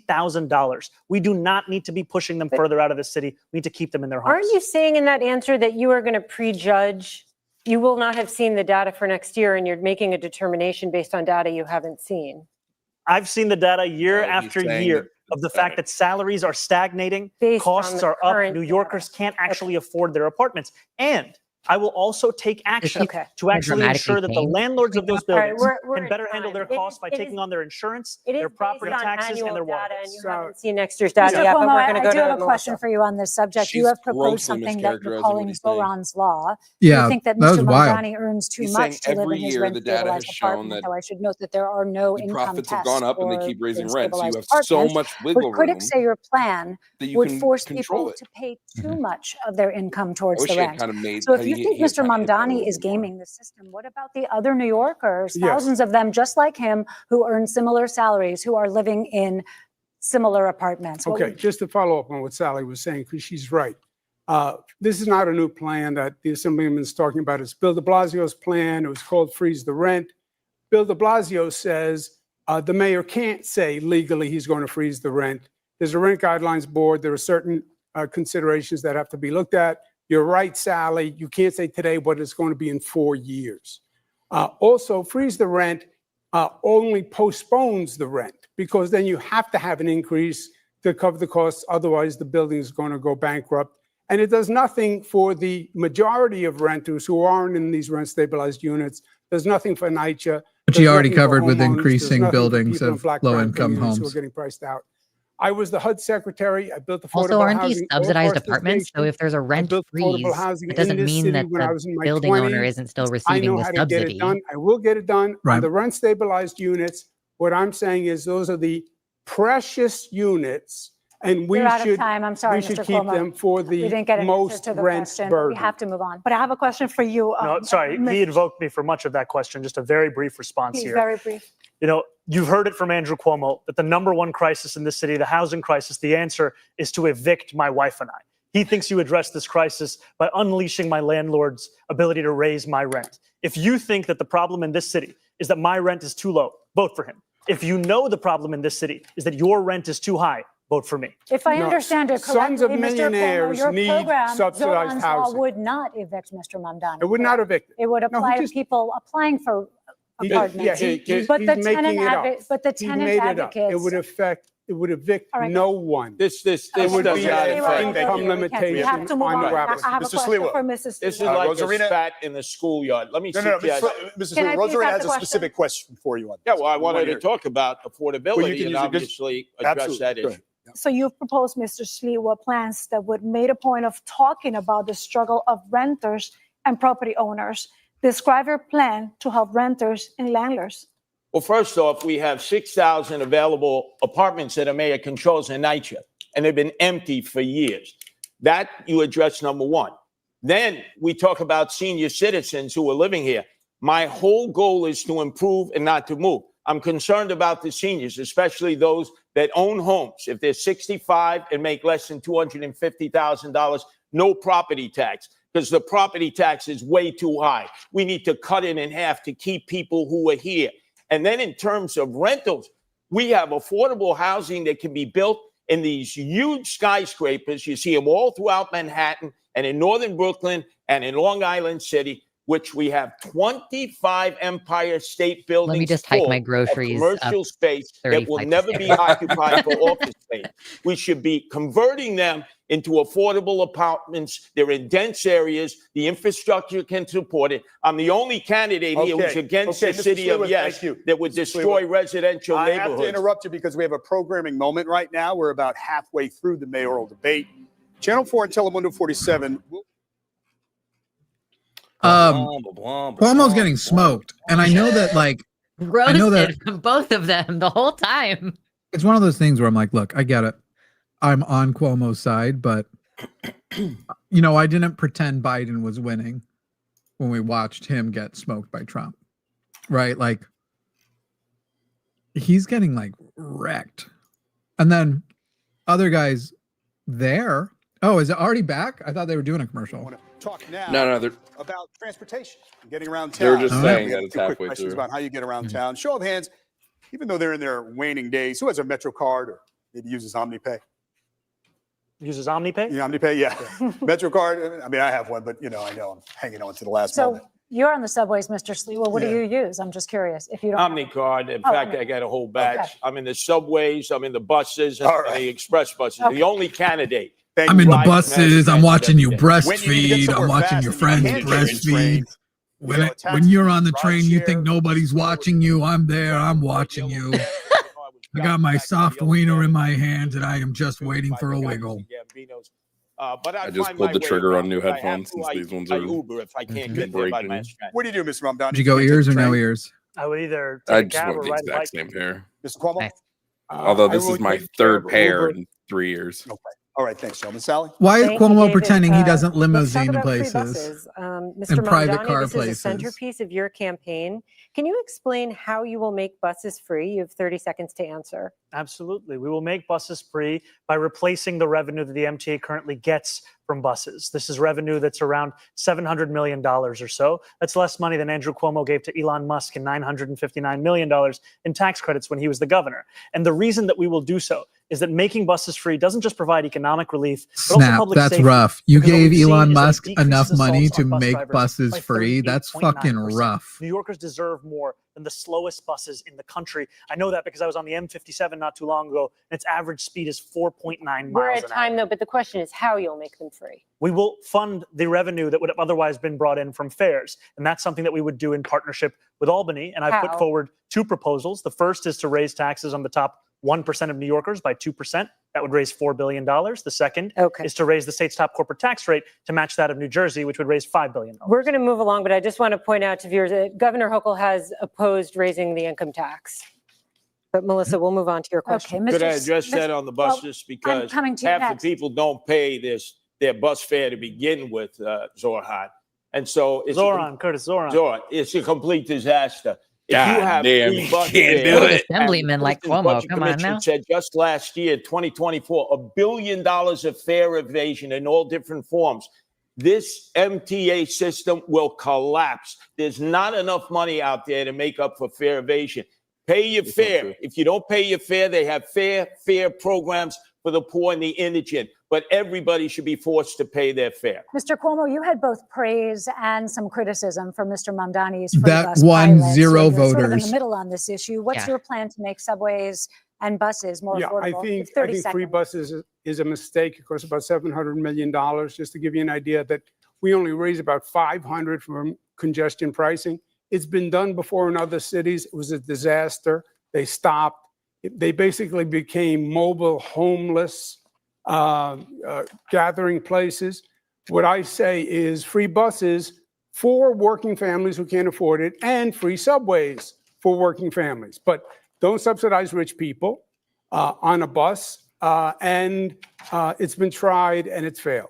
$60,000. We do not need to be pushing them further out of the city. We need to keep them in their homes. Aren't you saying in that answer that you are going to prejudge? You will not have seen the data for next year and you're making a determination based on data you haven't seen. I've seen the data year He's after saying year that of the fact that salaries are stagnating, Based on costs the are up, current New data. Yorkers can't actually afford their apartments. And I will also take action Okay. to actually dramatically ensure that the changed? landlords of those All right, buildings we're can in better handle time. their It is- costs by it is- taking on their insurance, It is their property based on taxes, and annual their water data, bills. and you So- haven't seen next year's data Mr. yet, but Cuomo, we're going to go I to do have it a more. question for you on this subject. You She's have proposed grossly something that you're mischaracterizing what calling he's saying. Zohran's Law. Yeah, You think that that was Mr. wild. Mamdani earns too He's much saying to live every in his year the data has rent-stabilized shown apartment, that though I should note that there are no the income profits have tests gone up and they for keep raising rent. So you rent-stabilized have so apartments. much But wiggle critics room say your plan that you would can force control people it. to pay too Mhm. much of their income I towards wish the he had rent. kind of made. So if you think he had Mr. kind of hit that a Mamdani little is bit more. gaming the system, what about the other New Yorkers, Yes. thousands of them just like him, who earn similar salaries, who are living in similar apartments? What Okay, would- just to follow up on what Sally was saying, because she's right. This is not a new plan that the Assemblyman is talking about. It's Bill de Blasio's plan. It was called Freeze the Rent. Bill de Blasio says the mayor can't say legally he's going to freeze the rent. There's a rent guidelines board. There are certain considerations that have to be looked at. You're right, Sally. You can't say today what it's going to be in 4 years. Also, freeze the rent only postpones the rent, because then you have to have an increase to cover the costs. Otherwise, the building is going to go bankrupt. And it does nothing for the majority of renters who aren't in these rent stabilized units. There's nothing for NYCHA. Which you already There's nothing for covered with homeowners. There's increasing nothing for buildings people in of Black brown low-income communities who are homes. getting priced out. I was the HUD secretary. I built affordable Also, aren't housing these all subsidized across the apartments? So nation. if there's a rent built affordable freeze, housing it in doesn't this mean city that when I was in the my building owner 20s. isn't still I receiving know the how to get it subsidy. done. I will get it done. Right. On the rent stabilized units, what I'm saying is those are the precious units, and we You're out of should time. I'm sorry, we should Mr. keep Cuomo. them for We the didn't get an answer most to the rent question. burden. We have to move on. But I have a question for you. No, sorry, Ms. he invoked me for much of that question. Just a very brief response Please, here. very brief. You know, you've heard it from Andrew Cuomo that the number one crisis in this city, the housing crisis, the answer is to evict my wife and I. He thinks you address this crisis by unleashing my landlord's ability to raise my rent. If you think that the problem in this city is that my rent is too low, vote for him. If you know the problem in this city is that your rent is too high, vote for me. If I No, understand it sons correctly, of Mr. Cuomo, millionaires your need program, subsidized Zohan's Law, housing. would not evict Mr. Mamdani. It would not correct? evict. It would No, he apply to just- people applying for apartments. he's But the making tenant it up. advocate, but the He tenant made it up. advocates. It would evict All right. no one. This It would does be not Mr. affect. Sliwa, income we limitation have to move on on. the I rappers. have a Mr. question Sliwa. for Mrs. This is Sliwa. like Rosarina- a spat in the schoolyard. Let me No, suggest. Mrs. Can I please Rosarina ask has the a question? specific question for you on Yeah, this. well, I We wanted wanna to hear- talk about affordability Well, you can and use it. obviously address Absolutely. that Go issue. ahead. So you've proposed, Mr. Sliwa, plans that would made a point of talking about the struggle of renters and property owners. Describe your plan to help renters and landlords. Well, first off, we have 6,000 available apartments that the mayor controls in NYCHA, and they've been empty for years. That you address, number one. Then we talk about senior citizens who are living here. My whole goal is to improve and not to move. I'm concerned about the seniors, especially those that own homes. If they're 65 and make less than $250,000, no property tax, because the property tax is way too high. We need to cut it in half to keep people who are here. And then in terms of rentals, we have affordable housing that can be built in these huge skyscrapers. You see them all throughout Manhattan and in northern Brooklyn and in Long Island City, which we have 25 Empire State Buildings. Let me just hike full my of groceries commercial up space that will 35%. never be occupied for office space. We should be converting them into affordable apartments. They're in dense areas. The infrastructure can support it. I'm the only candidate here who's Okay. against Okay, the Mr. city of Sliwa, Yes thank you. that would Mr. destroy Sliwa. residential I have to neighborhoods. interrupt you because we have a programming moment right now. We're about halfway through the mayoral debate. Channel 4 and Telemundo 47. Cuomo's getting smoked, and I know that like I know that roasted both of them the whole time. it's one of those things where I'm like, look, I get it. I'm on Cuomo's side, but you know, I didn't pretend Biden was winning when we watched him get smoked by Trump. Right? Like he's getting like wrecked. And then other guys there. Oh, is it already back? I thought they were doing a I commercial. want to talk now No, they're about transportation, getting around They were town. just We saying have that it's two quick halfway questions through. about how you get around town. Show of hands, even though they're in their waning days, who has a Metro card or maybe uses OmniPay? Uses OmniPay? Yeah, OmniPay, yeah. Metro card, I mean, I have one, but you know, I know I'm hanging on to the last So moment. you're on the subways, Mr. Sliwa. What do Yeah. you use? I'm just curious. If you don't. OmniCard. In Oh, fact, okay. I got a whole batch. Okay. I'm in the subways. I'm in the buses. And All right. the express buses. Okay. The only candidate. Thank I'm you. in the Drive mass buses. I'm transit watching you every day. When you need to get breastfeed. I'm somewhere watching fast your and you friends can't get in train, breastfeed. When you're on the train, you think nobody's watching you. I'm there. I'm watching you. I got my soft wiener in my hands, and I am just waiting for a wiggle. But I just pulled the trigger on new headphones since these ones are Uber if I can't get there by breaking. mass transit. What do you do, Mr. Mamdani? Did you go Can't take ears the or no train? I ears? would either I take a just cab or want the ride a exact bike. same pair. Mr. Cuomo? Nice. Although this I will is my take care third of pair Uber. in 3 years. Okay. All right, thanks, gentlemen. Sally? Why is Thank you, Cuomo David. pretending he doesn't Let's talk limousine about free places? buses. Mr. and private Mamdani, car this places. is a centerpiece of your campaign. Can you explain how you will make buses free? You have 30 seconds to answer. Absolutely. We will make buses free by replacing the revenue that the MTA currently gets from buses. This is revenue that's around $700 million or so. That's less money than Andrew Cuomo gave to Elon Musk in $959 million in tax credits when he was the governor. And the reason that we will do so is that making buses free doesn't just provide economic relief, but also Snap, public that's safety. rough. You Because what gave we've seen Elon is that it Musk decreases enough money assaults to on bus make drivers buses by free. That's fucking 38.9%. rough. New Yorkers deserve more than the slowest buses in the country. I know that because I was on the M57 not too long ago, and its average speed is 4.9 miles We're an at hour. time though, but the question is how you'll make them free. We will fund the revenue that would have otherwise been brought in from fares. And that's something that we would do in partnership with Albany. And I've put How? forward two proposals. The first is to raise taxes on the top 1% of New Yorkers by 2%. That would raise $4 billion. The second is to raise the state's top corporate tax rate to match that of New Jersey, which would raise $5 billion. We're going to move along, but I just want to point out to viewers that Governor Hochul has opposed raising the income tax. But Melissa, we'll move on to your question. Could I address that on the buses? Because coming to you half next. the people don't pay their bus fare to begin with, Zohran. And so it's Zohran. It's a complete disaster. If God you have damn, free you bus can't fare, do An it. assemblyman like Citizens Cuomo, Budget come on Commission now. said just last year, 2024, $1 billion of fare evasion in all different forms. This MTA system will collapse. There's not enough money out there to make up for fare evasion. Pay your fare. If you don't pay your fare, they have fare programs for the poor and the indigent. But everybody should be forced to pay their fare. Mr. Cuomo, you had both praise and some criticism for Mr. Mamdani's free That bus won pilots. 0 You're sort of in voters. the middle on this issue. What's your plan to make subways and buses more affordable? I think, It's 30 free seconds. buses is a mistake. It costs about $700 million. Just to give you an idea that we only raise about 500 from congestion pricing. It's been done before in other cities. It was a disaster. They stopped. They basically became mobile homeless gathering places. What I say is free buses for working families who can't afford it and free subways for working families. But don't subsidize rich people on a bus. And it's been tried and it's failed.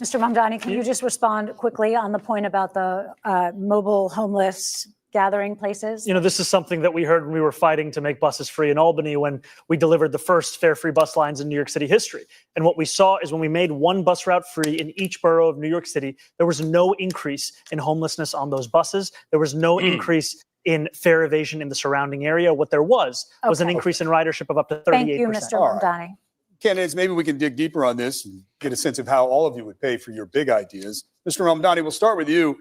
Mr. Mamdani, can you just respond quickly on the point about the mobile homeless gathering places? You know, this is something that we heard when we were fighting to make buses free in Albany when we delivered the first fare-free bus lines in New York City history. And what we saw is when we made one bus route free in each borough of New York City, there was no increase in homelessness on those buses. There was no increase in fare evasion in the surrounding area. What there was an increase in ridership of up to 38%. Thank you, Mr. Mamdani. Candidates, maybe we can dig deeper on this and get a sense of how all of you would pay for your big ideas. Mr. Mamdani, we'll start with you.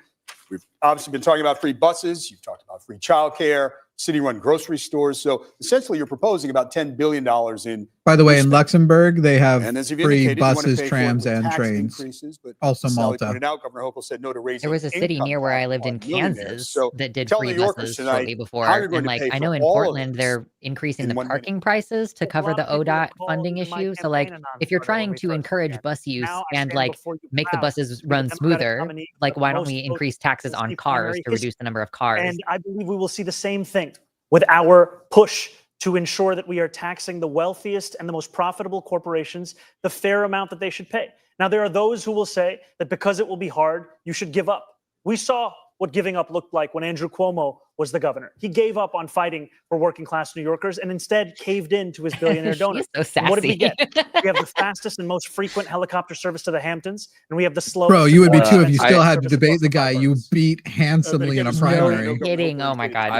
We've obviously been talking about free buses. You've talked about free childcare, city-run grocery stores. So essentially, you're proposing about $10 billion in. By the way, in Luxembourg, they have And as you've free indicated, you want to buses, pay for it trams, with and tax trains. increases, but Also as Sally Malta. pointed out, Governor Hochul said no to raising There was a city income near where I tax lived in on millionaires. Kansas So that did tell free New Yorkers buses tonight shortly before. how you're going And to like, pay I for know in all of Portland, this they're increasing in the 1 minute. parking prices to cover the ODOT funding issue. So like, if you're trying to encourage bus use and like make the buses run smoother, like why don't we increase taxes on cars to reduce the number of cars? And I believe we will see the same thing with our push to ensure that we are taxing the wealthiest and the most profitable corporations the fair amount that they should pay. Now, there are those who will say that because it will be hard, you should give up. We saw what giving up looked like when Andrew Cuomo was the governor. He gave up on fighting for working class New Yorkers and instead caved in to his billionaire donors. She's so And what did we sassy. get? We have the fastest and most frequent helicopter service to the Hamptons, and we have the slowest. Bro, you would be and too if you most still expensive had to service debate across the guy you boroughs. beat handsomely in a primary. Kidding. Oh my God.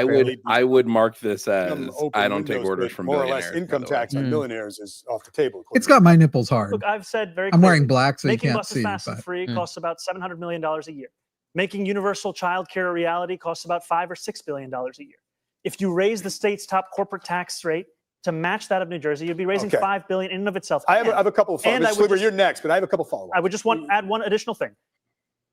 I would mark this as Open I don't take windows, orders but from more or billionaires. less by income the way. tax on millionaires is off the table. It's got my nipples hard. Look, I've said very I'm clearly, wearing black, so you making can't buses see. fast and But free costs about $700 million a year. Making universal childcare a reality costs about $5 or $6 billion a year. If you raise the state's top corporate tax rate to match that of New Jersey, you'd be raising $5 billion in and of itself. I have a couple of And I follow-ups. would Ms. Sluber, you're next, but I have a couple of follow-ups. I would just add one additional thing.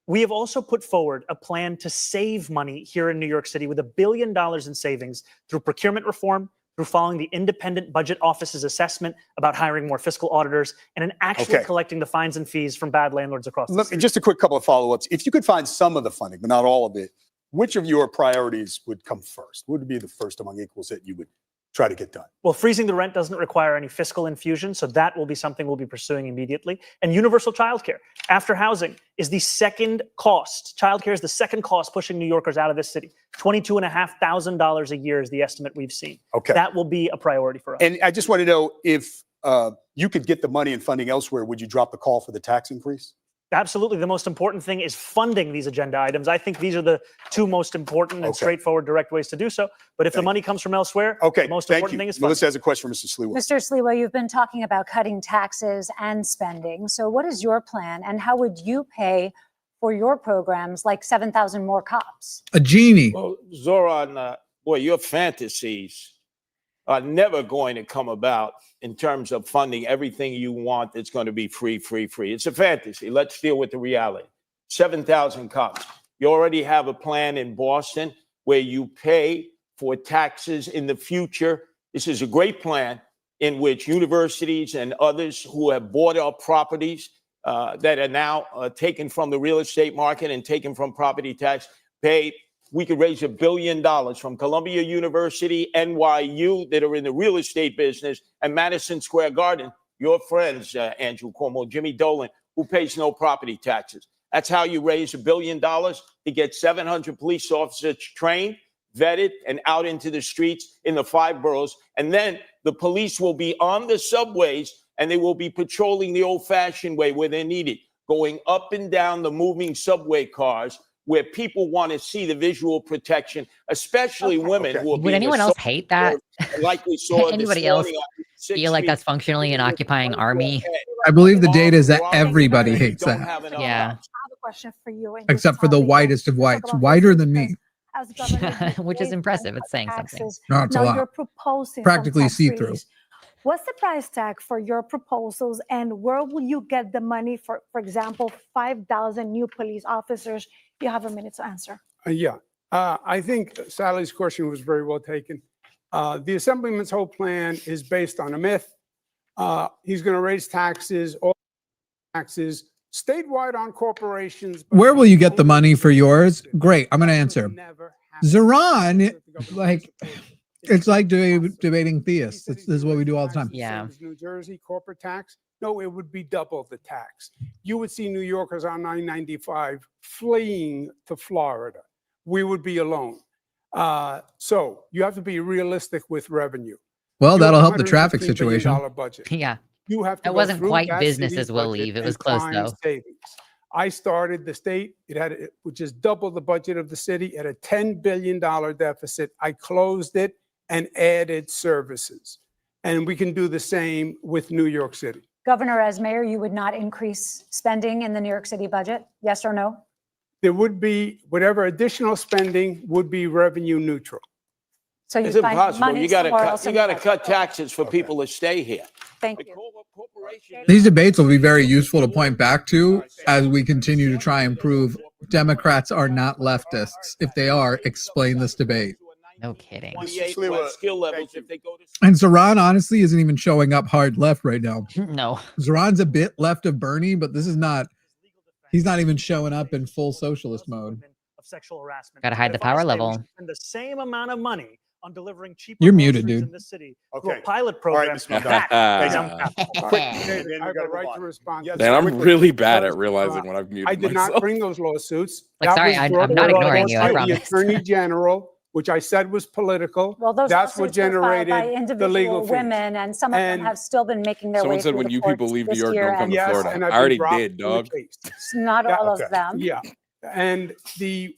We have also put forward a plan to save money here in New York City with $1 billion in savings through procurement reform, through following the independent budget office's assessment about hiring more fiscal auditors, and in actually collecting the fines and fees from bad landlords across the city. Just a quick couple of follow-ups. If you could find some of the funding, but not all of it, which of your priorities would come first? What would be the first among equals that you would try to get done? Well, freezing the rent doesn't require any fiscal infusion, so that will be something we'll be pursuing immediately. And universal childcare, after housing, is the second cost. Childcare is the second cost pushing New Yorkers out of this city. $22,500 a year is the estimate we've seen. Okay. That will be a priority for us. And I just want to know if you could get the money and funding elsewhere, would you drop the call for the tax increase? absolutely the most important thing is funding these agenda items. I think these are the two most important and straightforward, direct ways to do so. But if the money comes from elsewhere, the most important thing is funding. Melissa has a question for Mr. Sliwa. Mr. Sliwa, you've been talking about cutting taxes and spending. So what is your plan, and how would you pay for your programs like 7,000 more cops? A genie. Well, Zohran, boy, your fantasies are never going to come about in terms of funding everything you want. It's going to be free. It's a fantasy. Let's deal with the reality. 7,000 cops. You already have a plan in Boston where you pay for taxes in the future. This is a great plan in which universities and others who have bought up properties that are now taken from the real estate market and taken from property tax pay. We could raise $1 billion from Columbia University, NYU, that are in the real estate business, and Madison Square Garden, your friends, Andrew Cuomo, Jimmy Dolan, who pays no property taxes. That's how you raise $1 billion to get 700 police officers trained, vetted, and out into the streets in the 5 boroughs. And then the police will be on the subways, and they will be patrolling the old-fashioned way where they're needed, going up and down the moving subway cars, where people want to see the visual protection, especially women who are being Would anyone else hate that? Like we saw Anybody else feel like that's functionally an occupying army? I believe the data is that everybody hates that. Yeah. I have a question for you. in Except this for the topic. whitest of whites, whiter than me. As governor, you Which is raise impressive. It's saying something. taxes. No, it's a Now lot. you're proposing some Practically tax see-through. relief. What's the price tag for your proposals, and where will you get the money for example, 5,000 new police officers? You have a minute to answer. I think Sally's question was very well taken. The Assemblyman's whole plan is based on a myth. He's going to raise taxes, all taxes, statewide on corporations. but Where will you get the money for yours? Great. I'm going to answer. Zohran, like, it's like debating theists. This is what we do all the time. Yeah. New Jersey corporate tax. No, it would be double the tax. You would see New Yorkers on 995 fleeing to Florida. We would be alone. So you have to be realistic with revenue. Well, You have that'll a help the traffic $115 situation. billion budget. Yeah. You have to It go wasn't through quite that businesses city's will budget leave. It and was close, find though. savings. I started the state, which is double the budget of the city, at a $10 billion deficit. I closed it and added services. And we can do the same with New York City. Governor, as mayor, you would not increase spending in the New York City budget? Yes or no? There would be, whatever additional spending would be revenue neutral. So you It's find impossible. money You got to somewhere cut. else You in got the to budget. cut taxes for people to stay here. Thank The you. corporation. These debates will be very useful to point back to as we continue to try and prove Democrats are not leftists. If they are, explain this debate. No kidding. 28 Sliwa, skill levels thank you. if they go to And Zohran honestly isn't even showing up hard left right now. No. Zohran's a bit left of Bernie, but this is not, he's not even showing up in full socialist mode. Of sexual harassment. Gotta hide And the if I power say we level. should spend the same amount of money on delivering cheaper You're muted, groceries dude. in this city through Okay. a pilot All program. right, Mr. Mamdani. that Thank is you. unpackable. Quick, And David, then I we have gotta a move right on. to respond. Yes, Dan, I'm quickly. really bad at First, realizing when I've muted I did myself. not bring those lawsuits. Like, That sorry, was I'm brought not forward ignoring you, I by the promise. Attorney General, which I said was political. Well, those That's what lawsuits were filed generated by the individual legal fees. women, and some of them And have still been making their Someone way said through when the you people courts leave New this York, year, don't come and to Yes, Florida. and I've I been already dropped did, from the dog. case. not Yeah, all okay. of them. Yeah. And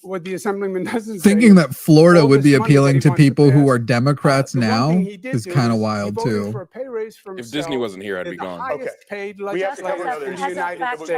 what the Assemblyman doesn't say Thinking is that Florida all would this be money that appealing he to wants to people who pass, are Democrats the one now thing he did is do kind of he wild voted too. for a pay raise for If Disney himself wasn't here, I'd in be the gone. highest Okay. paid We have Just to legislator cover as another in a, the issue. as a United fact States.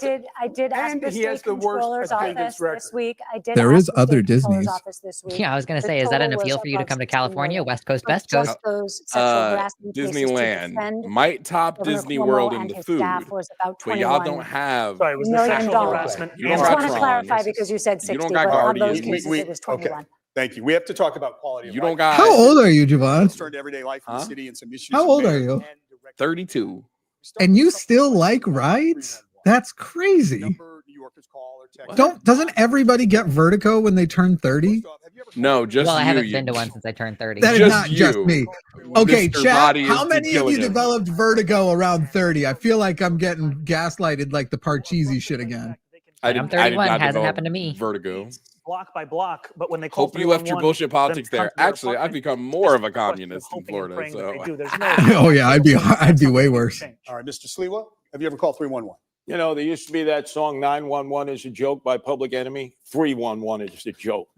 check, I did ask And the he has state the worst controller's attendance office record. this week. I did There ask is the other state controller's Disneys. office this week. Yeah, I was gonna The say, is that an total appeal was for you to above come to 16 California, million West Coast, for Best Coast? just those sexual harassment cases to Disneyland defend might top Governor Disney Cuomo World in and the his food, staff was about but y'all 21 don't have. Sorry, was this million sexual dollars. harassment? You I don't just got want to Tron. clarify because you said You 60, don't got but on those Guardians. cases it was 21. Thank you. We have to talk about quality of You life. don't got. How old are you, Jovan? Let's turn to everyday life in the Huh? city and some issues. How of old mayor are you? and director. 32. And you still like rides? That's crazy. Number New Yorkers call or text. Doesn't everybody get vertigo when they turn 30? First off, have you ever No, called just Well, I you. haven't been to one since I turned 30. That is Just not just you. me. Okay, Mr. chat, Body how is many of killing you him. developed vertigo around 30? I feel like I'm getting gaslighted like the Parcheesi shit again. I I'm did, I did 31, not hasn't develop happened to me. Vertigo. Block by block, but when they call Hope you left your 311, bullshit politics then come there. to their Actually, I've apartment, become more of a it's just question communist in hoping and Florida. praying that So they do. There's no- Oh yeah, I'd be way worse. All right, Mr. Sliwa, have you ever called 311? You know, there used to be that song 911 is a joke by Public Enemy. 311 is a joke.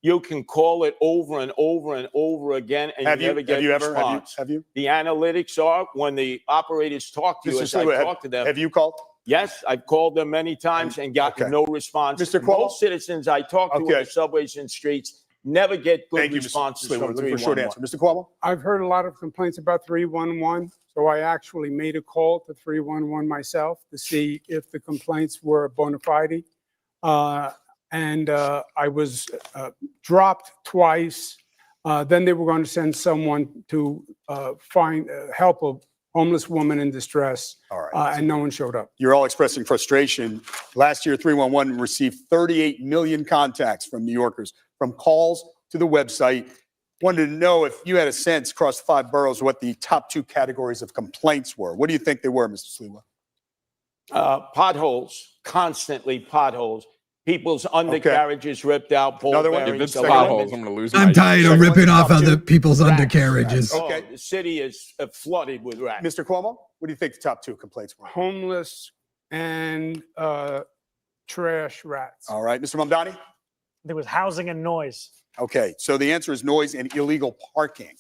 You can call it over and over and over again, and Have you you, never get have you a ever, response. have you? The analytics are when the operators talk to you, Mr. as I Sliwa, talk to them. have you called? Yes, I've called them many times and got Okay. no response. Mr. Cuomo? Most citizens I talk to Okay. on the subways and streets never get good Thank you, Mr. responses Sliwa. from Looking for a short 311. answer. Mr. Cuomo? I've heard a lot of complaints about 311, so I actually made a call to 311 myself to see if the complaints were bona fide. I was dropped twice. Then they were going to send someone to help a homeless woman in distress, All right. and no one showed up. You're all expressing frustration. Last year, 311 received 38 million contacts from New Yorkers, from calls to the website. Wanted to know if you had a sense across the 5 boroughs what the top 2 categories of complaints were. What do you think they were, Mr. Sliwa? Potholes, constantly potholes. People's undercarriages ripped out. Ball Another one? If bearings, it's Second potholes, one. I'm going to lose I'm my tired of Second one, ripping off top other 2. people's Rats. undercarriages. Oh, Okay. the city is flooded with rats. Mr. Cuomo, what do you think the top 2 complaints were? Homeless and trash rats. All right. Mr. Mamdani? There was housing and noise. Okay. So the answer is noise and illegal parking.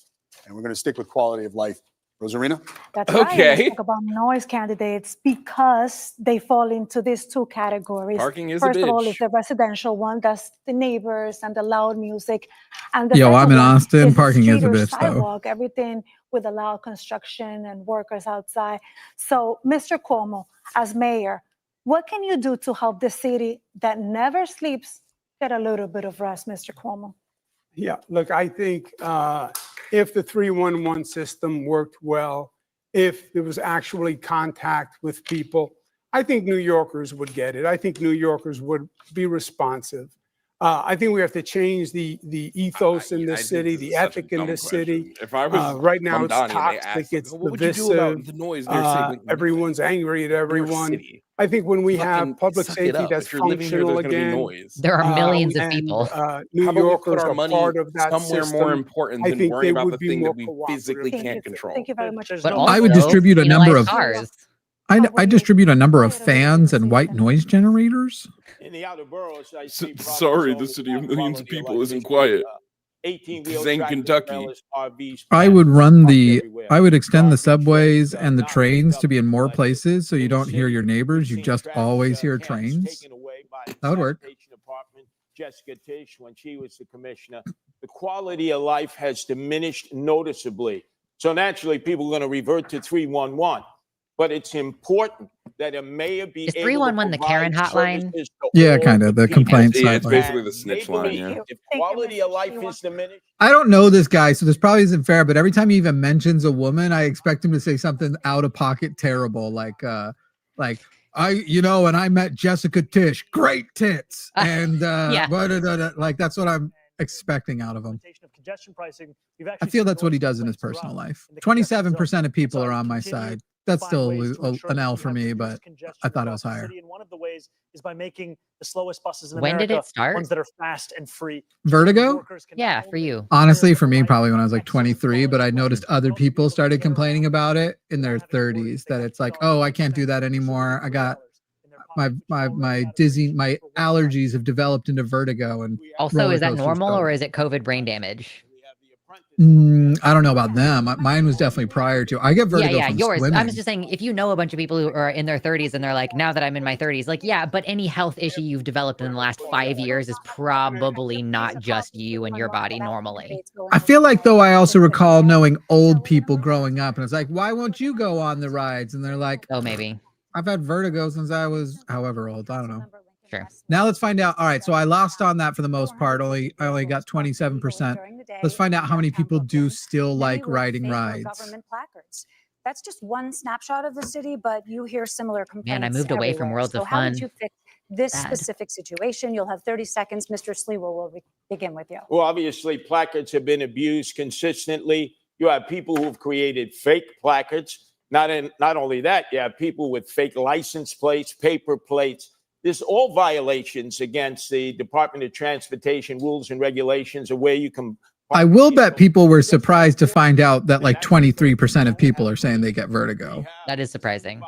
And we're going to stick with quality of life. Rosarina? That's right. Okay. Let's talk about noise candidates because they fall into these 2 categories. Parking is a First of all, bitch. is the residential one. That's the neighbors and the loud music. And the Yo, I'm second in one Austin. is the Parking is a street or bitch, though. sidewalk, everything with the loud construction and workers outside. So, Mr. Cuomo, as mayor, what can you do to help the city that never sleeps get a little bit of rest, Mr. Cuomo? Yeah, look, I think if the 311 system worked well, if there was actually contact with people, I think New Yorkers would get it. I think New Yorkers would be responsive. I think we have to change the ethos in this city, the ethic in this city. If I was Right now, it's Mamdani and they toxic, asked, it's what would you do about divisive. the noise? They're saying, like, Everyone's angry at New York everyone. City. I think when we Fucking have public suck it safety up. that's If you're living here, functional there's gonna be again, noise. There are millions of and, people. New How about we Yorkers put our are money part of that somewhere system. more important I than think worrying they about would the be thing more that we cooperative. physically Thank can't you. control? Thank you very much. There's But no- also, I would distribute a number of- cars. I distribute a number of fans and white noise generators. In the outer boroughs, I see Sorry, problems the all city of time. millions of Quality people isn't life quiet. 18-wheel This ain't tractor Kentucky. trailers, RVs, I would run the, everywhere. I would extend the Garbage subways trucks, and the not trains picked to be in up more collected. places so you In the don't hear city, your neighbors. we've You seen just trash, always hear cans trains. taken away by the That would work. sanitation department, Jessica Tisch, when she was the commissioner. The quality of life has diminished noticeably. So naturally, people are going to revert to 311. But it's important that a mayor be Is able 311 to the Karen provide hotline? services to Yeah, all kind of, the people. complaint Yeah, it's hotline. basically the And snitch they line, believe yeah. If Thank you, quality Mr. of life Sliwa. is diminished, I don't know this guy, so this probably isn't fair, but every time he even mentions a woman, I expect him to say something out of pocket terrible, like and I met Jessica Tisch, great tits. And Yeah. like that's what I'm expecting out of him. Of congestion pricing, we've I actually feel seen that's what he noise does in his complaints personal throughout life. in the congestion 27% of people So are I on my continue side. to That's find still ways to ensure an that L we for have me, reduced but congestion I thought it across was the higher. city, and one of the ways is by making the slowest buses in When did America it start? ones that are fast and free. Vertigo? Workers can Yeah, not for only you. Honestly, experience for the me, life probably when I was like excellent 23, but I quality of noticed life, other but also be people able to started care complaining about it in their without having to worry 30s they that have it's to like, charge oh, I can't do that anymore. I got my allergies have developed into vertigo and Also, roller is that coasters normal don't. or is it COVID brain damage? I don't know about them. Mine was definitely prior to. I get vertigo Yeah, from yours. swimming. I'm just saying, if you know a bunch of people who are in their 30s and they're like, now that I'm in my 30s, like, yeah, but any health issue you've developed in the last 5 years is probably not just you and your body normally. I feel like, though, I also recall knowing old people growing up, and it's like, why won't you go on the rides? And they're like, Oh, maybe. I've had vertigo since I was however old. I don't know. Sure. Now let's find out. All right, so I lost on that for the most part. I only got 27%. Let's find out how many people do still like riding rides. Government placards. That's just one snapshot of the city, but you hear similar complaints. Man, I moved away from everywhere. Worlds so of how would Fun. you fix this Bad. specific situation? You'll have 30 seconds. Mr. Sliwa will begin with you. well, obviously, placards have been abused consistently. You have people who've created fake placards. Not only that, you have people with fake license plates, paper plates. There's all violations against the Department of Transportation rules and regulations of where you can. I will bet people were surprised to find out that like 23% of people are saying they get vertigo. That is surprising.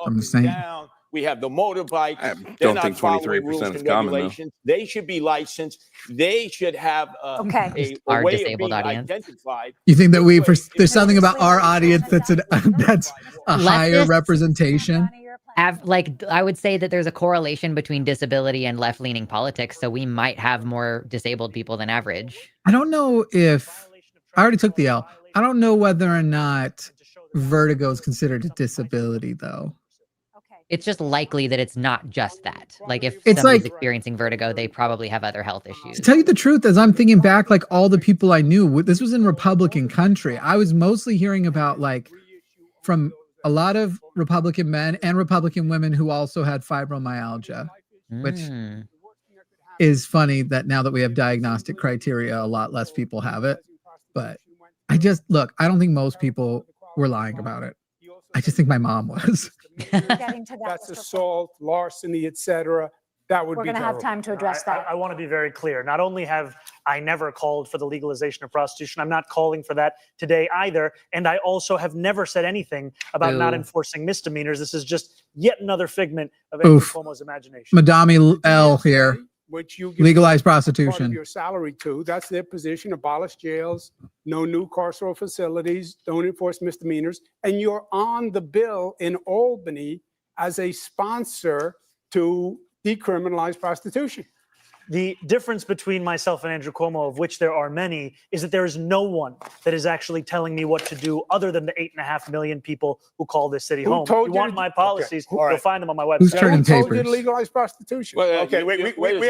I'm just saying. We have the motorbikes. I They're don't not think following 23% rules is and common, though. regulations. They should be licensed. They should have Okay. a Our way of disabled being audience. identified. You think that This we way, there's something about Wait, our wait, audience wait, that's that's a higher Leftists representation? Mamdani, you're planning Like, I would say that there's a correlation between disability and left-leaning politics, so we might have more disabled people than average. I don't know if I already took the L. I don't know whether or not vertigo is considered a disability, though. Okay. It's just likely that it's not just that. Like, if It's somebody's like- experiencing vertigo, they probably have other health issues. To tell you the truth, as I'm thinking back, like all the people I knew, this was in Republican country. I was mostly hearing about like from a lot of Republican men and Republican women who also had fibromyalgia, which Mm. is funny that now that we have diagnostic criteria, a lot less people have it. But I don't think most people were lying about it. I just think my mom was. We're getting to that. That's Mr. Cuomo. assault, larceny, etc. That would We're be going to have terrible. time to address that. I want to be very clear. Not only have I never called for the legalization of prostitution, I'm not calling for that today either. And I also have never said anything about not Boo. enforcing misdemeanors. This is just yet another figment of Andrew Oof. Cuomo's imagination. Madame L here. Which you give Legalize part of prostitution. your salary to. That's their position. Abolish jails, no new carceral facilities, don't enforce misdemeanors. And you're on the bill in Albany as a sponsor to decriminalize prostitution. The difference between myself and Andrew Cuomo, of which there are many, is that there is no one that is actually telling me what to do other than the 8.5 million people who call this city Who home. If told you you want to- my Okay, policies, all you'll right. find them on my Who's website. turning Who told you papers? to legalize prostitution? Okay, we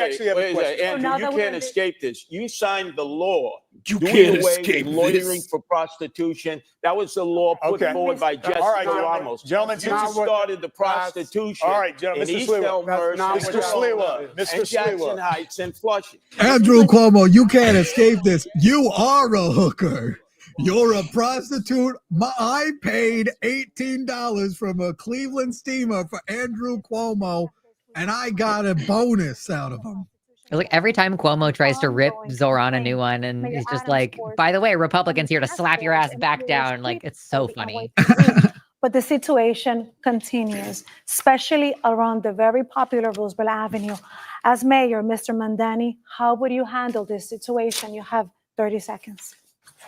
actually have a question. Andrew, now you that we're can't in the- escape this. You signed the law. You doing can't away escape with loitering this. for prostitution. That was the law put Okay. forward by Jesse All right, Ramos. gentlemen, You not what- started the prostitution All right, gentlemen, in Mr. East Sliwa. Elmhurst, That's not and what Sliwa, and Mr. Jackson Sliwa. Heights, and Flushing. Andrew Cuomo, you can't escape this. You are a hooker. You're a prostitute. I paid $18 from a Cleveland steamer for Andrew Cuomo, and I got a bonus out of him. Like, every time Cuomo tries to rip Zohran a new one, and he's just like, by the way, Republicans here to slap your ass back down. Like, it's so funny. But the situation continues, especially around the very popular Roosevelt Avenue. As mayor, Mr. Mamdani, how would you handle this situation? You have 30 seconds.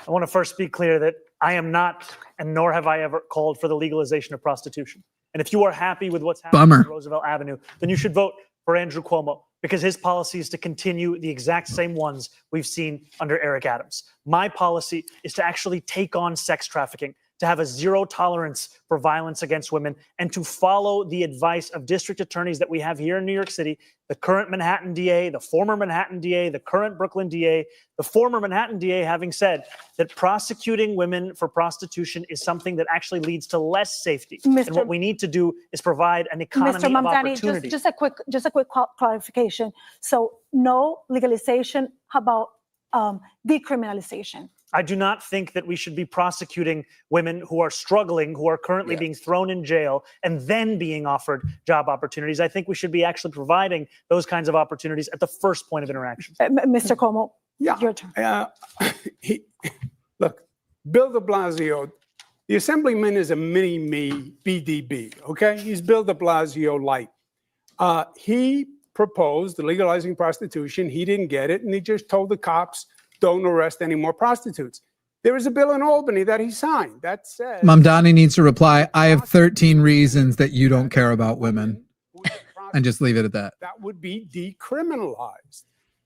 I want to first be clear that I am not, and nor have I ever called for the legalization of prostitution. And if you are happy with what's happening Bummer. on Roosevelt Avenue, then you should vote for Andrew Cuomo, because his policy is to continue the exact same ones we've seen under Eric Adams. My policy is to actually take on sex trafficking, to have a zero tolerance for violence against women, and to follow the advice of district attorneys that we have here in New York City, the current Manhattan DA, the former Manhattan DA, the current Brooklyn DA, the former Manhattan DA having said that prosecuting women for prostitution is something that actually leads to less safety. And Mr. what we need to do is provide an economy Mr. of Mamdani, opportunity. just a quick clarification. So no legalization, how about decriminalization? I do not think that we should be prosecuting women who are struggling, who are currently being thrown in jail, and then being offered job opportunities. I think we should be actually providing those kinds of opportunities at the first point of interaction. Mr. Cuomo, Yeah. your turn. Look, Bill de Blasio, the assemblyman is a mini-me BDB, okay? He's Bill de Blasio light. He proposed legalizing prostitution. He didn't get it, and he just told the cops, don't arrest any more prostitutes. There is a bill in Albany that he signed that says... Mamdani needs to reply, I have 13 reasons that you don't care about women. And just leave it at that. That would be decriminalized.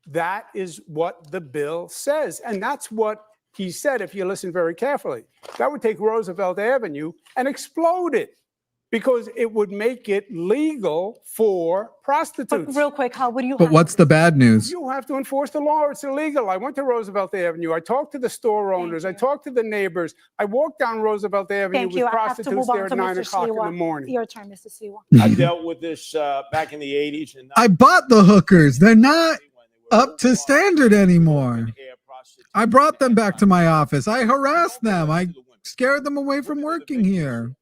That is what the bill says. And that's what he said, if you listen very carefully. That would take Roosevelt Avenue and explode it, because it would make it legal for prostitutes. But real quick, how would you But handle what's the bad news? You have to enforce the law. It's illegal. I went to Roosevelt Avenue. I talked to the store owners. I talked to the neighbors. I walked down Roosevelt Avenue Thank with you. I have to prostitutes move there on at to 9 Mr. o'clock in the Sliwa. morning. Your turn, Mr. Sliwa. I dealt with this back in the 80s. And I bought the hookers. They're not up to standard anymore. I brought them back to my office. I harassed them. I scared them away from working here.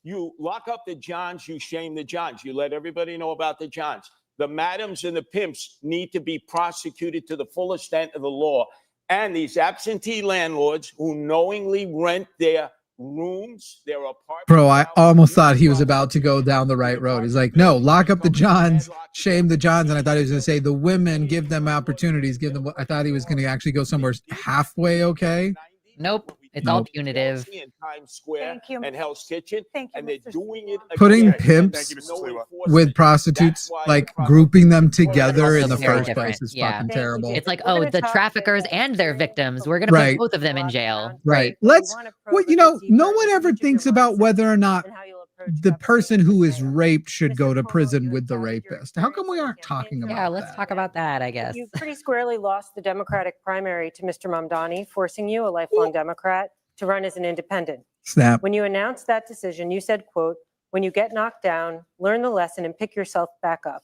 You lock up the Johns, you shame the Johns. You let everybody know about the Johns. The madams and the pimps need to be prosecuted to the full extent of the law. And these absentee landlords who knowingly rent their rooms. There are apartments. Bro, I down almost there. thought he was about to go down the right road. He's like, no, lock up the Johns, shame the Johns. And I thought he was going to say the women, give them opportunities, give them. I thought he was going to actually go somewhere halfway okay. Nope. It's all punitive. In Times Square Thank you. and Hell's Kitchen, Thank you, and they're Mr. doing it Putting again. pimps Thank you, Mr. Sliwa. with prostitutes, like grouping them together in the very first different. place is Yeah. fucking Thank you, terrible. Jason. It's like, We're oh, gonna the talk traffickers to- and their victims. We're gonna Right. put both of them in jail. Right. We Let's, wanna well, probe you a know, bit no deeper one into ever each of your thinks about mindsets whether or not and how you'll approach the person who is representation. raped should Mr. go to Cuomo, prison you with the established your rapist. How come we experience aren't as a campaign talking about Yeah, let's that? talk about that, I guess. You pretty squarely lost the Democratic primary to Mr. Mamdani, forcing you, a lifelong Democrat, to run as an independent. Snap. When you announced that decision, you said, quote, "When you get knocked down, learn the lesson and pick yourself back up."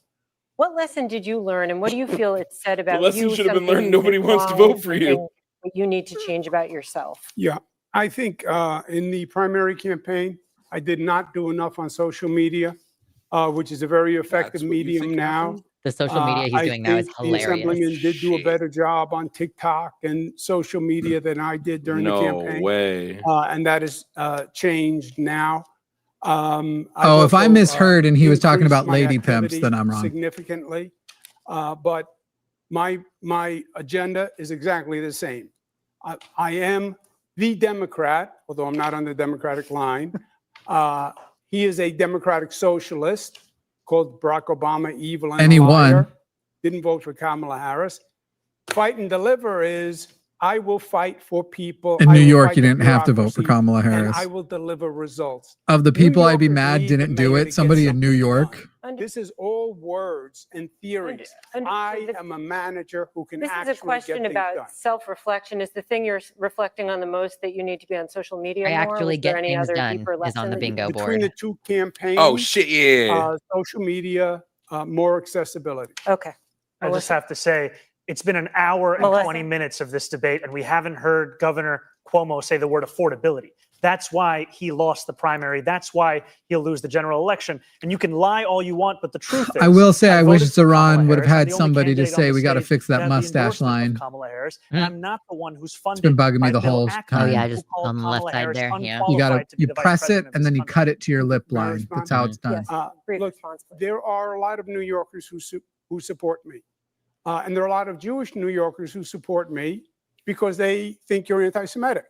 What lesson did you learn, and what do you feel it said about lesson you? should have been something learned you nobody did wants to wrong, vote for you. something that you need to change about yourself? Yeah, I think in the primary campaign, I did not do enough on social media, which is a very effective That's what you medium think now. happened? The social media he's I doing now is think the hilarious. Assemblyman did do a Shit. better job on TikTok and social media than I did during the No campaign. way. And that has changed now. I've Oh, if I also, misheard and he was talking increased about my lady pimps, activity then I'm wrong. significantly. But my agenda is exactly the same. I am the Democrat, although I'm not on the Democratic line. He is a Democratic socialist, called Barack Obama evil and And he a won. liar. Didn't vote for Kamala Harris. Fight and deliver is I will fight for people. In I New will York, fight you the didn't have to vote for bureaucracy, Kamala and Harris. I will deliver results. Of the New people I'd be Yorkers mad need the didn't do mayor to it, get somebody in New something York. done. This is all words and theories. I am a manager who can This actually is a question get things about done. self-reflection. Is the thing you're reflecting on the most that you need to be on social media I more? actually Was there get any things other done deeper is lesson on the that you- bingo Between board. the two campaigns, Oh shit, yeah. social media, more accessibility. Okay. I just Melissa? have to say, it's been an hour and Melissa? 20 minutes of this debate, and we haven't heard Governor Cuomo say the word affordability. That's why he lost the primary. That's why he'll lose the general election. And you can lie all you want, but the truth is, I will say, I wish voted for Kamala Zohran would have Harris. I'm had the only somebody to candidate on say, the we got to stage fix that have the mustache endorsement of line. Kamala Harris, and I'm not the one who's funded. It's been bugging me by the Bill whole Ackman, Oh yeah, time. who just called on the left Kamala side Harris there. Yeah. You unqualified to be the vice press president it of and this then you country. cut it to your lip May I line. respond? That's how it's done. Yes. Brief Look, response, please. there are a lot of New Yorkers who support me. And there are a lot of Jewish New Yorkers who support me because they think you're anti-Semitic.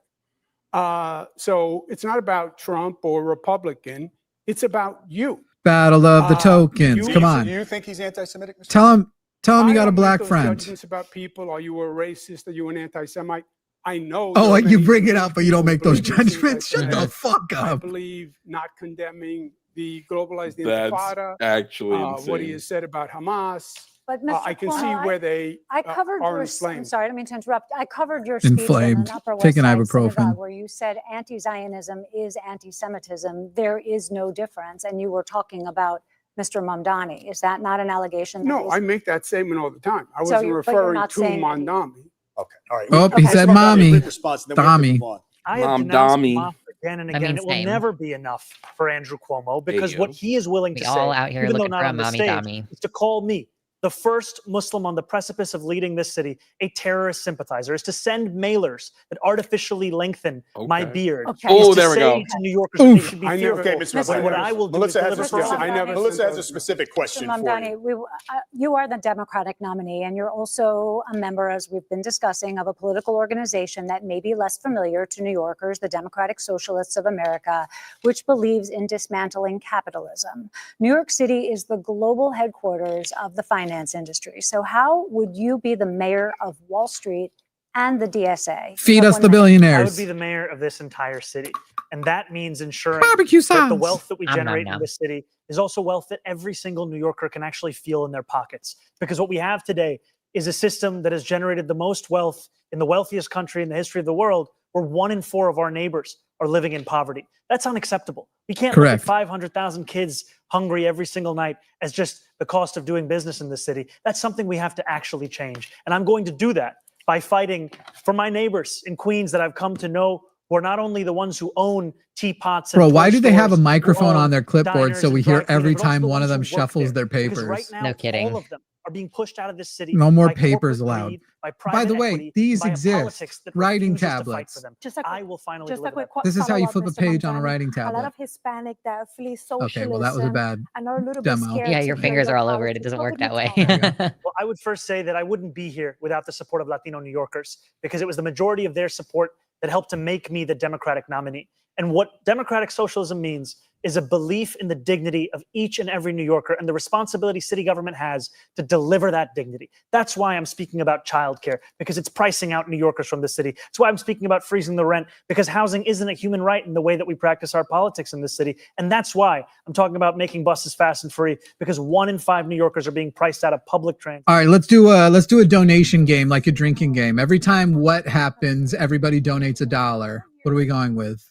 So it's not about Trump or Republican. It's about you. Battle of the tokens. you- Come Do on. you think he's anti-Semitic? Mr. Tell him you I got a don't make black those friend. Judgments about people. Are you a racist? Are you an anti-Semite? I know. Oh, there are you many bring it Jewish up, but you don't people make who those believe he's judgments. Shut the anti-Semitic. fuck I up. believe not condemning the globalized That's intifada. actually insane. What he has said about Hamas. But Mr. I can see Cuomo, where they I covered are I'm inflamed. sorry, I didn't mean to interrupt. I covered your speech in Inflamed. an Upper West Take an Side ibuprofen. synagogue where you said anti-Zionism is anti-Semitism. There is no difference. And you were talking about Mr. Mamdani. Is that not an allegation? that No, he's- I make that statement all the time. I So wasn't you're- but you're referring not to saying that he- Mondami. Okay, all right. Oh, he Let's said move on to your mommy. brief response, and then we have to Tommy. move on. I have Mom, denounced Dommy. Hamas again and I again. mean, It will same. never be enough for Andrew Cuomo because you what go. he is willing We to all say, out here even though looking not for a on the mommy stage, Dommy. is to call me, the first Muslim on the precipice of leading this city, a terrorist sympathizer, is to send mailers that artificially lengthen my Okay. beard. Okay. is Oh, to there we say go. to New Yorkers that they Oof. should be I never- fearful. okay, Ms. when what I will do Melissa is has deliver a for specific, I never America. Melissa has a those- specific question Mr. for Mamdani, you. you are the Democratic nominee, and you're also a member, as we've been discussing, of a political organization that may be less familiar to New Yorkers, the Democratic Socialists of America, which believes in dismantling capitalism. New York City is the global headquarters of the finance industry. So how would you be the mayor of Wall Street and the DSA? Feed us the I would billionaires. be the mayor of this entire city. And that means ensuring Barbecue that the sauce. wealth that we Nom, nom, generate in nom. this city is also wealth that every single New Yorker can actually feel in their pockets. Because what we have today is a system that has generated the most wealth in the wealthiest country in the history of the world, where 1 in 4 of our neighbors are living in poverty. That's unacceptable. We can't look Correct. at 500,000 kids hungry every single night as just the cost of doing business in this city. That's something we have to actually change. And I'm going to do that by fighting for my neighbors in Queens that I've come to know, who are not only the ones who own teapots and Bro, why toy do they have a stores, who microphone own on their clipboard diners so we and hear dry cleaners, every but also time the one of ones them who work shuffles there? their Because right papers? now, No kidding. all of them are being pushed out of this city. No more by papers corporate allowed. greed, by By private the way, equity, these by a exist. politics that Writing refuses to fight tablets. for them. Just a I will finally Just a deliver quick that. This is how you follow-up, flip a Mr. page on a Mamdani. writing A lot tablet. of Hispanic that flee Okay, well, that was a socialism bad and are a little bit demo. scared Yeah, to your play fingers their are all over it. It politics. doesn't What work would you that way. tell them? Well, I would first say that I wouldn't be here without the support of Latino New Yorkers, because it was the majority of their support that helped to make me the Democratic nominee. And what democratic socialism means is a belief in the dignity of each and every New Yorker and the responsibility city government has to deliver that dignity. That's why I'm speaking about childcare, because it's pricing out New Yorkers from the city. That's why I'm speaking about freezing the rent, because housing isn't a human right in the way that we practice our politics in this city. And that's why I'm talking about making buses fast and free, because 1 in 5 New Yorkers are being priced out of public transit. All right, let's do a donation game, like a drinking game. Every time what happens, everybody donates $1. What are we going with?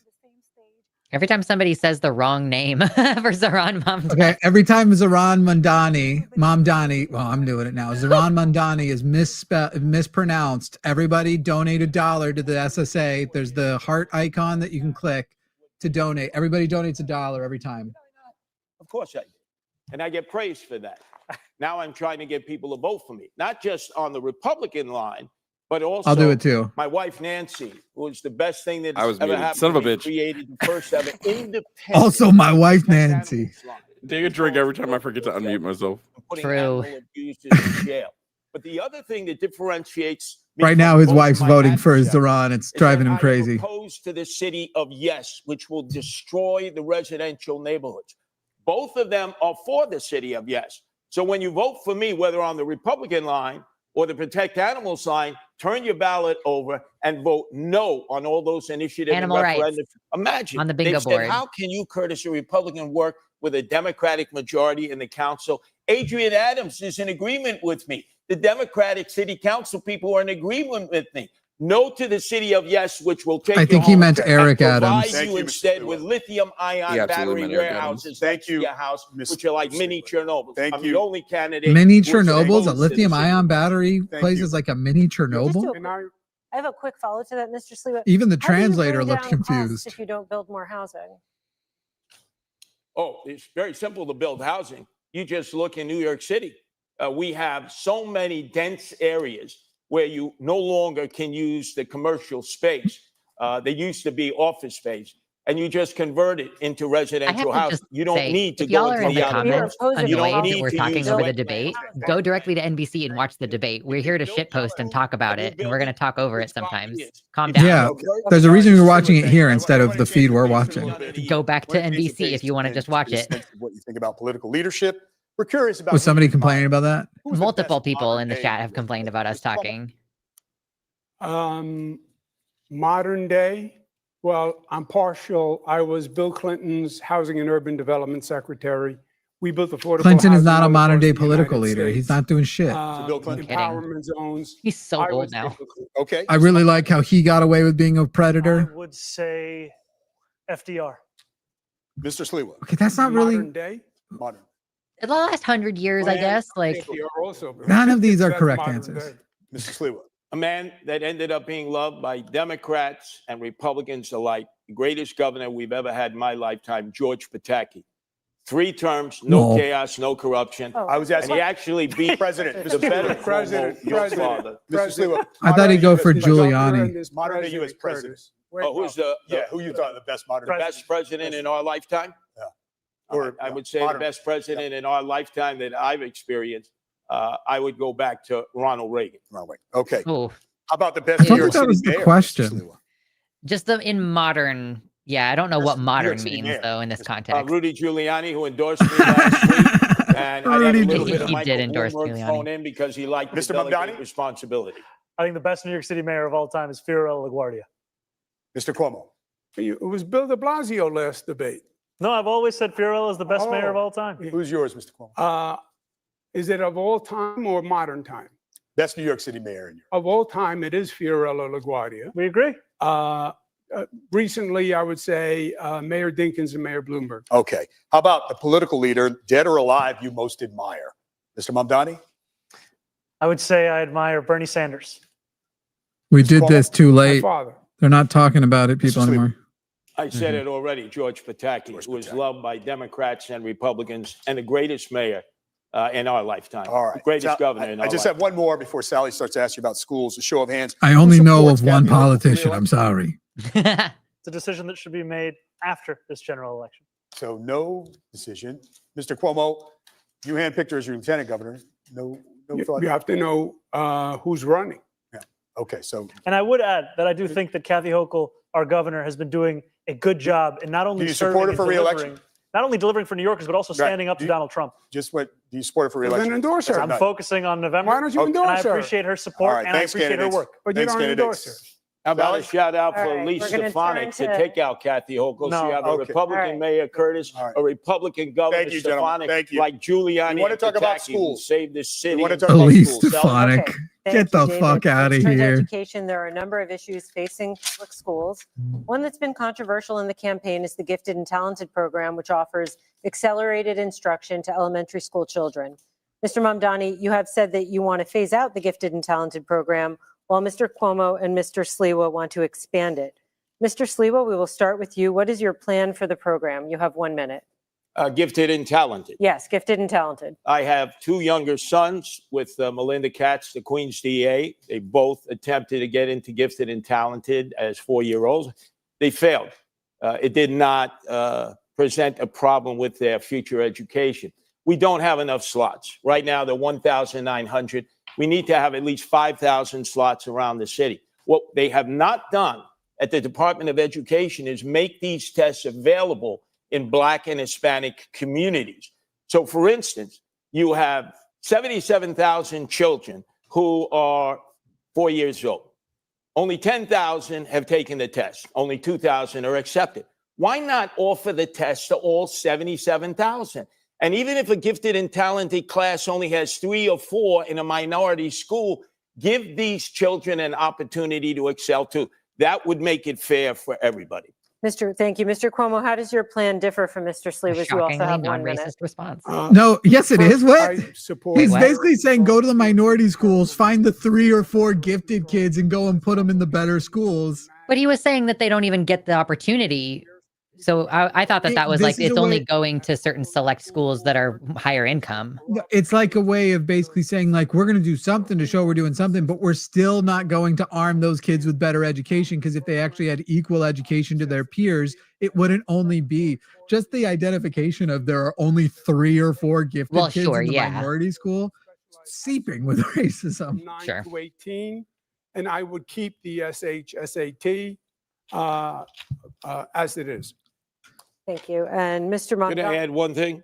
Every time somebody says the wrong name for Zohran Mamdani. Okay, every time Zohran Mamdani, well, I'm doing it now. Zohran Mamdani is mispronounced. Everybody donate $1 to the SSA. There's the heart icon that you can click to donate. Everybody donates $1 every time. Of course I do. And I get praised for that. Now I'm trying to get people to vote for me, not just on the Republican line, but also I'll do it too. my wife, Nancy, who was the best thing that I was ever muted. happened Son of a to me, bitch. created the first ever independent. Also, my wife, Nancy. Take a drink every time I forget to unmute myself. Putting True. animal abusers in jail. But the other thing that differentiates me Right from now, his both wife's my voting for adversaries Zohran. It's is that driving I him am crazy. opposed to the city of yes, which will destroy the residential neighborhoods. Both of them are for the city of yes. So when you vote for me, whether on the Republican line or the Protect Animals line, turn your ballot over and vote no on all those initiatives Animal and rights. referendums. Imagine On the bingo they've board. said, how can you, Curtis, a Republican, work with a Democratic majority in the council? Adrian Adams is in agreement with me. The Democratic City Council people are in agreement with me. No to the city of yes, which will take I you think he home meant and Eric provide Adams. Thank you you, Mr. instead Stewart. with lithium-ion He absolutely battery meant Eric Adams. warehouses Thank next to you, your house, Mr. which are like mini Stewart. Chernobyl. Thank I'm you. the only candidate. Mini who is Chernobyls, a opposed to the lithium city. ion battery Thank plays you. as like a mini Just Chernobyl. to- And I, I have a quick follow to that, Mr. Slewa. Even the How do you translator bring looked down costs confused. if you don't build more housing? Oh, it's very simple to build housing. You just look in New York City. We have so many dense areas where you no longer can use the commercial space. They used to be office space, and you just convert it into residential to housing. just You don't say, need to if y'all go are into in the the comments opposing You don't annoyed need that we're to talking use over the wetlands. debate, go directly to NBC and watch the debate. We're here to shitpost and talk about it, and we're going to talk over it sometimes. Calm down. Yeah, there's a reason you're watching it here instead of the feed we're watching. Go back to One of the NBC if you want to just watch it. What you think about political leadership? We're curious about. Was somebody complaining about that? who's the Multiple best people in the modern chat day have complained about us Mr. Cuomo? talking. modern day, well, I'm partial. I was Bill Clinton's Housing and Urban Development Secretary. We built affordable Clinton is housing not a all modern across day the political United leader. He's States. not doing shit. Bill Clinton? Kidding. Empowerment zones. He's so I old would say now. Bill Clinton. Okay. I really like how he got away with being a I predator. would say FDR. Mr. Slewa. Okay, that's not really. Modern day. Modern. In the last 100 years, I Well, guess, like FDR also. None of these are That's correct modern answers. day. Mr. Slewa. A man that ended up being loved by Democrats and Republicans alike, the greatest governor we've ever had in my lifetime, George Pataki. 3 terms, no No. chaos, no corruption. Oh, I was And asking he actually beat President. the better President, Cuomo, your President. father. Mr. Slewa. I thought he'd go for Modern Giuliani. Modern day U.S. president. Oh, who's the Yeah, who you thought the best modern President. best president in our lifetime? Yeah. Or I would say the modern. best president in our lifetime that I've experienced. I would go back to Ronald Reagan. Wrong way. Okay. oh, How about the best I New thought York that City was the mayor, Mr. question. Slewa? just the in modern. Yeah, I don't know what New York modern City means mayor. though in this context. Rudy Giuliani, who endorsed me last week, and I had a Rudy little bit of He Michael did endorse Bloomberg Giuliani. thrown in because he liked Mr. the delegate Mamdani? responsibility. I think the best New York City mayor of all time is Fiorello LaGuardia. Mr. Cuomo. It was Bill de Blasio last debate. No, I've always said Fiorello is the best mayor of Oh. all time. Who's yours, Mr. Cuomo? Is it of all time or modern time? Best New York City mayor in your. Of all time, it is Fiorello LaGuardia. We agree. Recently, I would say Mayor Dinkins and Mayor Bloomberg. Okay. How about the political leader, dead or alive, you most admire? Mr. Mamdani? I would say I admire Bernie Sanders. We did this too My late. father. They're not talking about it, people Mr. Sleeper. anymore. I said it already, George Pataki, George who was Pataki. loved by Democrats and Republicans and the greatest mayor in our lifetime. All right. Greatest Sal, governor in our I just have one more before Sally starts to ask you about schools. A show of hands. I Who only know supports of one Kathy Hochul for politician. I'm re-election? sorry. It's a decision that should be made after this general election. So no decision. Mr. Cuomo, you handpicked her as your lieutenant governor. No thought. You have to know who's running. Okay, so And I would add that I do think that Kathy Hochul, our governor, has been doing a good job in not only Do you serving support her and for re-election? delivering, not only delivering for New Yorkers, but also Right. standing up to Donald Trump. just what do you support her for Well, re-election? then endorse her. I'm Right. focusing on November. Why don't you Okay. And I endorse her? appreciate her All support right, and I thanks, appreciate her candidates. work. But you Thanks, don't endorse her. candidates. How about Sally? a shout out for All right, we're Lisa gonna Stefanik to turn to- take out Kathy Hochul? No. So you have a Okay. Republican All right. Mayor Curtis, All right. a Republican Governor Thank you, gentlemen. Stefanik, Thank you. like Giuliani We wanna and talk about Pataki, who schools. saved this city. wanna and talk about Elise schools. Sally? Stefanik. Okay, Get thank you, the David. fuck outta Let's turn to here. Education. There are a number of issues facing public schools. One that's been controversial in the campaign is the Gifted and Talented program, which offers accelerated instruction to elementary school children. Mr. Mamdani, you have said that you want to phase out the Gifted and Talented program, while Mr. Cuomo and Mr. Sliwa want to expand it. Mr. Sliwa, we will start with you. What is your plan for the program? You have 1 minute. Gifted and talented. Yes, Gifted and Talented. I have two younger sons with Melinda Katz, the Queens DA. They both attempted to get into Gifted and Talented as 4-year-olds. They failed. It did not present a problem with their future education. We don't have enough slots. Right now, they're 1,900. We need to have at least 5,000 slots around the city. What they have not done at the Department of Education is make these tests available in Black and Hispanic communities. So, for instance, you have 77,000 children who are 4 years old. Only 10,000 have taken the test. Only 2,000 are accepted. Why not offer the test to all 77,000? And even if a gifted and talented class only has 3 or 4 in a minority school, give these children an opportunity to excel too. That would make it fair for everybody. Thank you. Mr. Cuomo, how does your plan differ from Mr. A Sliwa's? You also shockingly have 1 minute. non-racist response. No, yes, it is. What? I support. He's what? basically saying go to the minority schools, find the 3 or 4 gifted kids, and go and put them in the better schools. But he was saying that they don't even get the opportunity. So I thought that was This like is it's a only way- going to certain select schools that are higher income. It's like a way of basically saying, like, we're going to do something to show we're doing something, but we're still not going to arm those kids with better education, because if they actually had equal education to their peers, it wouldn't only be just the identification of there are only 3 or 4 gifted Well, kids sure, in the yeah. minority school, seeping with racism. 9 Sure. to 18, and I would keep the SHSAT as it is. Thank you. And Mr. Can I Mamdani. add one thing?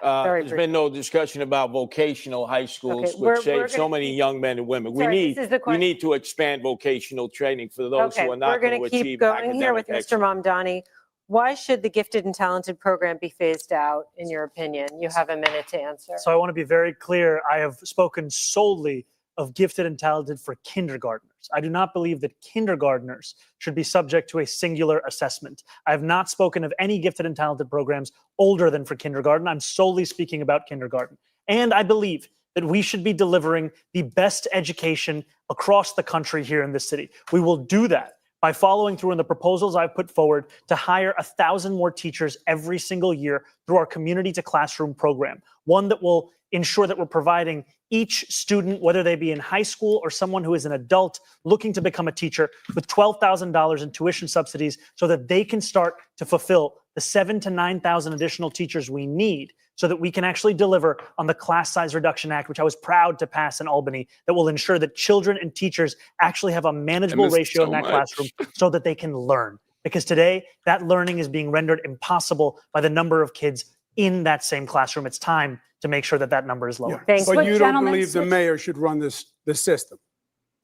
Very There's been no discussion about vocational high schools, Okay, we're which save so gonna many keep- young men and women. Sorry, this is the We question. need to expand vocational training for those Okay, who are we're not going going to to keep achieve going here with academic Mr. excellence. Mamdani. Why should the Gifted and Talented program be phased out, in your opinion? You have a minute to answer. So I want to be very clear. I have spoken solely of gifted and talented for kindergartners. I do not believe that kindergartners should be subject to a singular assessment. I have not spoken of any gifted and talented programs older than for kindergarten. I'm solely speaking about kindergarten. And I believe that we should be delivering the best education across the country here in this city. We will do that by following through on the proposals I've put forward to hire 1,000 more teachers every single year through our community to classroom program, one that will ensure that we're providing each student, whether they be in high school or someone who is an adult looking to become a teacher, with $12,000 in tuition subsidies so that they can start to fulfill the 7,000 to 9,000 additional teachers we need so that we can actually deliver on the Class Size Reduction Act, which I was proud to pass in Albany, that will ensure that children and teachers actually have a manageable missed ratio in so that much. classroom so that they can learn. Because today, that learning is being rendered impossible by the number of kids in that same classroom. It's time to make sure that that number is lower. Thanks. But Switch, you don't gentlemen, believe the switch. mayor should run the system.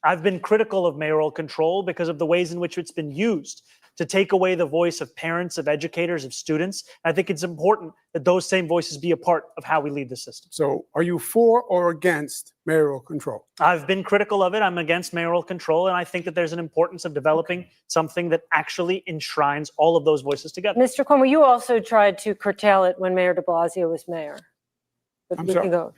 I've been critical of mayoral control because of the ways in which it's been used to take away the voice of parents, of educators, of students. I think it's important that those same voices be a part of how we lead the system. So are you for or against mayoral control? I've been critical of it. I'm against mayoral control, and I think that there's an importance of developing something that actually enshrines all of those voices together. Mr. Cuomo, you also tried to curtail it when Mayor de Blasio was mayor. But I'm we sorry? can go.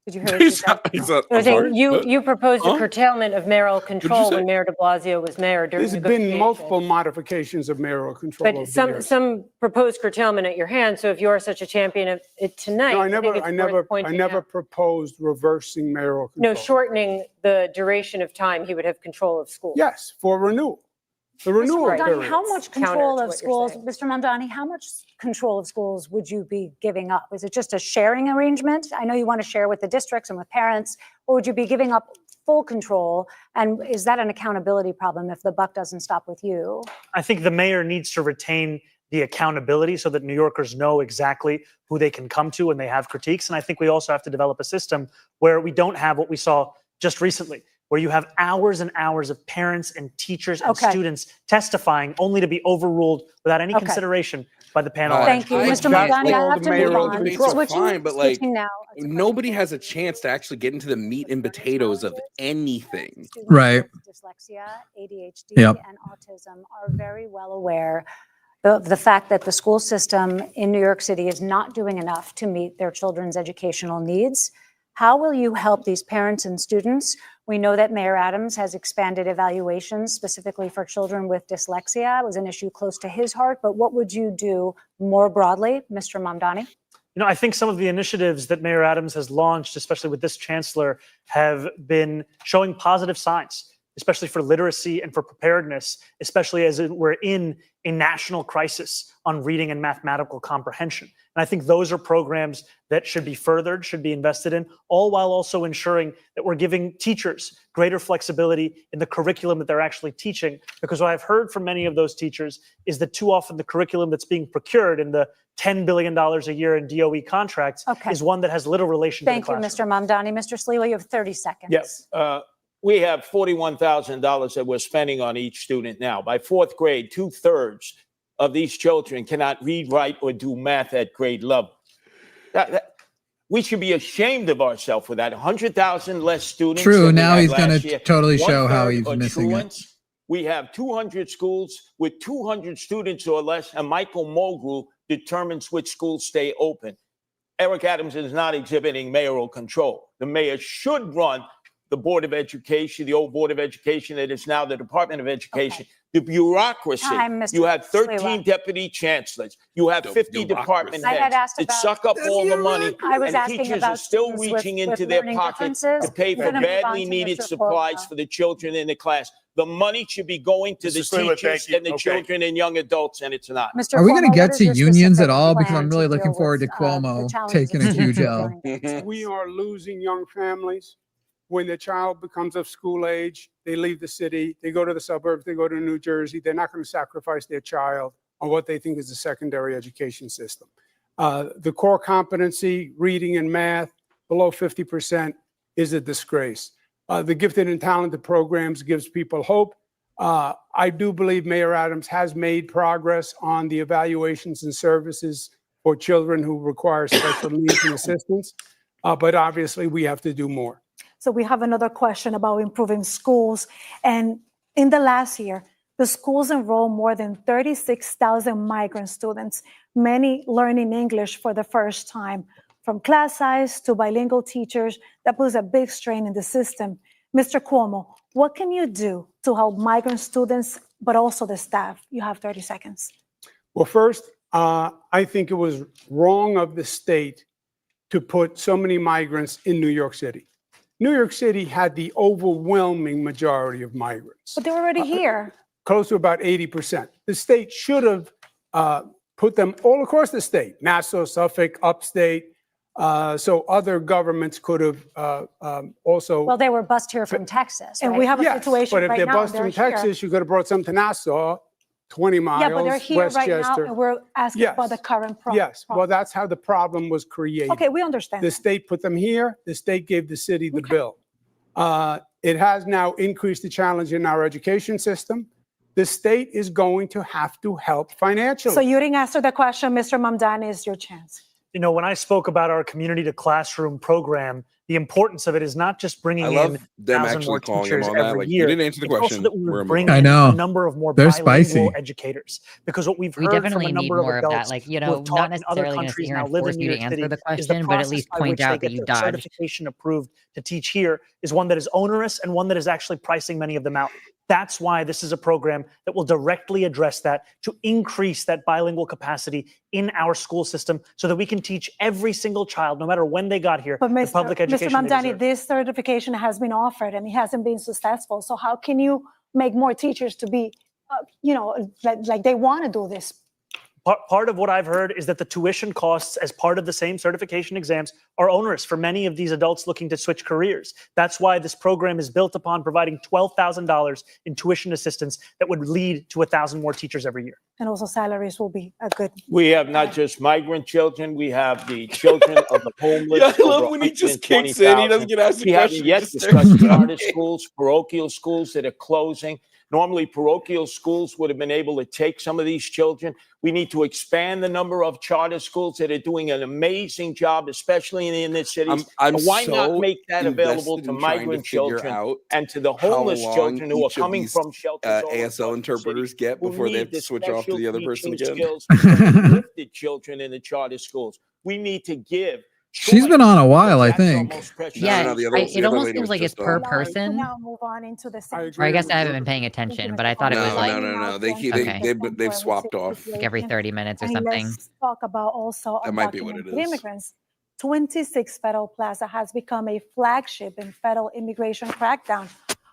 Did you hear what she said? I'm sorry. You proposed a Huh? curtailment of mayoral control say? when Mayor de Blasio was mayor during There's negotiations. been multiple modifications of mayoral control over But the years. some proposed curtailment at your hand. So if you are such a champion of it tonight, No, I think it's worth pointing I never out. proposed reversing mayoral control. No, shortening the duration of time he would have control of schools. Yes, for renewal. The renewal Mr. Mamdani, period. how much Counter control to of what you're schools, saying. Mr. Mamdani, how much control of schools would you be giving up? Is it just a sharing arrangement? I know you want to share with the districts and with parents, or would you be giving up full control? And is that an accountability problem if the buck doesn't stop with you? I think the mayor needs to retain the accountability so that New Yorkers know exactly who they can come to when they have critiques. And I think we also have to develop a system where we don't have what we saw just recently, where you have hours and hours of parents and teachers and students testifying only to be overruled without any consideration by the panel. Thank you, Mr. Mamdani. I have to move on. Fine, but like, Switching now. nobody has a chance to actually get into the meat and potatoes of anything. Students Right. with dyslexia, ADHD, Yep. and autism are very well aware of the fact that the school system in New York City is not doing enough to meet their children's educational needs. How will you help these parents and students? We know that Mayor Adams has expanded evaluations specifically for children with dyslexia. It was an issue close to his heart, but what would you do more broadly, Mr. Mamdani? You know, I think some of the initiatives that Mayor Adams has launched, especially with this chancellor, have been showing positive signs, especially for literacy and for preparedness, especially as we're in a national crisis on reading and mathematical comprehension. And I think those are programs that should be furthered, should be invested in, all while also ensuring that we're giving teachers greater flexibility in the curriculum that they're actually teaching. Because what I've heard from many of those teachers is that too often the curriculum that's being procured in the $10 billion a year in DOE contracts is one that has little relation to the classroom. Thank you, Mr. Mamdani. Mr. Sliwa, you have 30 seconds. Yes. We have $41,000 that we're spending on each student now. By fourth grade, 2/3 of these children cannot read, write, or do math at grade level. We should be ashamed of ourselves for that. 100,000 less students. True. than we Now had he's last going to year. totally show how 1/3 he's are missing it. truants. We have 200 schools with 200 students or less, and Michael Mulgrew determines which schools stay open. Eric Adams is not exhibiting mayoral control. The mayor should run the Board of Education, the old Board of Education that is now the Department of Education. The bureaucracy. You have 13 deputy chancellors. You have 50 department I had heads asked that about- suck up all the money. I was and asking teachers about are still students with- reaching with into their learning pockets differences. to pay We're for gonna move on badly to needed Mr. supplies Cuomo. for the children in the class. The money should be going to the Mr. Sliwa, teachers thank you. and the Okay. children and young adults, and it's not. Mr. Are we going Cuomo, to get what is to your unions at specific all? Because plan I'm really to looking deal forward to with, the Cuomo challenges taking a of huge student L. learning? We are losing young families. When the child becomes of school age, they leave the city, they go to the suburbs, they go to New Jersey. They're not going to sacrifice their child on what they think is a secondary education system. The core competency, reading and math, below 50% is a disgrace. The gifted and talented programs gives people hope. I do believe Mayor Adams has made progress on the evaluations and services for children who require special needs and assistance. But obviously, we have to do more. So we have another question about improving schools. And in the last year, the schools enrolled more than 36,000 migrant students, many learning English for the first time. From class size to bilingual teachers, that puts a big strain in the system. Mr. Cuomo, what can you do to help migrant students, but also the staff? You have 30 seconds. Well, first, I think it was wrong of the state to put so many migrants in New York City. New York City had the overwhelming majority of migrants, But they're already here. close to about 80%. The state should have put them all across the state, Nassau, Suffolk, upstate, so other governments could have also. Well, they were bused here from Texas, And right? we have a Yes, situation but if right they're now. bused They're from here. Texas, you could have brought some to Nassau, 20 miles, Yeah, but they're here right now, Westchester. and we're asking Yes. about the current problem. Yes, well, that's how the problem was created. Okay, we understand. The that. state put them here, the state gave the city the bill. It has now increased the challenge in our education system. The state is going to have to help financially. So you didn't answer the question, Mr. Mamdani, is your chance. You know, when I spoke about our community to classroom program, the importance of it is not just bringing I love in them 1,000 actually more calling him teachers on that. every Like, year. you didn't answer the It's also question. that we We're would moving bring on. I in know. a number of more They're bilingual spicy. educators, because what we've We heard from a definitely need number of more of that. adults Like, who have not taught in other necessarily going to sit countries here now and live force in New you to York answer City the is the question, but at process least by point which they out that get you their dodged. certification approved to teach here is one that is onerous and one that is actually pricing many of them out. That's why this is a program that will directly address that, to increase that bilingual capacity in our school system so that we can teach every single child, no matter when they got here, But the Mr. public education they Mamdani, deserve. this certification has been offered and it hasn't been successful. So how can you make more teachers to be, like they want to do this? Part of what I've heard is that the tuition costs as part of the same certification exams are onerous for many of these adults looking to switch careers. That's why this program is built upon providing $12,000 in tuition assistance that would lead to 1,000 more teachers every year. And also salaries will be a good. We have not just migrant children, we have the children of the homeless. Yeah, I love over when he just kicks in. He 120,000. doesn't get asked a We question. haven't He yet just discussed starts charter talking. schools, parochial schools that are closing. Normally, parochial schools would have been able to take some of these children. We need to expand the number of charter schools that are doing an amazing job, especially in the inner cities. I'm And why not so make that available invested to in trying to migrant figure children out and to the how homeless long children who are each of coming these from shelters all ASL across the city, interpreters get who before they need have to the switch off to special the other person teaching again. skills for the gifted children in the charter schools. We need to give. She's been on a while, I That's our think. most precious Yeah, No, the it other almost lady seems was like it's just per on. person. Now move on into the I Or I agree guess with I you. haven't been paying Thank you, attention, Mr. but I thought it was No, like no. They Okay. they've swapped off. like every 30 minutes or something. Let's talk about also That might be what it undocumented is. immigrants. 26 Federal Plaza has become a flagship in federal immigration crackdown.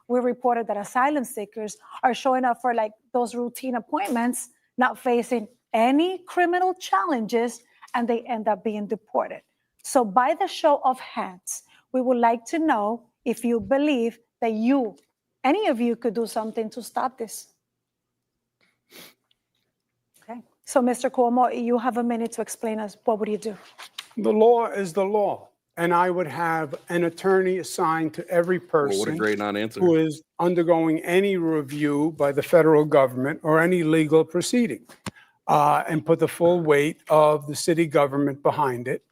We reported that asylum seekers are showing up for like those routine appointments, not facing any criminal challenges, and they end up being deported. So by the show of hands, we would like to know if you believe that any of you could do something to stop this. Okay, so Mr. Cuomo, you have a minute to explain us, what would you do? The law is the law. And I would have an attorney assigned to every Well, person what a great non-answer. who is undergoing any review by the federal government or any legal proceeding, and put the full weight of the city government behind it,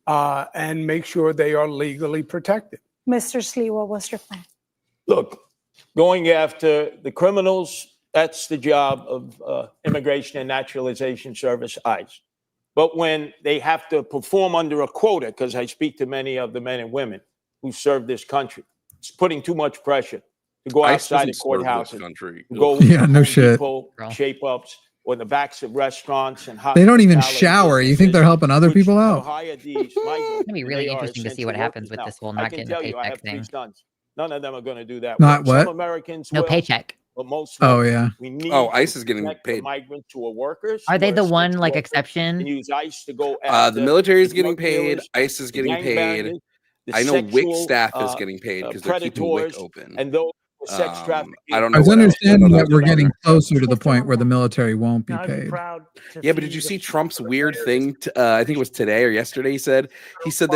and make sure they are legally protected. Mr. Sliwa, what's your plan? Look, going after the criminals, that's the job of Immigration and Naturalization Service, ICE. But when they have to perform under a quota, because I speak to many of the men and women who serve this country, it's putting too much pressure to go ICE outside of doesn't serve this courthouses, country. to go Yeah, to no Home shit. Depot Bro. shape-ups or in the backs of restaurants and They don't even hospitality shower. You think they're businesses, helping other which people have out? hired these migrants. It's gonna be really They are interesting to see essential what happens workers with now. this whole I not can getting a tell you, I paycheck have 3 thing. sons. None of them are going to do that. Not work. Some what? Americans No will, paycheck. but most Oh, won't. yeah. We need Oh, to ICE is getting protect the paid. migrants who are workers. Are they who the essential one like workers, exception? and use ICE to go The after military is the getting drug paid. dealers, ICE is the getting paid. gangbangers, the I know WIC sexual, staff is getting paid because they're keeping WIC predators, open. and those with sex trafficking. I don't I know was what else. I don't understanding know that the we're others on getting there. closer to the Mr. point where the Mamdani. military won't be Now, I'd be paid. proud to Yeah, but see did you the see people Trump's that are weird there. thing? I think it was today or yesterday. He said that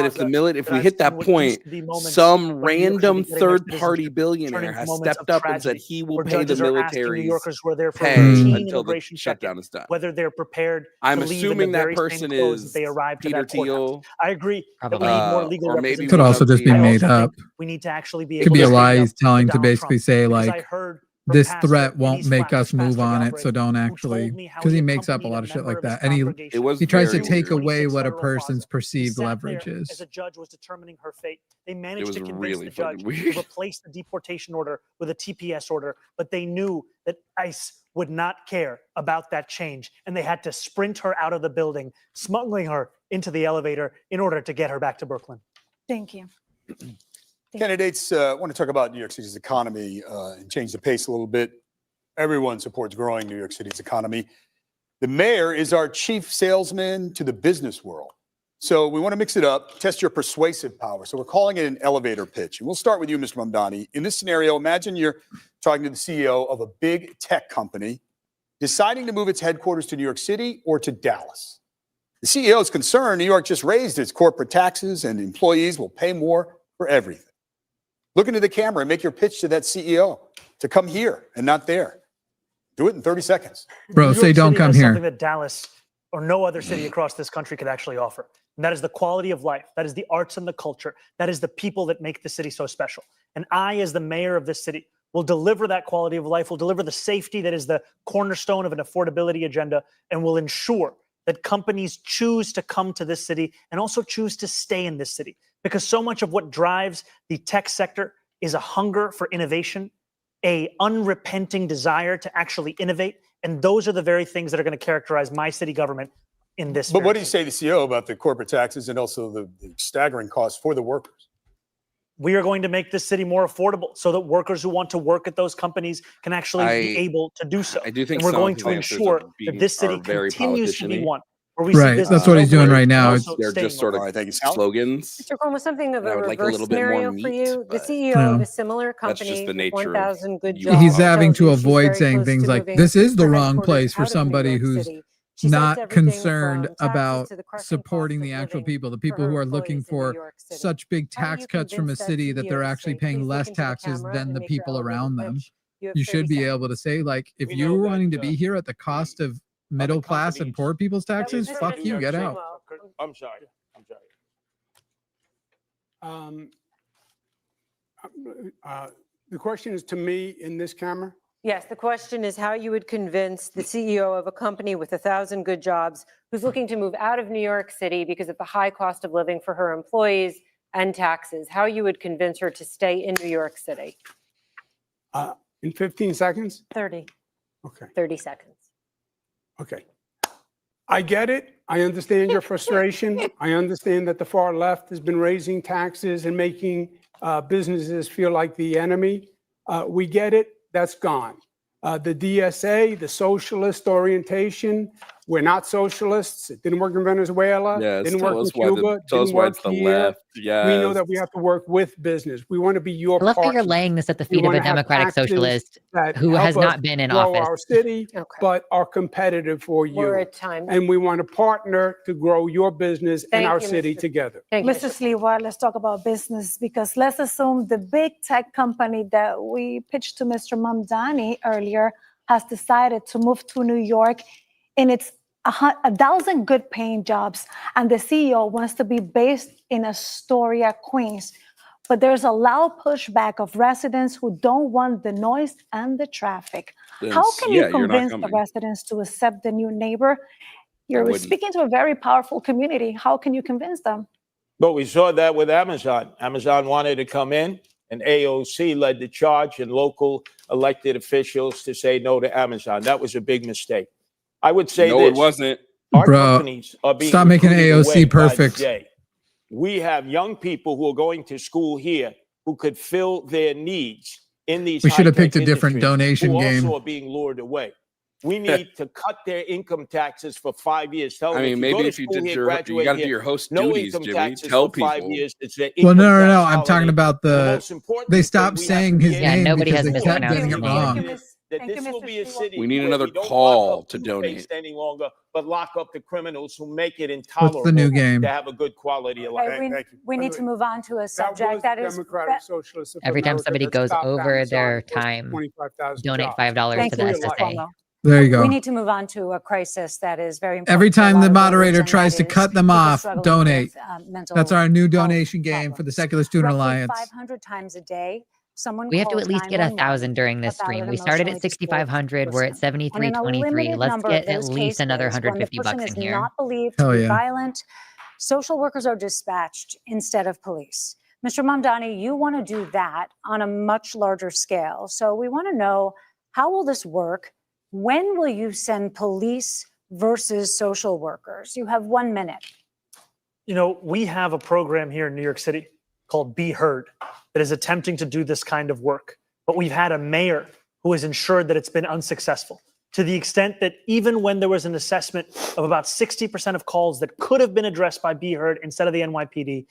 if Plaza we that hit I've that seen what point, used to be moments some of New York random City getting their third-party citizenship billionaire turning to has moments of stepped up and said tragedy, he will where pay the judges are asking New military's Yorkers who are there for pay routine until the immigration shutdown check-ins, is done. whether they're prepared I'm to leave in the assuming that very same person clothes that is they arrived to Peter that courthouse. Thiel, I agree that we Probably. need more legal or maybe Could one also of just be I the. made also up. think we need to actually be Could able be to a stand lie up he's telling to to Donald basically Trump, say because I like heard from this Pastor threat in won't East make us Flatbush, move Pastor on it, Galbraith, so don't who actually, told me how because he makes up a accompanied lot of shit member like of his that, and congregation It was he tries to very take weird. away 26 what a Federal Plaza. person's He perceived sat leverage there is. as a judge was determining her fate. They It managed was to convince really the judge fucking weird. to replace the deportation order with a TPS order, but they knew that ICE would not care about that change, and they had to sprint her out of the building, smuggling her into the elevator in order to get her back to Brooklyn. Thank you. Candidates want to talk about New York City's economy and change the pace a little bit. Everyone supports growing New York City's economy. The mayor is our chief salesman to the business world. So we want to mix it up, test your persuasive power. So we're calling it an elevator pitch. And we'll start with you, Mr. Mamdani. In this scenario, imagine you're talking to the CEO of a big tech company deciding to move its headquarters to New York City or to Dallas. The CEO is concerned New York just raised its corporate taxes and employees will pay more for everything. Look into the camera and make your pitch to that CEO to come here and not there. Do it in 30 seconds. Bro, New say York don't City come has here. Something that Dallas or no other city across this country could actually offer. And that is the quality of life. That is the arts and the culture. That is the people that make the city so special. And I, as the mayor of this city, will deliver that quality of life, will deliver the safety that is the cornerstone of an affordability agenda, and will ensure that companies choose to come to this city and also choose to stay in this city. Because so much of what drives the tech sector is a hunger for innovation, a unrepenting desire to actually innovate. And those are the very things that are going to characterize my city government in this. But what do you say to the CEO about the corporate taxes and also the staggering costs for the workers? We are going to make this city more affordable so that workers who want to work at those companies can actually be able to do so. I do think and we're some going of his to answers ensure are that this city very continues to be politician-y. one where we see Right. business That's what he's doing over right and now. also They're staying just sort of local. slogans. Mr. Cuomo, something of And I a would like a reverse little bit more scenario for meat, you. The but- CEO Yeah. of a similar That's just company the with nature of 1,000 good you jobs. He's having tells to you she's avoid very saying close to things like, moving this is the her wrong headquarters place for out of New somebody York who's City. She cites not everything concerned from taxes about to the crushing supporting cost the of actual living people, the for people her who are looking employees in New for York City. such big How do tax you cuts from a convince that city that CEO they're to actually stay? paying Please look less into the taxes camera than and the make your people elevator around them. pitch. have You 30 should be seconds. able to say, like, if We you're know wanting that, to be here at the cost of middle class and companies- poor people's taxes, Mr. fuck you, get out. Cuomo. I'm sorry. I'm sorry. The question is to me in this camera. Yes, the question is how you would convince the CEO of a company with 1,000 good jobs who's looking to move out of New York City because of the high cost of living for her employees and taxes, how you would convince her to stay in New York City. In 15 seconds? 30 seconds. Okay. I get it. I understand your frustration. I understand that the far left has been raising taxes and making businesses feel like the enemy. We get it. That's gone. The DSA, the socialist orientation, we're not socialists. It didn't work in Venezuela. Yes, Didn't tell work in us why Cuba. tell us Didn't why work it's the here. left. Yes. We know that we have to work with business. We want to be your I love that partner. you're laying this at the We feet of wanna a have Democratic taxes socialist that who help has us not been in grow office. our city, Okay. but are competitive for We're you. at time. And we want to partner to grow your business and Thank our you, city Mr. together. Thank you, Mr. Sliwa, let's talk about business because let's assume the big tech company that we pitched to Mr. Mamdani earlier has decided to move to New York and it's 1,000 good paying jobs and the CEO wants to be based in Astoria, Queens. But there's a loud pushback of residents who don't want the noise and the traffic. Then, How can yeah, you you're not convince the coming. residents to accept the new neighbor? You're wouldn't. speaking to a very powerful community. How can you convince them? But we saw that with Amazon. Amazon wanted to come in, and AOC led the charge, and local elected officials to say no to Amazon. That was a big mistake. I would say No, this. it wasn't. Our Bro, companies are being stop making recruited AOC away by the perfect. day. We have young people who are going to school here who could fill their needs in these We should have high-tech picked a different industries donation who game. also are being lured away. We need to cut their income taxes for 5 years. Tell them I mean, if you go maybe to if you school did here, you graduate got to do here, your host no duties, income Jimmy. taxes Tell for 5 people. years. It's their Well, income no. tax I'm talking holiday. about The the. most important They thing stopped we have to saying be his able Yeah, name nobody because has they kept getting it mispronounced his name. wrong. that Thank this you, will Mr. be a Sliwa. city We need where another we don't call lock up to two-faced donate. any longer, but lock up the criminals who make it intolerable What's the new game? to have a good quality of life. Okay, Thank you. we By need the to way, move on to a That was subject that is. Democratic Socialists of Every time America somebody that goes stopped over Amazon their and posted time, 25,000 donate jobs. $5 Thank to you, the Mr. SSA. Cuomo. There you go. We need to move on to a crisis that is very important. Every for a time lot the of moderator voters, and tries that to is cut them people off, struggling donate. with, mental That's our new health donation game for problems. the Secular Student Roughly Alliance. 500 times a day, someone We have to calls at least get 911 1,000 during this about stream. an We started emotionally at disturbed 6,500. We're at person. And in a 7,323. limited Let's number of get at those least another cases, when the $150 person in is here. not believed to Hell be yeah. violent, social workers are dispatched instead of police. Mr. Mamdani, you want to do that on a much larger scale. So we want to know, how will this work? When will you send police versus social workers? You have 1 minute. You know, we have a program here in New York City called Be Heard that is attempting to do this kind of work. But we've had a mayor who has ensured that it's been unsuccessful, to the extent that even when there was an assessment of about 60% of calls that could have been addressed by Be Heard instead of the NYPD,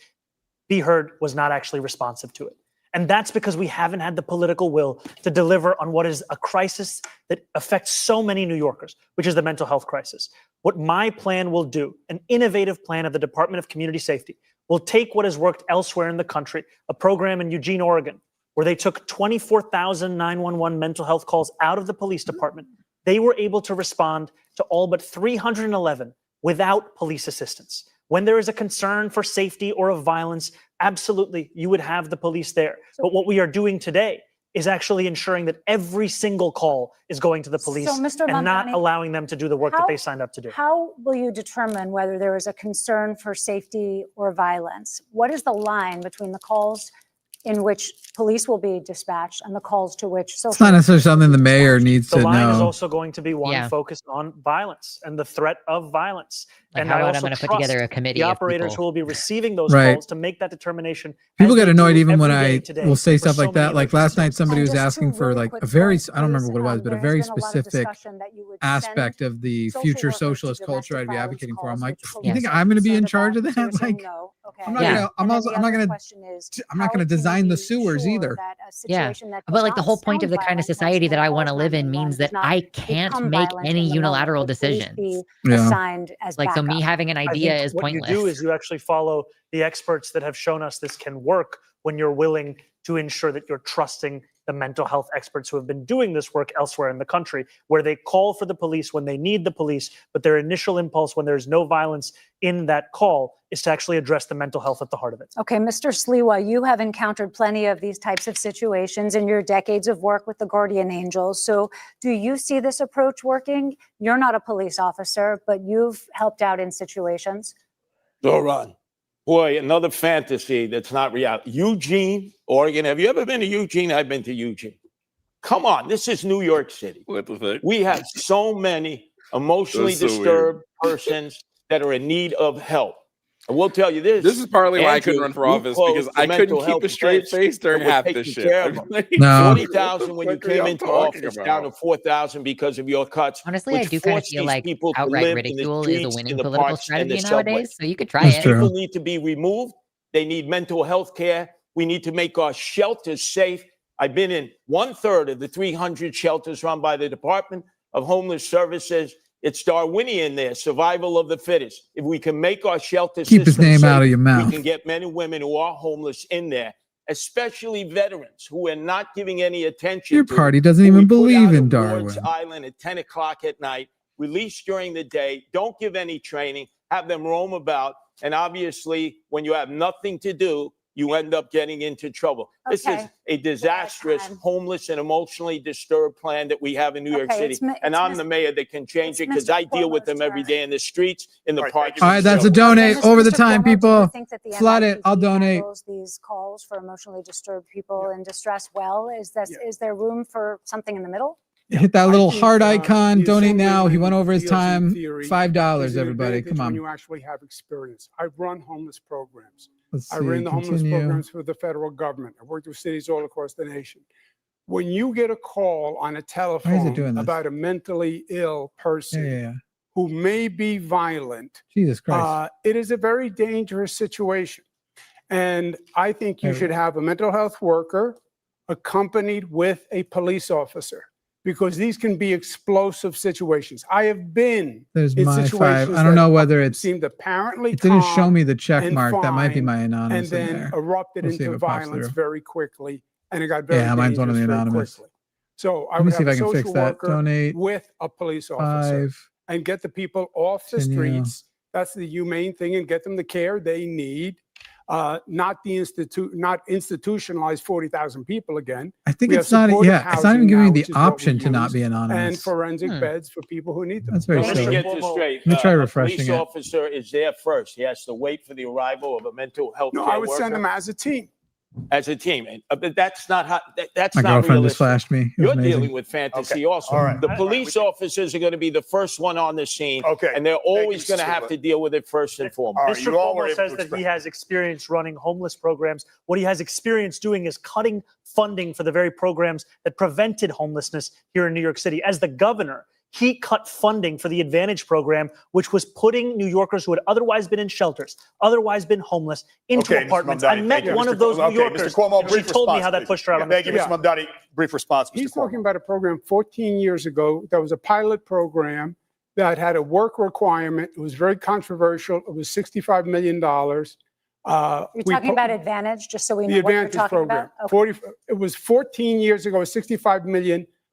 Be Heard was not actually responsive to it. And that's because we haven't had the political will to deliver on what is a crisis that affects so many New Yorkers, which is the mental health crisis. What my plan will do, an innovative plan of the Department of Community Safety, will take what has worked elsewhere in the country, a program in Eugene, Oregon, where they took 24,000 911 mental health calls out of the police department. They were able to respond to all but 311 without police assistance. When there is a concern for safety or of violence, absolutely, you would have the police there. But what we are doing today is actually ensuring that every single call is going to the police Mr. and not Mamdani, allowing them to do the work that they signed up to do. How will you determine whether there is a concern for safety or violence? What is the line between the calls in which police will be dispatched and the calls to which social? It's not necessarily something the mayor needs to The line is know. also going to be one focused on violence and the threat of violence. Like and how I about also I'm going to put together a trust committee the of operators people. who will be receiving those Right. calls to make that determination. People as get they annoyed do even when every day I today will say for stuff so like many that. Like last night, somebody And was just asking two for really like quick a very, points, I don't remember please. what it was, but a There has very been a lot of specific discussion that you would aspect send of the social future workers to socialist culture domestic I'd be violence advocating for. I'm calls, like, which you think police are I'm going to be in concerned charge of about? So that? you're saying Like, no. Okay. I'm not Yeah. gonna, I'm And then also, the I'm not other gonna, question is, I'm not how gonna can design we the be sewers sure either. that a Yeah. situation that But does like the not whole point sound of the kind of violent, society that I want to multiple live in calls means 911 that does not I can't become make violent any in the moment? unilateral Would police decisions. be Yeah. assigned as Like, so me backup? having an I idea think is what pointless. you do is you actually follow the experts that have shown us this can work when you're willing to ensure that you're trusting the mental health experts who have been doing this work elsewhere in the country, where they call for the police when they need the police, but their initial impulse when there's no violence in that call is to actually address the mental health at the heart of it. Okay, Mr. Sliwa, you have encountered plenty of these types of situations in your decades of work with the Guardian Angels. So do you see this approach working? You're not a police officer, but you've helped out in situations. Zohran, boy, another fantasy that's not reality. Eugene, Oregon. Have you ever been to Eugene? I've been to Eugene. Come on, this is New York City. What the fuck? We have so many emotionally That's so disturbed persons that are in need of help. I will tell you this. This is partly why I couldn't Andrew, run for we office, closed because the I couldn't mental keep health a straight beds face during that were half this taking shit. care I'm of them. like, No. 40,000 when you what the fuck are came y'all into talking office, about? down to 4,000 because of your cuts, Honestly, I which do kind of forced feel these like people to outright live in the ridicule is a streets, winning in the political parks, and the strategy subways. nowadays. So you could try That's it. true. People need to be removed. They need mental health care. We need to make our shelters safe. I've been in 1/3 of the 300 shelters run by the Department of Homeless Services. It's Darwinian there, survival of the fittest. If we can make our shelter Keep his system name safe, out of your we mouth. can get men and women who are homeless in there, especially veterans who are not giving any attention Your to. party doesn't who we even put believe out in of Ward's Darwin. Island at 10 o'clock at night, release during the day, don't give any training, have them roam about. And obviously, when you have nothing to do, you end up getting into trouble. This is Okay. a disastrous, time. homeless, and emotionally disturbed plan that we have in New York Okay, City. it's And I'm the mayor that can change it's it because Mr. I deal with Cuomo's them every turn. day in the streets, in the All right, parks. thank you, All and right, the that's a shelters. donate Okay, over the Mr. time, Cuomo, do you people. think that the Flood it. I'll NYPD donate. handles these calls for emotionally disturbed people in distress well? Is there room for something in the middle? Hit that I little think, heart icon. the Donate now. He assemblyman went over his deals in time. theory $5, is an everybody. advantage Come when on. you actually have experience. I've run homeless programs. Let's I see. ran the homeless Continue. programs for the federal government. I worked with cities all across the nation. When you get a call on a telephone doing this? about a mentally ill person Yeah. who may be violent, Jesus Christ. it is a very dangerous situation. And I think you Hey. should have a mental health worker accompanied with a police officer, because these can be explosive situations. I have been There's in my situations five. I don't know that whether it's. seemed apparently It didn't show calm me the check and mark. That might be fine, my and anonymous in then there. erupted We'll see into if it pops violence through. very quickly, and it got very Yeah, mine's one of the dangerous very anonymous. quickly. So I Let me would see have if a I can social fix that. worker Donate with a police officer 5. and get the people off the Continue. streets. That's the humane thing, and get them the care they need. Not institutionalize 40,000 people again. I think We it's have not. supportive Yeah, it's not even housing giving now, me the which is what we option to not use, be and anonymous. forensic beds for people who need them. That's very Let me silly. get this straight. Let me try A refreshing police it. officer is there first. He has to wait for the arrival of a mental health No, care I would send worker them as a team. as a team. But that's not how. That's My not girlfriend just realistic. flashed me. It was You're amazing. dealing with fantasy also. All right. The police officers are going to be the first one on the scene, Okay. and they're always Mr. going to have Silva. to deal with it first and foremost. All right, Mr. you all were Cuomo able says to that explain. he has experience running homeless programs. What he has experience doing is cutting funding for the very programs that prevented homelessness here in New York City. As the governor, he cut funding for the Advantage program, which was putting New Yorkers who had otherwise been in shelters, otherwise been homeless, into Okay, Mr. apartments. Mamdani, I met thank you. one Mr. of those Cuomo- New okay, Yorkers, Mr. Cuomo, and she brief told me response, how that please. pushed her out on Thank the you, street. Mr. Mamdani. Brief response, Mr. He's Cuomo. talking about a program 14 years ago that was a pilot program that had a work requirement. It was very controversial. It was $65 million. You're talking about Advantage, just so we know the what you're Advantage talking program. about? Okay. It was 14 years ago, $65 million.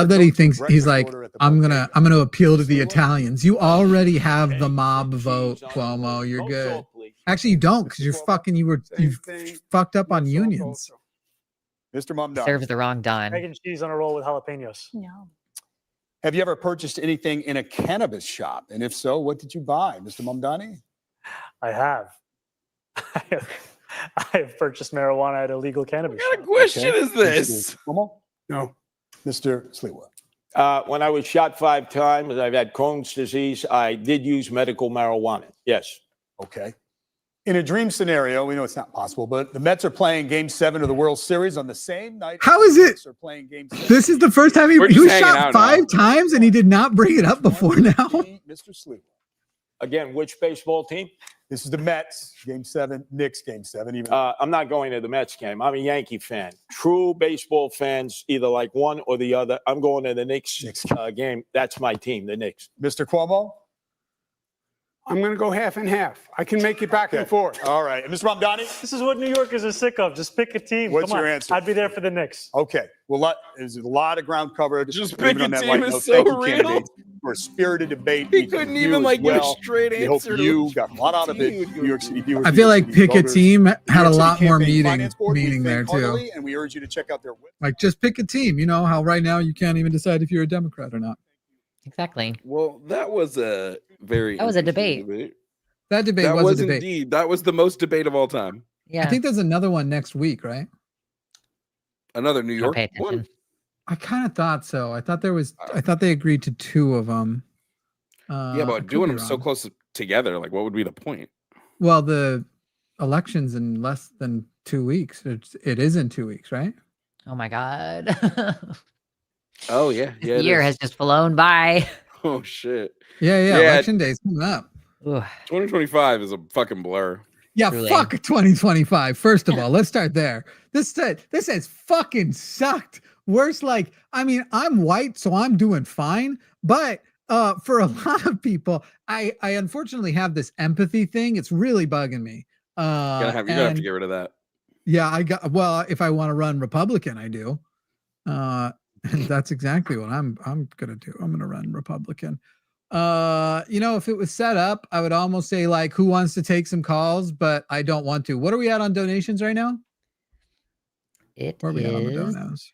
love that he thinks he's Breakfast like, order at the I'm Bodega. gonna appeal to the Italians. You already have the mob vote, Cuomo. You're good. Actually, you don't, because you're Cuomo, fucking. You same thing. fucked up on No salt unions. also. Mr. Mamdani, Serves the wrong Egg Don. and cheese on a roll with jalapenos. No. have you ever purchased anything in a cannabis shop? And if so, what did you buy, Mr. Mamdani? I have. I have purchased marijuana at a legal cannabis What shop. kind of question is this? Mr. Cuomo? No. Mr. Sliwa? When I was shot 5 times, I've had Crohn's disease. I did use medical marijuana. Yes. Okay. In a dream scenario, we know it's not possible, but the Mets are playing Game 7 of the World Series on the same night. How is the it? Knicks are playing Game 7. This is the first time We're he just was hanging shot out 5 now. times and he did not bring it up before now. Mr. Sliwa. Again, which baseball team? This is the Mets, Game 7, Knicks, Game 7. Even I'm not going to the Mets game. I'm a Yankee fan. True baseball fans either like one or the other. I'm going to the Knicks game. That's my team, the Knicks. Mr. Cuomo? I'm going to go half and half. I can make it back and forth. All right. And Mr. Mamdani? This is what New Yorkers are sick of. Just pick a team. What's Come on. your answer? I'd be there for the Knicks. Okay. Well, there's a lot of ground covered. Just Leaving pick a on that team light is note. so Thank you, real. candidates, for a spirited debate. He We thank couldn't you even as like give well. a straight We hope answer. you got a lot out of it. New York City viewers. I New feel York like City Pick a voters. Team had New a York City lot more Campaign meaning Finance Board, we there thank too. heartily, and we urge you to check out their website. Like, just pick a team. You know how right now you can't even decide if you're a Democrat or not. Exactly. Well, that was a very. That was a interesting debate. That debate That was was a debate. indeed. That was the most debate of all time. Yeah. I think there's another one next week, right? Another New Don't York pay attention. one. I kind of thought so. I thought they agreed to 2 of them. Yeah, I but could doing be them so wrong. close together, like, what would be the point? Well, the election's in less than 2 weeks. It is in 2 weeks, right? Oh my God. Oh yeah, yeah. The it year is. has just flown by. Oh shit. Yeah. Yeah. Election day's coming up. Ooh. 2025 is a fucking blur. Yeah, Truly. fuck 2025. First of all, let's start there. This has fucking sucked. Worse, like, I mean, I'm white, so I'm doing fine. But for a lot of people, I unfortunately have this empathy thing. It's really bugging me. You're gonna have to get rid of that. Yeah, if I want to run Republican, I do. And that's exactly what I'm gonna do. I'm gonna run Republican. If it was set up, I would almost say, like, who wants to take some calls, but I don't want to. What are we at on donations right now? It Where are we at on the is donos?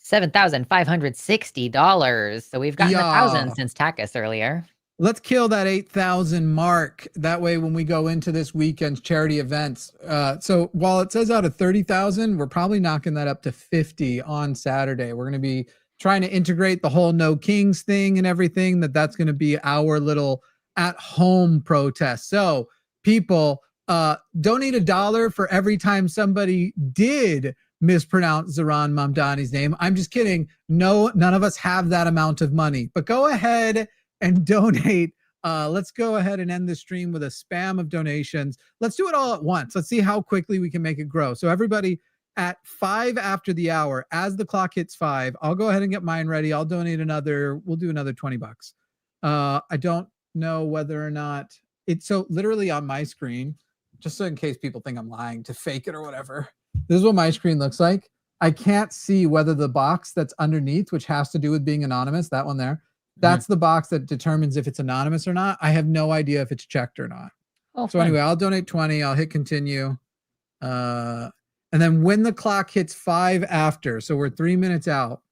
$7,560. So we've gotten 1,000 since Takis earlier. Let's kill that 8,000 mark. That way, when we go into this weekend's charity events, so while it says out of 30,000, we're probably knocking that up to 50 on Saturday. We're going to be trying to integrate the whole No Kings thing and everything. That's going to be our little at-home protest. So people, donate $1 for every time somebody did mispronounce Zohran Mamdani's name. I'm just kidding. No, none of us have that amount of money, but go ahead and donate. Let's go ahead and end the stream with a spam of donations. Let's do it all at once. Let's see how quickly we can make it grow. So everybody, at 5 after the hour, as the clock hits 5, I'll go ahead and get mine ready. I'll donate we'll do another $20. I don't know whether or not it's so literally on my screen, just so in case people think I'm lying to fake it or whatever. This is what my screen looks like. I can't see whether the box that's underneath, which has to do with being anonymous, that one there, that's the box that determines if it's anonymous or not. I have no idea if it's checked or not. Oh, so anyway, I'll donate 20. I'll hit continue. And then when the clock hits 5 after, so we're 3 minutes out,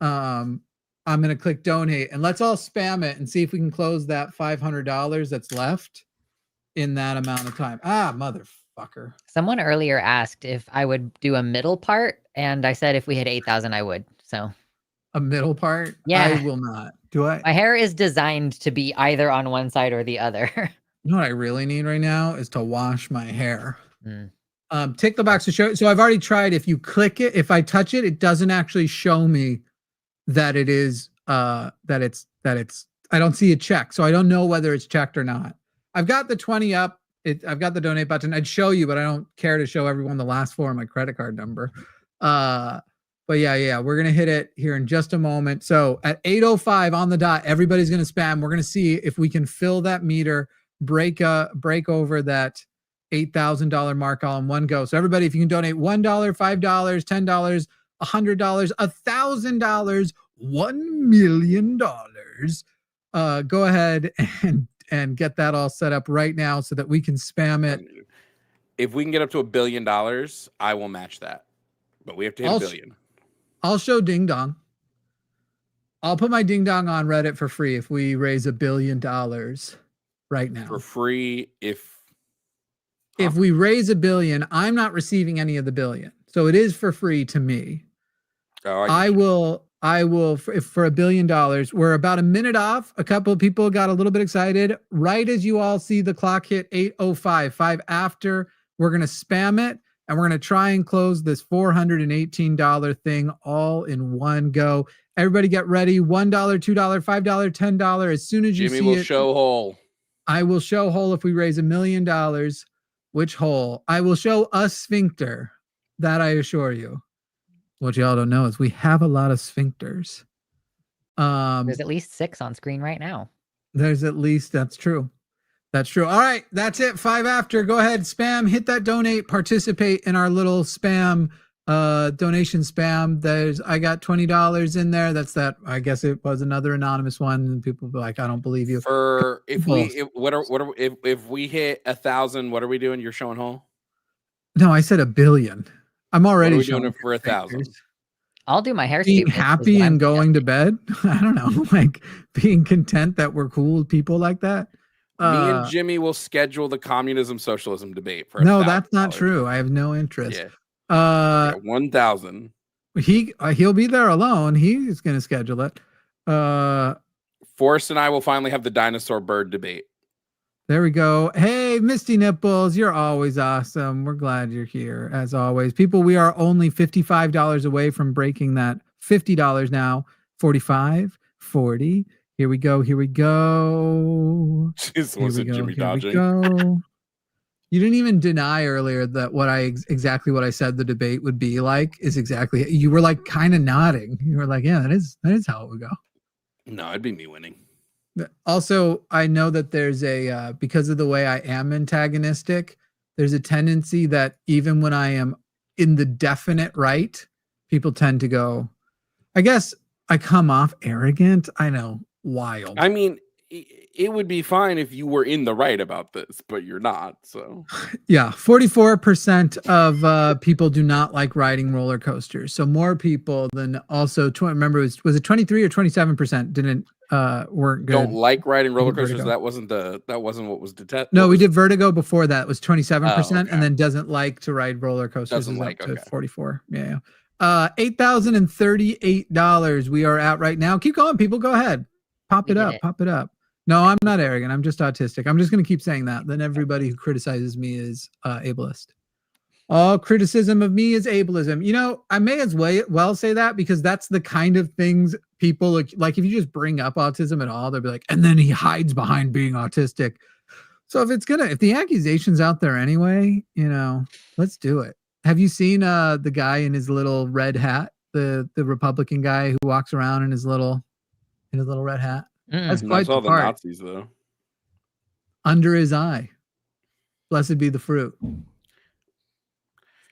I'm going to click donate, and let's all spam it and see if we can close that $500 that's left in that amount of time. Motherfucker. Someone earlier asked if I would do a middle part, and I said if we hit 8,000, I would. So a middle part? Yeah. I will not. Do I? My hair is designed to be either on one side or the other. You know what I really need right now is to wash my hair. Mm. Tick the box to show. So I've already tried. If you click it, if I touch it, it doesn't actually show me that it is that it's I don't see a check. So I don't know whether it's checked or not. I've got the 20 up. I've got the donate button. I'd show you, but I don't care to show everyone the last 4 of my credit card number. But yeah, we're gonna hit it here in just a moment. So at 8:05 on the dot, everybody's gonna spam. We're gonna see if we can fill that meter, break over that $8,000 mark all in one go. So everybody, if you can donate $1, $5, $10, $100, $1,000, $1 million, go ahead and get that all set up right now so that we can spam it. If we can get up to $1 billion, I will match that. But we have to hit $1 billion. I'll show Ding Dong. I'll put my Ding Dong on Reddit for free if we raise $1 billion right now. For free if we raise $1 billion, I'm not receiving any of the billion. So it is for free to me. Oh, I will for $1 billion. We're about a minute off. A couple of people got a little bit excited. Right as you all see the clock hit 8:05, 5 after, we're going to spam it and we're going to try and close this $418 thing all in one go. Everybody get ready. $1, $2, $5, $10. As soon as you Jimmy see will it, show hole. I will show hole if we raise $1 million. Which hole? I will show us sphincter. That I assure you. What y'all don't know is we have a lot of sphincters. There's at least 6 on screen right now. There's at least, that's true. That's true. All right, that's it. 5 after. Go ahead, spam, hit that donate, participate in our little spam donation spam. I got $20 in there. That's that. I guess it was another anonymous one, and people be like, I don't believe you. For if we hit 1,000, what are we doing? You're showing hole? No, I said $1 billion. I'm already what are we showing doing for 1,000. I'll do my hair. Being happy and going to bed. I don't know, like being content that we're cool people like that. Me and Jimmy will schedule the communism socialism debate for. No, that's not true. I have no interest. Yeah. 1,000. He'll be there alone. He's going to schedule it. Forrest and I will finally have the dinosaur bird debate. There we go. Hey, Misty Nipples, you're always awesome. We're glad you're here, as always. People, we are only $55 away from breaking that $50 now. 45, 40. Here we go. Here we go. This wasn't Jimmy dodging. You didn't even deny earlier that exactly what I said the debate would be like is exactly. You were like kind of nodding. You were like, yeah, that is how it would go. No, it'd be me winning. Also, I know that there's because of the way I am antagonistic, there's a tendency that even when I am in the definite right, people tend to go, I guess I come off arrogant. I know, wild. I mean, it would be fine if you were in the right about this, but you're not. So yeah, 44% of people do not like riding roller coasters. So more people than also, remember, was it 23 or 27% weren't good. Don't like riding roller coasters. That wasn't what was detected. No, we did Vertigo before that. It was 27%, and then doesn't like to ride roller coasters. Doesn't like, up to 44. Yeah. $8,038 we are at right now. Keep going, people. Go ahead. Pop it up. No, I'm not arrogant. I'm just autistic. I'm just going to keep saying that. Then everybody who criticizes me is ableist. All criticism of me is ableism. You know, I may as well say that because that's the kind of things people like. If you just bring up autism at all, they'll be like, and then he hides behind being autistic. So if the accusation's out there anyway, let's do it. Have you seen the guy in his little red hat, the Republican guy who walks around in his little red hat? That's quite the Nazis though. Under his eye. Blessed be the fruit.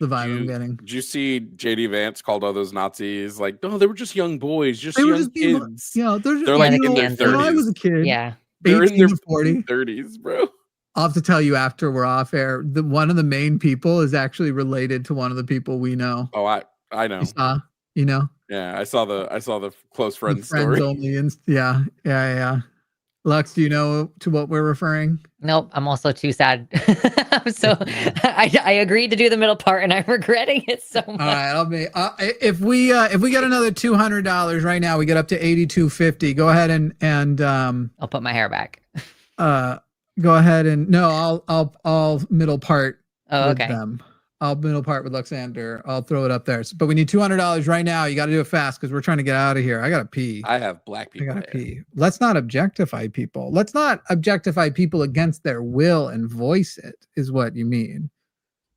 The vibe I'm getting. Did you see JD Vance called all those Nazis like, no, they were just young boys, they were young kids. They're like in their 30s. When I was a kid. Yeah. They're in their 40 30s, bro. I'll have to tell you after we're off air. One of the main people is actually related to one of the people we know. Oh, I know. You know? Yeah, I saw the close friends story. Only yeah. Lux, do you know to what we're referring? Nope, I'm also too sad. So I agreed to do the middle part, and I'm regretting it so much. All right, if we get another $200 right now, we get up to $82.50. Go ahead and I'll put my hair back. Go ahead and I'll middle part. Oh, with okay. Them. I'll middle part with Luxander. I'll throw it up there. But we need $200 right now. You got to do it fast because we're trying to get out of here. I got to pee. I have black people. I got to pee. Let's not objectify people. Let's not objectify people against their will and voice it, is what you mean.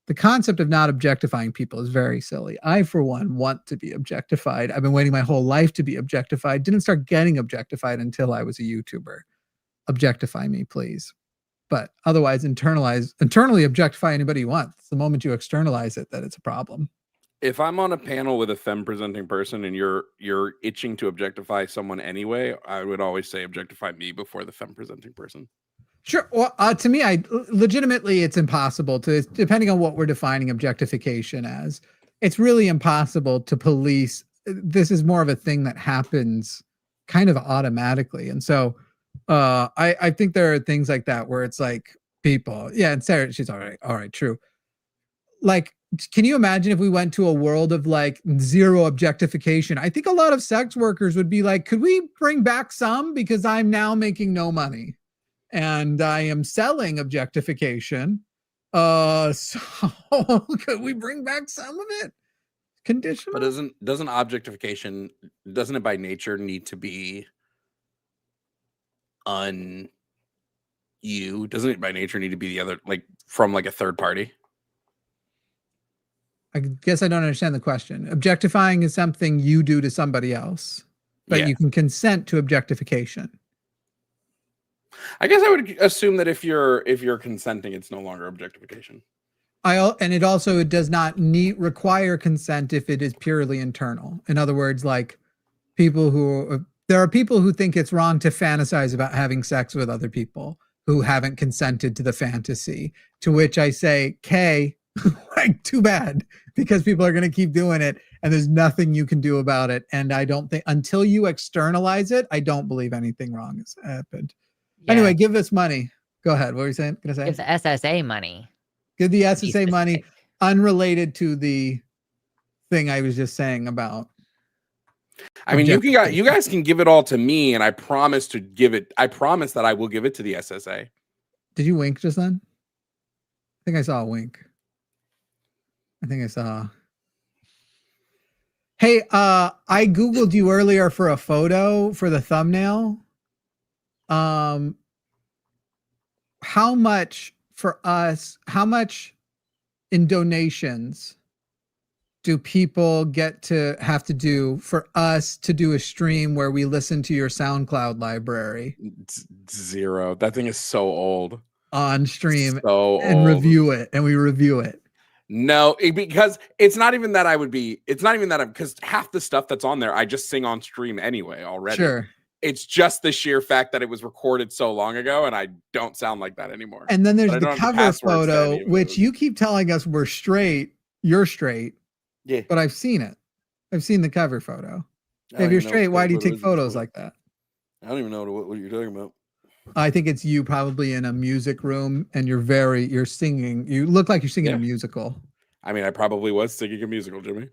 The concept of not objectifying people is very silly. I, for one, want to be objectified. I've been waiting my whole life to be objectified. Didn't start getting objectified until I was a YouTuber. Objectify me, please. But otherwise, internally objectify anybody you want. It's the moment you externalize it that it's a problem. If I'm on a panel with a femme presenting person and you're itching to objectify someone anyway, I would always say objectify me before the femme presenting person. Sure. Well, to me, legitimately, it's impossible to, depending on what we're defining objectification as, it's really impossible to police. This is more of a thing that happens kind of automatically. And so I think there are things like that where it's like people, yeah, and Sarah, she's all right, true. Like, can you imagine if we went to a world of like zero objectification? I think a lot of sex workers would be like, could we bring back some? Because I'm now making no money and I am selling objectification. So could we bring back some of it? Conditional? But doesn't objectification, doesn't it by nature need to be doesn't it by nature need to be the other, like from like a third party? I guess I don't understand the question. Objectifying is something you do to somebody else, but you can consent to objectification. I guess I would assume that if you're consenting, it's no longer objectification. And it does not require consent if it is purely internal. In other words, like there are people who think it's wrong to fantasize about having sex with other people who haven't consented to the fantasy, to which I say, Kay, like, too bad, because people are going to keep doing it and there's nothing you can do about it. And I don't think until you externalize it, I don't believe anything wrong has happened. Yeah. Anyway, give us money. Go ahead. What were you saying? Give the SSA money. Give the SSA money unrelated to the thing I was just saying about. I mean, you guys can give it all to me, and I promise that I will give it to the SSA. Did you wink just then? I think I saw a wink. I think I saw. Hey, I Googled you earlier for a photo for the thumbnail. How much in donations do people have to do for us to do a stream where we listen to your SoundCloud library? Zero. That thing is so old. On stream and review it, and we review it. No, because it's not even that because half the stuff that's on there, I just sing on stream anyway already. Sure. It's just the sheer fact that it was recorded so long ago and I don't sound like that anymore. And then there's the cover photo, which you keep telling us we're straight. You're straight. Yeah. But I've seen it. I've seen the cover photo. If you're straight, why do you take photos like that? I don't even know what you're talking about. I think it's you probably in a music room and you're singing. You look like you're singing a musical. I mean, I probably was singing a musical, Jimmy.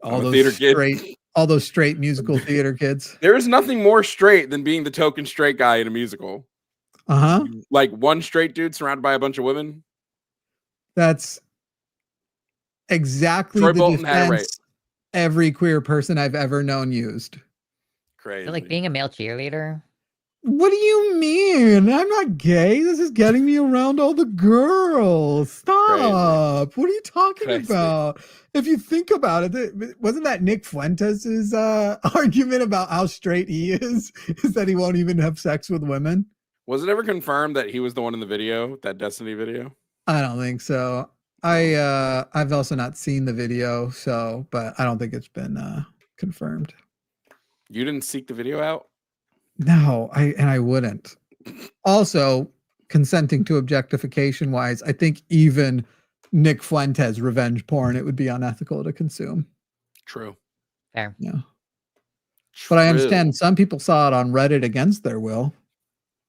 All those straight musical theater kids. There is nothing more straight than being the token straight guy in a musical. Uh-huh. Like one straight dude surrounded by a bunch of women. That's exactly Troy the Bolton had it right. Every queer person I've ever known used. Crazy. Like being a male cheerleader. What do you mean? I'm not gay. This is getting me around all the girls. Stop. Crazy. What are you talking about? If you think about it, wasn't that Nick Fuentes' argument about how straight he is that he won't even have sex with women? Was it ever confirmed that he was the one in the video, that Destiny video? I don't think so. I've also not seen the video, but I don't think it's been confirmed. You didn't seek the video out? No, I wouldn't. Also, consenting to objectification wise, I think even Nick Fuentes revenge porn, it would be unethical to consume. True. Fair. Yeah. But I understand some people saw it on Reddit against their will.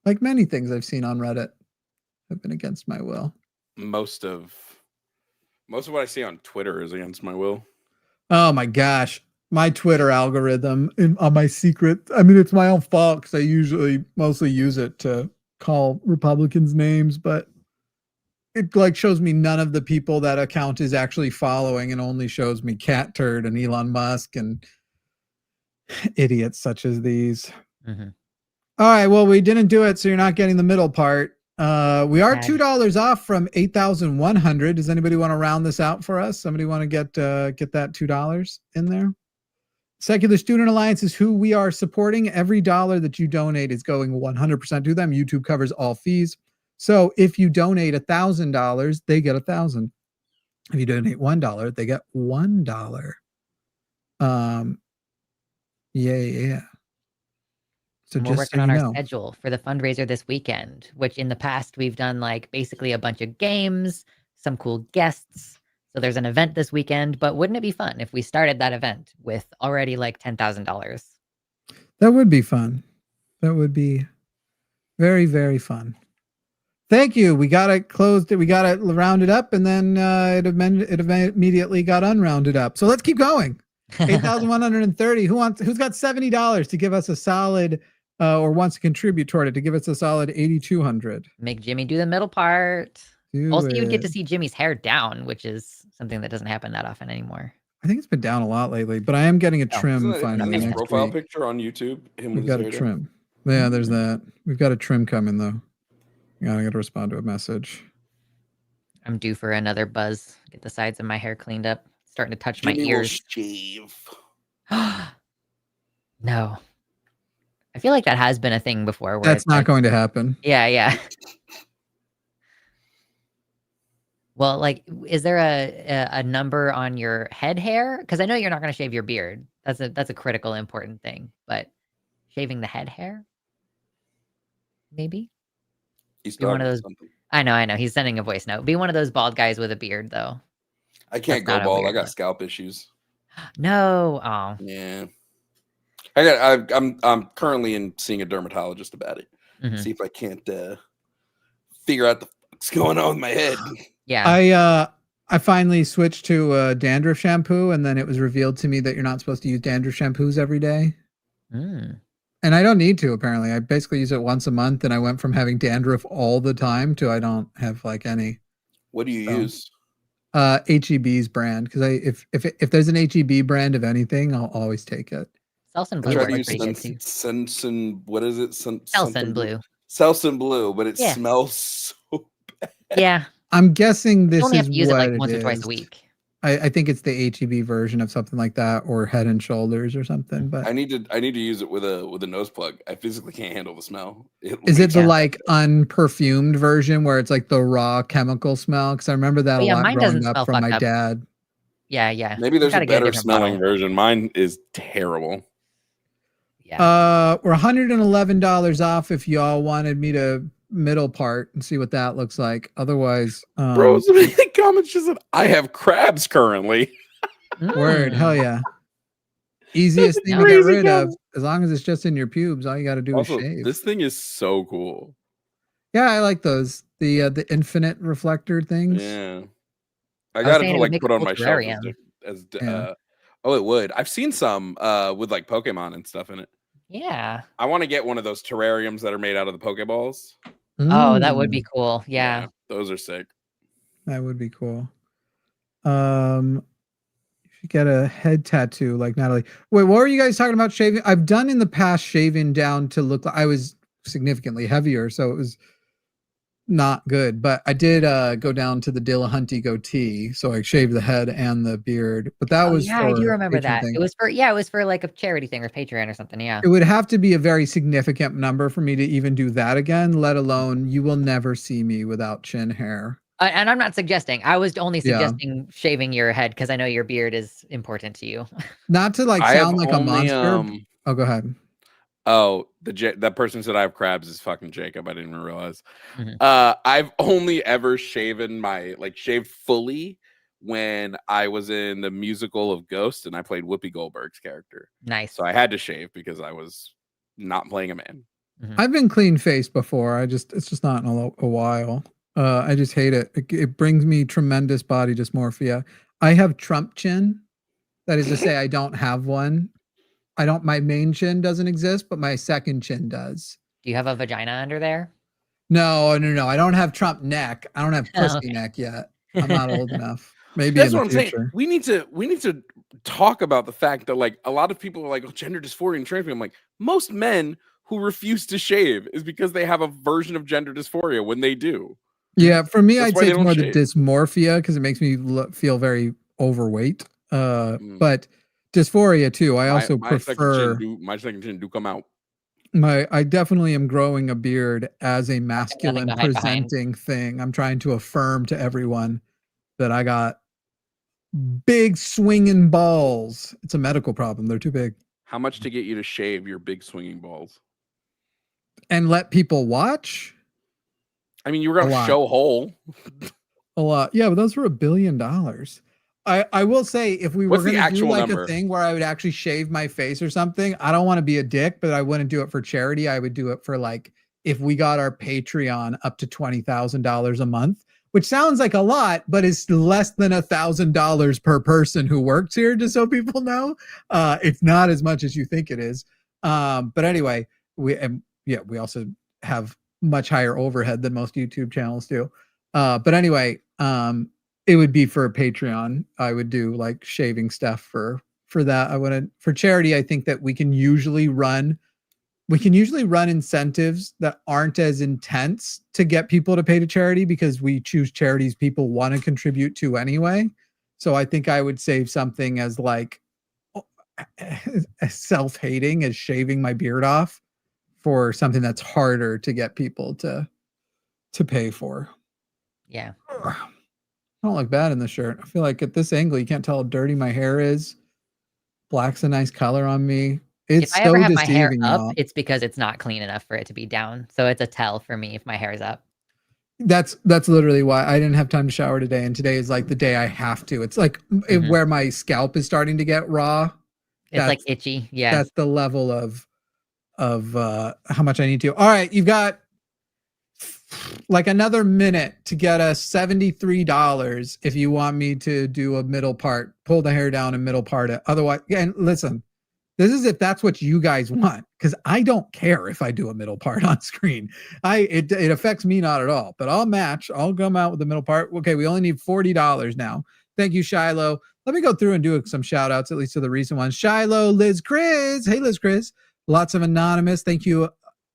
Like many things I've seen on Reddit have been against my will. Most of what I see on Twitter is against my will. Oh my gosh. My Twitter algorithm on my secret. I mean, it's my own fault because I usually mostly use it to call Republicans names, but it like shows me none of the people that account is actually following and only shows me Cat Turd and Elon Musk and idiots such as these. Mm-hmm. All right. Well, we didn't do it, so you're not getting the middle part. We are $2 off from 8,100. Does anybody want to round this out for us? Somebody want to get that $2 in there? Secular Student Alliance is who we are supporting. Every dollar that you donate is going 100% to them. YouTube covers all fees. So if you donate $1,000, they get $1,000. If you donate $1, they get $1. Yeah. So And we're just so working on you our know. schedule for the fundraiser this weekend, which in the past we've done like basically a bunch of games, some cool guests. So there's an event this weekend, but wouldn't it be fun if we started that event with already like $10,000? That would be fun. That would be very, very fun. Thank you. We got it closed. We got it rounded up, and then it immediately got unrounded up. So let's keep going. 8,130. Who's got $70 to give us a solid, or wants to contribute toward it to give us a solid 8,200? Make Jimmy do the middle part. Do Also, you would get to it. see Jimmy's hair down, which is something that doesn't happen that often anymore. I think it's been down a lot lately, but I am getting a Oh. trim Isn't finally his next profile week. picture on YouTube? Him We've with got his a hair trim. Yeah, there's that. We've got a trim coming though. Yeah, I got to respond to a message. I'm due for another buzz. Get the sides of my hair cleaned up. Starting to touch Jimmy my will ears. shave. No. I feel like that has been a thing before. Where That's it's not like, going to happen. yeah. Well, like, is there a number on your head hair? Because I know you're not going to shave your beard. That's a critical, important thing. But shaving the head hair, maybe. He's Be one of starting those. something. I know. He's sending a voice note. Be one of those bald guys with a beard, though. I can't That's go not a bald. I weird got look. scalp issues. No. Oh. Yeah. I'm currently seeing a dermatologist about it. Mhm. See if I can't figure out what's going on with my head. Yeah. I finally switched to dandruff shampoo, and then it was revealed to me that you're not supposed to use dandruff shampoos every day. Mm. And I don't need to, apparently. I basically use it once a month, and I went from having dandruff all the time to I don't have like any. What do you use? HEB's brand, because if there's an HEB brand of anything, I'll always take it. Selsun I Blue tried to works use pretty good too. Sensen. What is it? Selsun Blue. Selsun Blue, but it Yeah. smells so bad. Yeah. I'm guessing this You only have is to use it what like once or twice a is. week. I think it's the HEB version of something like that, or Head and Shoulders or something. But I need to use it with a nose plug. I physically can't handle the smell. is it the Yeah. like unperfumed version where it's like the raw chemical smell? Because I remember that Oh, a yeah, lot mine growing doesn't up smell from my fucked up. dad. Yeah. Maybe there's a gotta get a better different smelling bottle. version. Mine is terrible. Yeah. We're $111 off if y'all wanted me to middle part and see what that looks like. Otherwise, Bro, somebody in the comments just said, I have crabs currently. word, Mm. hell yeah. Easiest thing to get Crazy rid of, comment. as long as it's just in your pubes, all you got to do Also, is shave. this thing is so cool. Yeah, I like those. The infinite reflector things. Yeah. I I was got saying to it would like make put a on cool my shelf terrarium. Yeah. oh, it would. I've seen some with like Pokemon and stuff in it. Yeah. I want to get one of those terrariums that are made out of the Pokeballs. Oh, that would Mm, be cool. Yeah. Those are sick. that would be cool. You should get a head tattoo like Natalie. Wait, what were you guys talking about shaving? I've done in the past shaving down to look like I was significantly heavier, so it was not good. But I did go down to the Dillahunty goatee, so I shaved the head and the beard. But that Oh, was yeah, I do for remember patron that. thing. It was for like a charity thing or Patreon or something. Yeah. It would have to be a very significant number for me to even do that again, let alone you will never see me without chin hair. And I'm not suggesting. I was only Yeah. suggesting shaving your head because I know your beard is important to you. Not to like I have sound like a only, monster. Oh, go ahead. Oh, that person said I have crabs is fucking Jacob. I didn't even realize. Mhm. I've only ever shaved fully when I was in the musical of Ghost and I played Whoopi Goldberg's character. Nice. So I had to shave because I was not playing a man. I've been clean faced before. it's just not in a while. I just hate it. It brings me tremendous body dysmorphia. I have Trump chin. That is to say, I don't have one. My main chin doesn't exist, but my second chin does. Do you have a vagina under there? No. I don't have Trump neck. I don't have pussy Okay. neck yet. I'm not old enough. Maybe That's in what the I'm future. saying. We need to talk about the fact that like a lot of people are like, oh, gender dysphoria and trans people. I'm like, most men who refuse to shave is because they have a version of gender dysphoria when they do. Yeah, for me, That's I'd why say they it's don't more the shave. dysmorphia because it makes me feel very overweight. Mm. But dysphoria too. I also my prefer second chin do come out. I definitely am growing a beard as a masculine to hide behind. presenting thing. I'm trying to affirm to everyone that I got big swinging balls. It's a medical problem. They're too big. How much to get you to shave your big swinging balls? and let people watch. I mean, you were going A to lot. show whole. A lot. Yeah, but those were $1 billion. I will say, if we What's were the going to do actual like number? a thing where I would actually shave my face or something, I don't want to be a dick, but I wouldn't do it for charity. I would do it for like, if we got our Patreon up to $20,000 a month, which sounds like a lot, but it's less than $1,000 per person who works here, just so people know. It's not as much as you think it is. But anyway, we also have much higher overhead than most YouTube channels do. But anyway, it would be for a Patreon. I would do like shaving stuff for that. I want to, for charity. I think that we can usually run incentives that aren't as intense to get people to pay to charity, because we choose charities people want to contribute to anyway. So I think I would save something as like as self-hating as shaving my beard off for something that's harder to get people to pay for. Yeah. I don't look bad in this shirt. I feel like at this angle, you can't tell how dirty my hair is. Black's a nice color on me. It's If I ever so have my hair deceiving, up, y'all. it's because it's not clean enough for it to be down. So it's a tell for me if my hair is up. That's literally why I didn't have time to shower today, and today is like the day I have to. It's like where my scalp is starting to get raw. It's like itchy. Yeah. That's the level of how much I need to. All right, you've got like another minute to get us $73 if you want me to do a middle part, pull the hair down and middle part it. Otherwise, and listen, this is if that's what you guys want, because I don't care if I do a middle part on screen. It affects me not at all, but I'll match. I'll come out with the middle part. Okay, we only need $40 now. Thank you, Shiloh. Let me go through and do some shout outs, at least to the recent ones. Shiloh, Liz Chris. Hey, Liz Chris. Lots of anonymous. Thank you,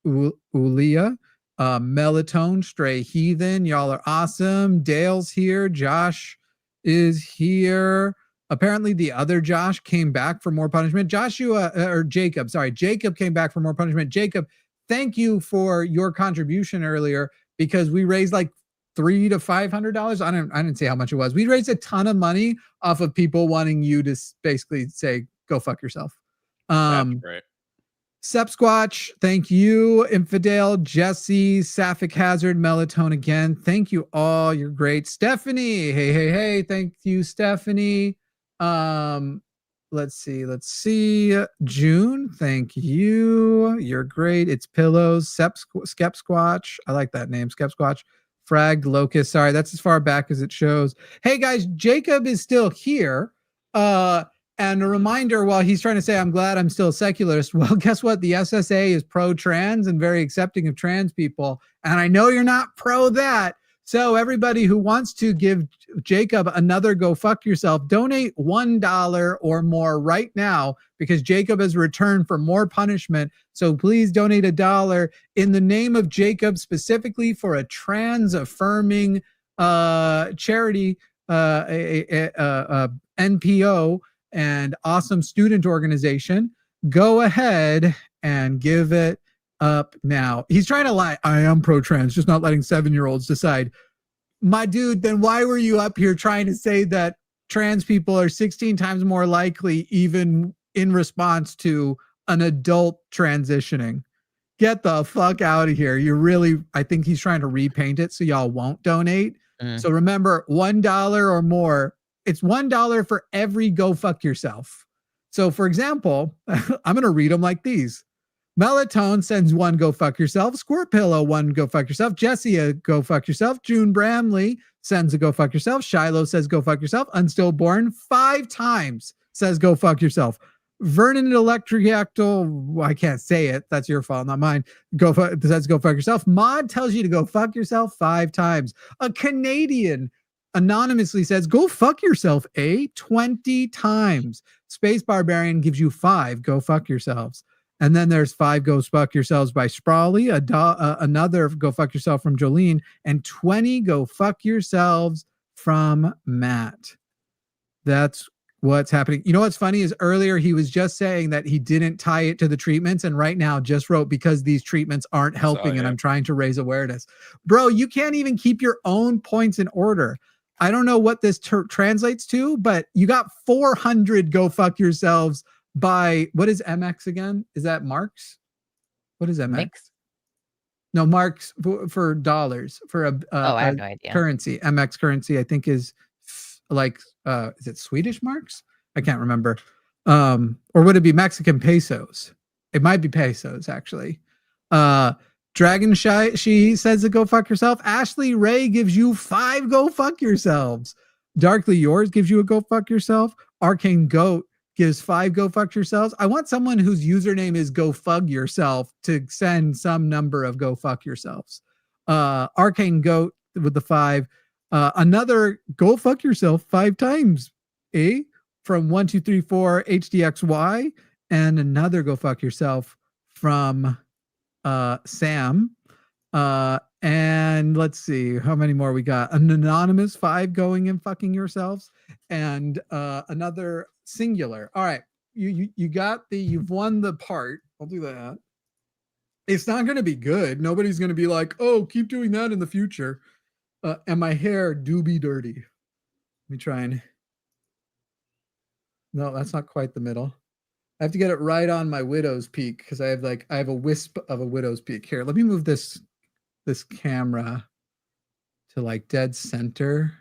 Ulia. Melatonin, Stray Heathen. Y'all are awesome. Dale's here. Josh is here. Apparently the other Josh came back for more punishment. Jacob came back for more punishment. Jacob, thank you for your contribution earlier, because we raised like $300 to $500. I didn't say how much it was. We raised a ton of money off of people wanting you to basically say, go fuck yourself. That's great. Sepsquatch, thank you. Infidel, Jesse, Sapphic Hazard, Melatonin again. Thank you all. You're great. Stephanie, hey. Thank you, Stephanie. Let's see. June, thank you. You're great. It's Pillows, Skepsquatch. I like that name, Skepsquatch. Frag Locust. Sorry, that's as far back as it shows. Hey guys, Jacob is still here. And a reminder, while he's trying to say, I'm glad I'm still a secularist. Well, guess what? The SSA is pro-trans and very accepting of trans people. And I know you're not pro that. So everybody who wants to give Jacob another go fuck yourself, donate $1 or more right now, because Jacob has returned for more punishment. So please donate $1 in the name of Jacob, specifically for a trans affirming charity, NPO, and awesome student organization. Go ahead and give it up now. He's trying to lie. I am pro-trans, just not letting 7-year-olds decide. My dude, then why were you up here trying to say that trans people are 16 times more likely, even in response to an adult transitioning? Get the fuck out of here. I think he's trying to repaint it so y'all won't donate. So remember, $1 or more. It's $1 for every go fuck yourself. So for example, I'm going to read them like these. Melatonin sends 1 go fuck yourself. Squirt Pillow 1 go fuck yourself. Jesse a go fuck yourself. June Bramley sends a go fuck yourself. Shiloh says go fuck yourself. Unstillborn 5 times says go fuck yourself. Vernon Electriactal, I can't say it. That's your fault, not mine. Says go fuck yourself. Mod tells you to go fuck yourself 5 times. A Canadian anonymously says, go fuck yourself, 20 times. Space Barbarian gives you 5 go fuck yourselves. And then there's 5 go fuck yourselves by Sprawley, another go fuck yourself from Jolene, and 20 go fuck yourselves from Matt. That's what's happening. You know what's funny is earlier he was just saying that he didn't tie it to the treatments, and right now just wrote, because these treatments aren't helping and I'm trying to raise awareness. Bro, you can't even keep your own points in order. I don't know what this translates to, but you got 400 go fuck yourselves by, what is MX again? Is that Marx? What is MX? No, marks for dollars for Oh, I have no idea. currency. MX currency, I think, is like is it Swedish marks? I can't remember. Or would it be Mexican pesos? It might be pesos, actually. Dragon Shy, she says to go fuck yourself. Ashley Ray gives you 5 go fuck yourselves. Darkly Yours gives you a go fuck yourself. Arcane Goat gives 5 go fuck yourselves. I want someone whose username is go fuck yourself to send some number of go fuck yourselves. Arcane Goat with the 5. Another go fuck yourself 5 times. From 1234 HDXY, and another go fuck yourself from Sam. And let's see how many more we got. An anonymous 5 going and fucking yourselves, and another singular. All right, you got you've won the part. I'll do that. It's not going to be good. Nobody's going to be like, oh, keep doing that in the future. And my hair do be dirty. Let me try and. No, that's not quite the middle. I have to get it right on my widow's peak because I have a wisp of a widow's peak here. Let me move this camera to like dead center.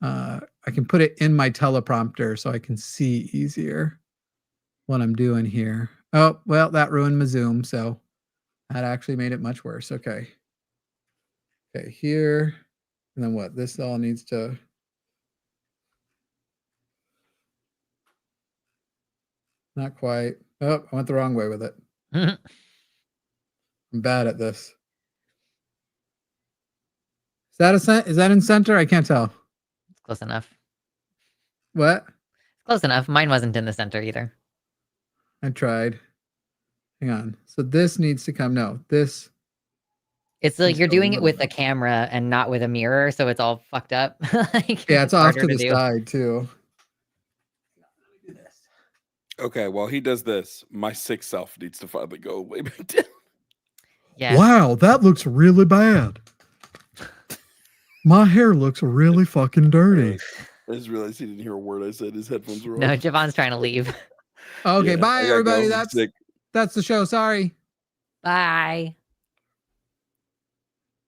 I can put it in my teleprompter so I can see easier what I'm doing here. Oh, well, that ruined my zoom, so that actually made it much worse. Okay. Okay, here. And then what? This all needs to. Not quite. Oh, I went the wrong way with it. I'm bad at this. Is that in center? I can't tell. It's close enough. What? Close enough. Mine wasn't in the center either. I tried. Hang on. So this needs to come. No, this. It's like you're a doing it little with bit. a camera and not with a mirror, so it's all fucked up. Yeah, it's off harder to the do. side too. Okay, while he does this, my sick self needs to finally go way back down. Yeah. Wow, that looks really bad. My hair looks really fucking dirty. I just realized he didn't hear a word I said. His headphones were No, off. Javon's trying to leave. Okay, Yeah, bye I gotta everybody. go. I'm sick. That's the show. Sorry. Bye.